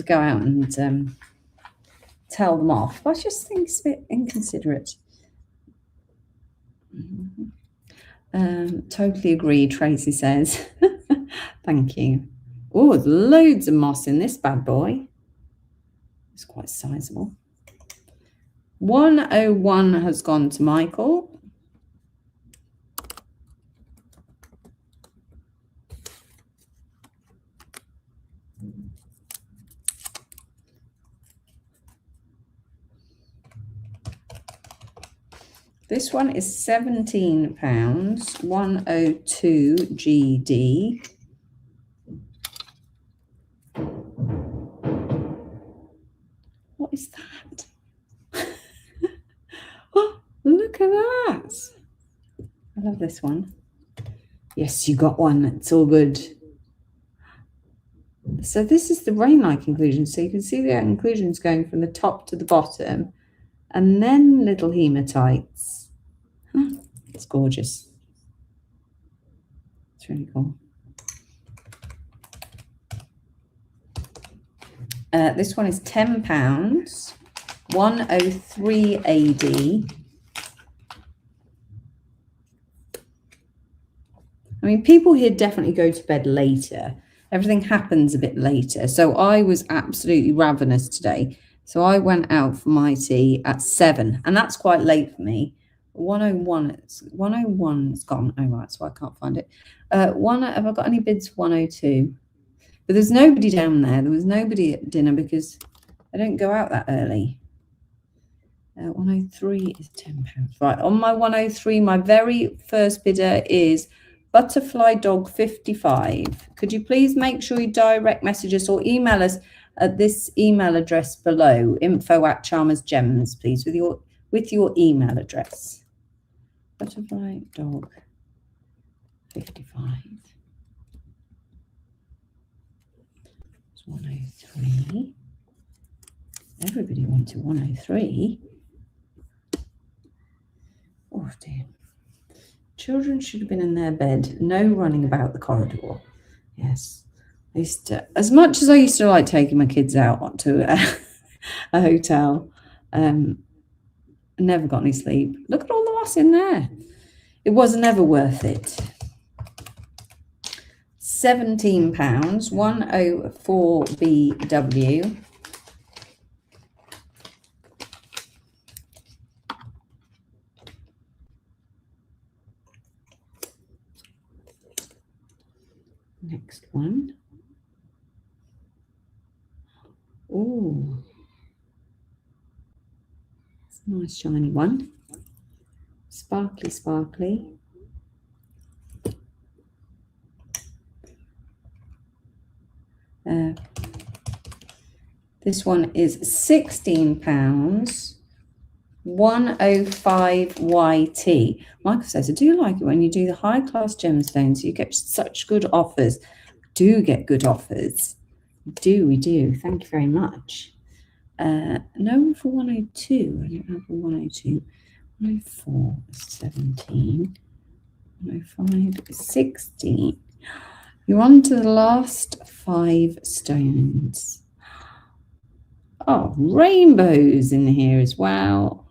go out and tell them off. But I just think it's a bit inconsiderate. Totally agree, Tracy says. Thank you. Oh, there's loads of moss in this bad boy. It's quite sizable. 101 has gone to Michael. This one is £17, 102 GD. What is that? Oh, look at that. I love this one. Yes, you got one. It's all good. So this is the rain-like inclusion. So you can see the inclusions going from the top to the bottom. And then little hematites. It's gorgeous. It's really cool. This one is £10, 103 AD. I mean, people here definitely go to bed later. Everything happens a bit later. So I was absolutely ravenous today. So I went out for my tea at 7, and that's quite late for me. 101 it's gone. Oh, right, so I can't find it. Have I got any bids for 102? But there's nobody down there. There was nobody at dinner because I don't go out that early. 103 is £10. Right, on my 103, my very first bidder is Butterfly Dog 55. Could you please make sure you direct message us or email us at this email address below, info@charmersgems, please, with your email address. Butterfly Dog 55. It's 103. Everybody wanted 103. Oh dear. Children should have been in their bed. No running about the corridor. Yes. I used to, as much as I used to like taking my kids out to a hotel, I never got any sleep. Look at all the loss in there. It was never worth it. £17, 104 BW. Next one. Oh, it's a nice shiny one. Sparkly, sparkly. This one is £16, 105 YT. Michael says, I do like it when you do the high class gemstones. You get such good offers. Do get good offers. We do. Thank you very much. No one for 102. I don't have a 102. 104 is 17. 105 is 16. You're on to the last 5 stones. Oh, rainbows in here as well.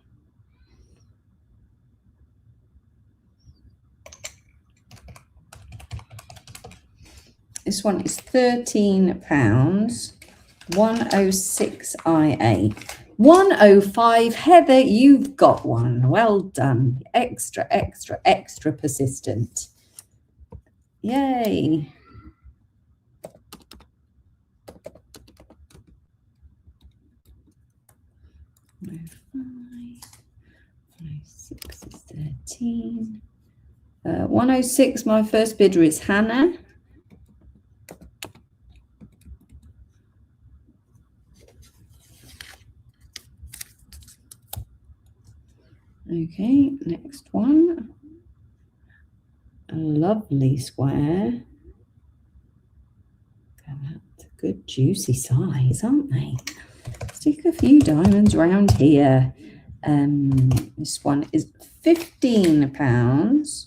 This one is £13, 106 IA. 105, Heather, you've got one. Well done. Extra, extra, extra persistent. Yay. Six is 13. 106, my first bidder is Hannah. Okay, next one. A lovely square. That's a good juicy size, aren't they? Stick a few diamonds around here. This one is £15,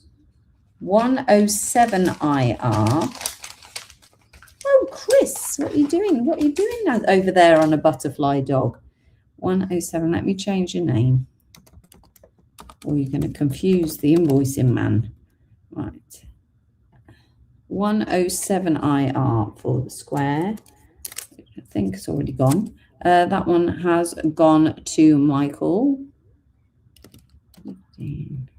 107 IR. Oh, Chris, what are you doing? What are you doing over there on a butterfly dog? 107, let me change your name. Or you're going to confuse the invoicing man. Right. 107 IR for the square. I think it's already gone. That one has gone to Michael. 15.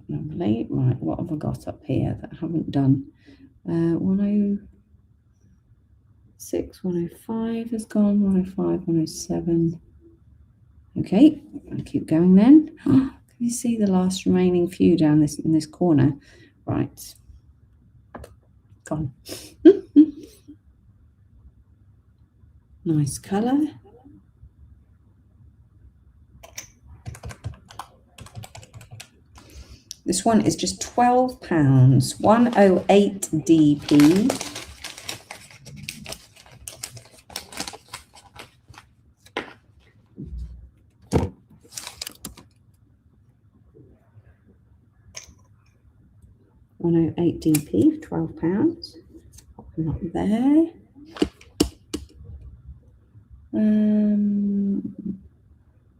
Lovely. Right, what have I got up here that I haven't done? 106, 105 has gone, 105, 107. Okay, I'll keep going then. Can you see the last remaining few down in this corner? Right. Gone. Nice colour. This one is just £12, 108 DP. £108 DP, £12. Pop them up there.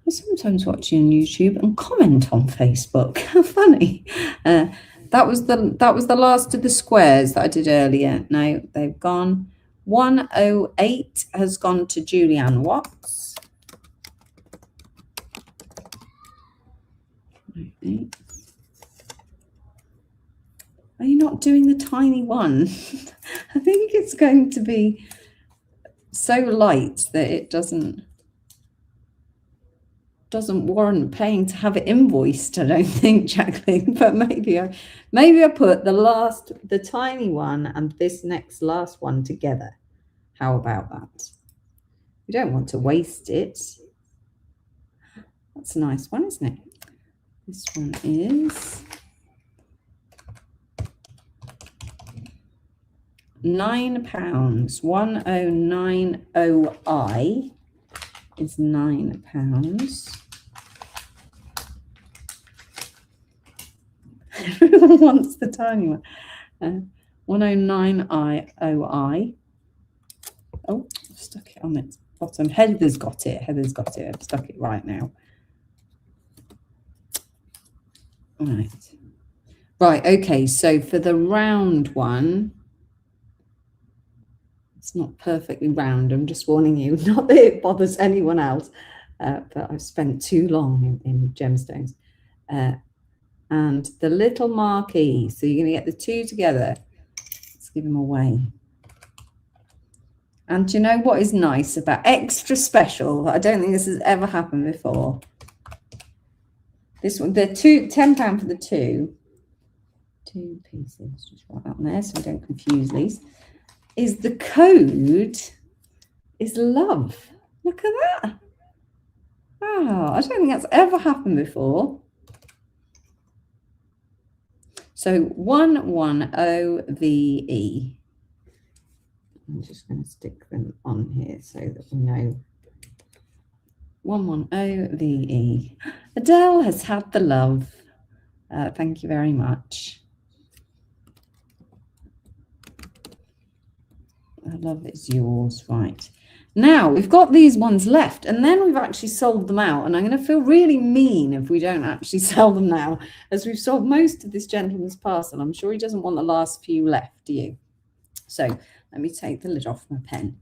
I sometimes watch you on YouTube and comment on Facebook. How funny! That was the last of the squares that I did earlier. No, they've gone. 108 has gone to Julianne Watts. 108. Are you not doing the tiny one? I think it's going to be so light that it doesn't warrant paying to have it invoiced, I don't think, Jacqueline. But maybe I put the tiny one and this next last one together. How about that? We don't want to waste it. That's a nice one, isn't it? This one is £9. 1090I is £9. Everyone wants the tiny one. 1090I. Oh, I've stuck it on its bottom. Heather's got it. I've stuck it right now. Right, okay, so for the round one, it's not perfectly round. I'm just warning you, not that it bothers anyone else, but I've spent too long in gemstones. And the little marquee, so you're going to get the two together. Let's give them away. And do you know what is nice about extra special? I don't think this has ever happened before. This one, they're £10 for the two pieces. Just write that on there so we don't confuse these. Is the code is love. Look at that. Oh, I don't think that's ever happened before. So 110VE. I'm just going to stick them on here so that we know. 110VE. Adele has had the love. Thank you very much. The love is yours. Right. Now we've got these ones left, and then we've actually sold them out. And I'm going to feel really mean if we don't actually sell them now, as we've sold most of this gentleman's parcel. I'm sure he doesn't want the last few left, do you? So let me take the lid off my pen.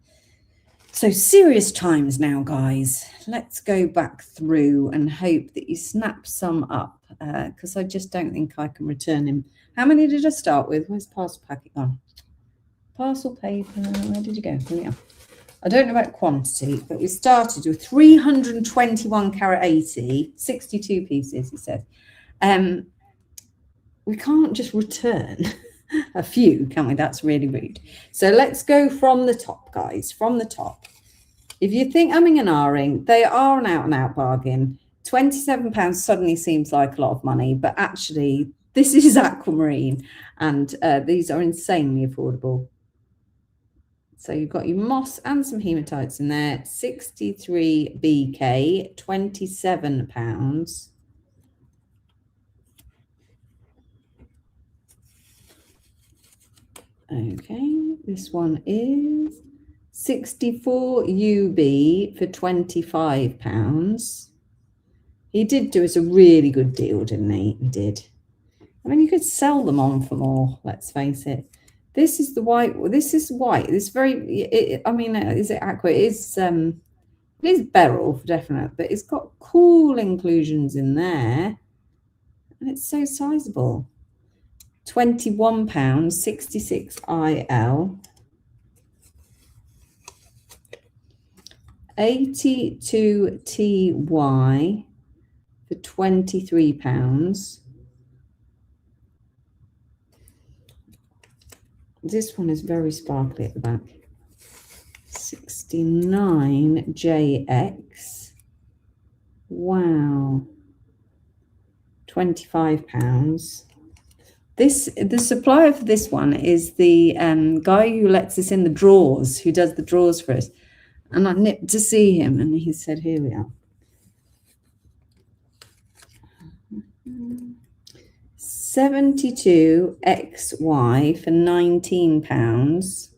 So serious times now, guys. Let's go back through and hope that you snap some up, because I just don't think I can return him. How many did I start with? Where's the parcel packet gone? Parcel paper, where did you go? Here we are. I don't know about quantity, but we started with 321 carat 80, 62 pieces, he said. We can't just return a few, can we? That's really rude. So let's go from the top, guys, from the top. If you think umming and ahhing, they are an out-and-out bargain. £27 suddenly seems like a lot of money, but actually this is aquamarine, and these are insanely affordable. So you've got your moss and some hematites in there. 63 BK, £27. Okay, this one is 64 UB for £25. He did do us a really good deal, didn't he? He did. I mean, you could sell them on for more, let's face it. This is the white. This is white. This very. I mean, is it aqua? It is beryl for definite, but it's got cool inclusions in there, and it's so sizable. £21, 66 IL. 82 TY for £23. This one is very sparkly at the back. 69 JX. Wow. £25. The supplier for this one is the guy who lets us in the drawers, who does the drawers for us. And I nipped to see him, and he said, here we are. 72 XY for £19.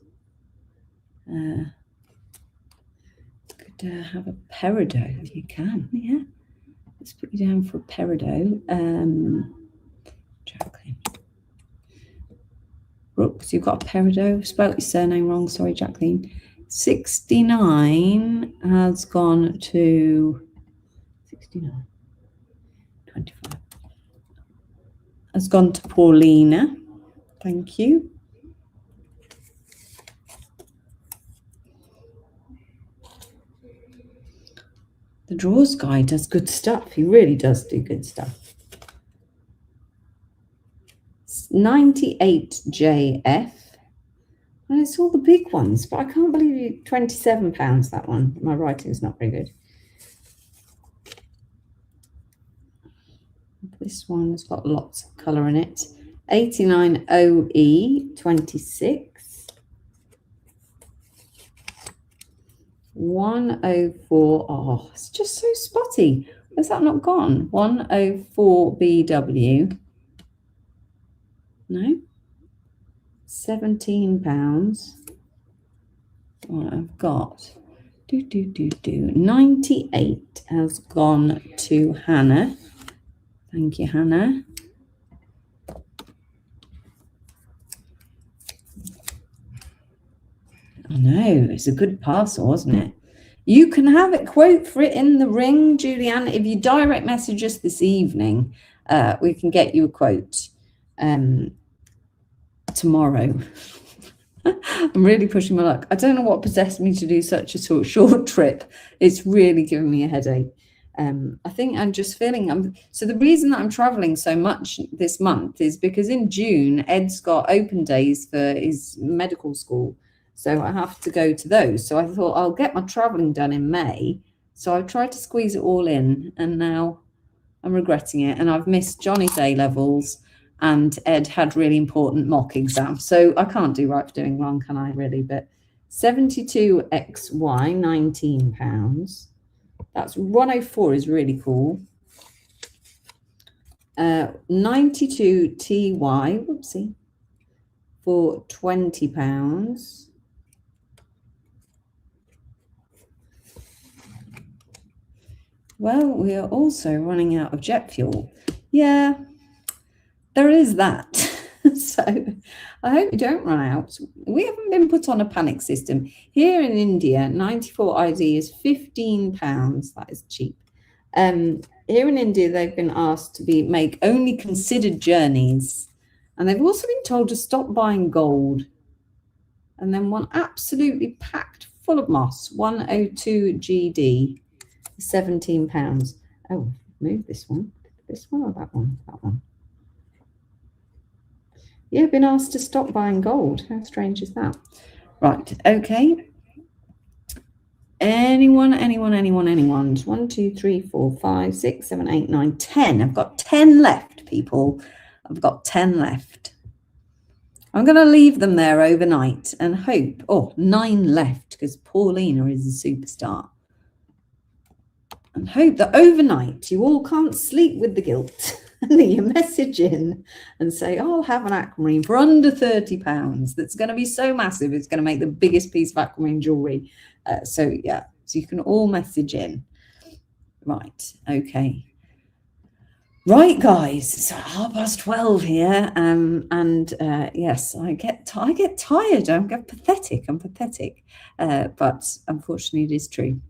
Could have a peridot if you can. Yeah, let's put you down for a peridot. Jacqueline Brooks, you've got a peridot. Spelled your surname wrong. Sorry, Jacqueline. 69 has gone to 69. 25. Has gone to Paulina. Thank you. The Drawers guy does good stuff. He really does do good stuff. 98JF. And it's all the big ones, but I can't believe you £27, that one. My writing's not very good. This one's got lots of colour in it. 89OE 26. 104. Oh, it's just so spotty. Has that not gone? 104BW. No. £17. What I've got. 98 has gone to Hannah. Thank you, Hannah. I know, it's a good parcel, wasn't it? You can have a quote for it in the ring, Julianne. If you direct message us this evening, we can get you a quote tomorrow. I'm really pushing my luck. I don't know what possessed me to do such a short trip. It's really giving me a headache. I think I'm just feeling so the reason that I'm traveling so much this month is because in June Ed's got open days for his medical school, so I have to go to those. So I thought I'll get my traveling done in May, so I've tried to squeeze it all in, and now I'm regretting it. And I've missed Johnny's A levels, and Ed had really important mock exams, so I can't do right for doing wrong, can I really? But 72XY, £19. That's 104 is really cool. 92TY, whoopsie, for £20. Well, we are also running out of jet fuel. Yeah, there is that. So I hope you don't run out. We haven't been put on a panic system. Here in India, 94 ID is £15. That is cheap. Here in India, they've been asked to make only considered journeys. And they've also been told to stop buying gold. And then one absolutely packed full of moss, 102GD, £17. Oh, move this one. This one or that one? That one. Yeah, been asked to stop buying gold. How strange is that? Right, okay. Anyone? 1, 2, 3, 4, 5, 6, 7, 8, 9, 10. I've got 10 left, people. I've got 10 left. I'm going to leave them there overnight and hope. Oh, 9 left, because Paulina is a superstar. And hope that overnight you all can't sleep with the guilt. And you message in and say, oh, I'll have an aquamarine for under £30. That's going to be so massive. It's going to make the biggest piece of aquamarine jewelry. So you can all message in. Right. Okay. Right, guys. It's 12:30 here. Yes, I get tired. I'm pathetic. But unfortunately, it is true.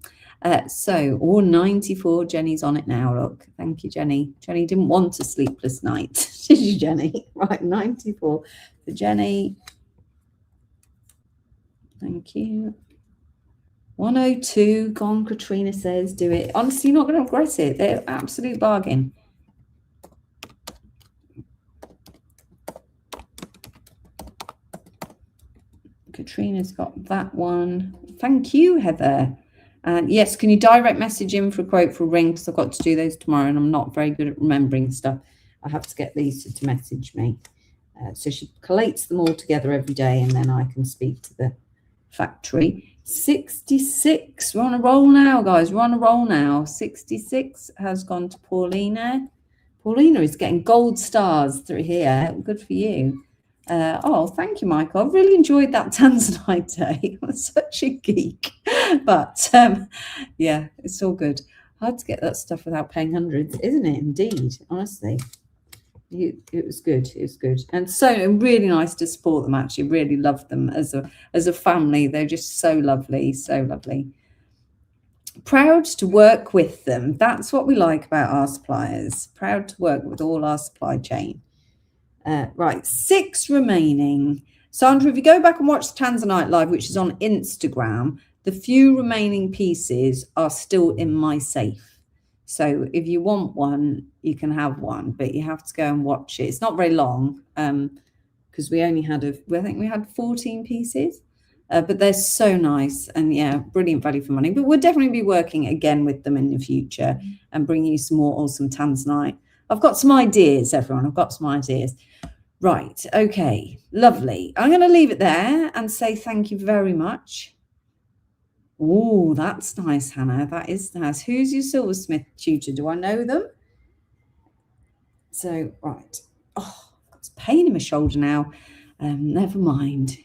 So, 94, Jenny's on it now, look. Thank you, Jenny. Jenny didn't want a sleepless night, did you, Jenny? Right, 94 for Jenny. Thank you. 102, gone, Katrina says, do it. Honestly, you're not going to regret it. They're absolute bargain. Katrina's got that one. Thank you, Heather. And yes, can you direct message in for a quote for a ring? Because I've got to do those tomorrow and I'm not very good at remembering stuff. I have to get Lisa to message me. So she collates them all together every day and then I can speak to the factory. 66. We're on a roll now, guys. We're on a roll now. 66 has gone to Paulina. Paulina is getting gold stars through here. Good for you. Oh, thank you, Michael. I really enjoyed that Tanzanite day. I'm such a geek. But yeah, it's all good. Hard to get that stuff without paying hundreds, isn't it? Indeed, honestly. It was good. It was good. And so really nice to support them, actually. Really love them as a family. They're just so lovely, so lovely. Proud to work with them. That's what we like about our suppliers. Proud to work with all our supply chain. Right, 6 remaining. Sandra, if you go back and watch the Tanzanite live, which is on Instagram, The few remaining pieces are still in my safe. So if you want one, you can have one, but you have to go and watch it. It's not very long, because we only had I think we had 14 pieces. But they're so nice, and yeah, brilliant value for money. But we'll definitely be working again with them in the future and bring you some more awesome tanzanite. I've got some ideas, everyone. I've got some ideas. Right, okay, lovely. I'm going to leave it there and say thank you very much. Oh, that's nice, Hannah. That is nice. Who's your silversmith tutor? Do I know them? So, right. Oh, I've got pain in my shoulder now. Never mind.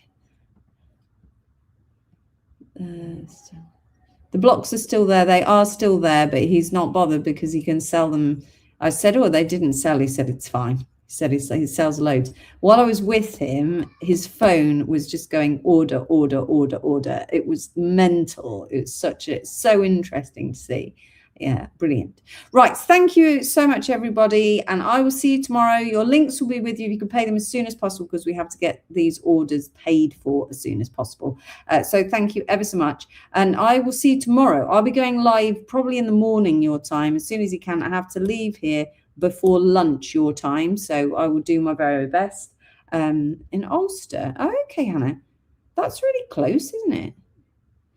The blocks are still there. They are still there, but he's not bothered because he can sell them. I said, oh, they didn't sell. He said, it's fine. He said he sells loads. While I was with him, his phone was just going order, order, order, order. It was mental. It was so interesting to see. Yeah, brilliant. Right, thank you so much, everybody, and I will see you tomorrow. Your links will be with you if you can pay them as soon as possible, because we have to get these orders paid for as soon as possible. So thank you ever so much, and I will see you tomorrow. I'll be going live probably in the morning your time, as soon as you can. I have to leave here before lunch your time, so I will do my very best. In Ulster. Oh, okay, Hannah, that's really close, isn't it?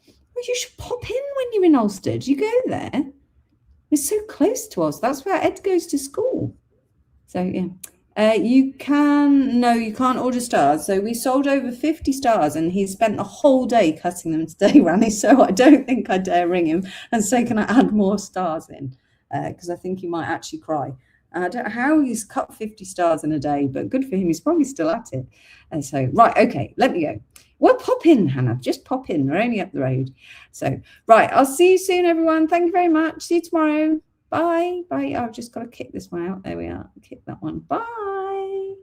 Well, you should pop in when you're in Ulster. Do you go there? It's so close to us. That's where Ed goes to school. So yeah, you can't order stars. So we sold over 50 stars, and he spent the whole day cutting them today, Rani. So I don't think I dare ring him and say, can I add more stars in? Because I think he might actually cry. I don't know how he's cut 50 stars in a day, but good for him. He's probably still at it. And so, right, okay, let me go. Well, pop in, Hannah. Just pop in. We're only up the road. So, right, I'll see you soon, everyone. Thank you very much. See you tomorrow. Bye. Bye. I've just got to kick this one out. There we are. Kick that one. Bye.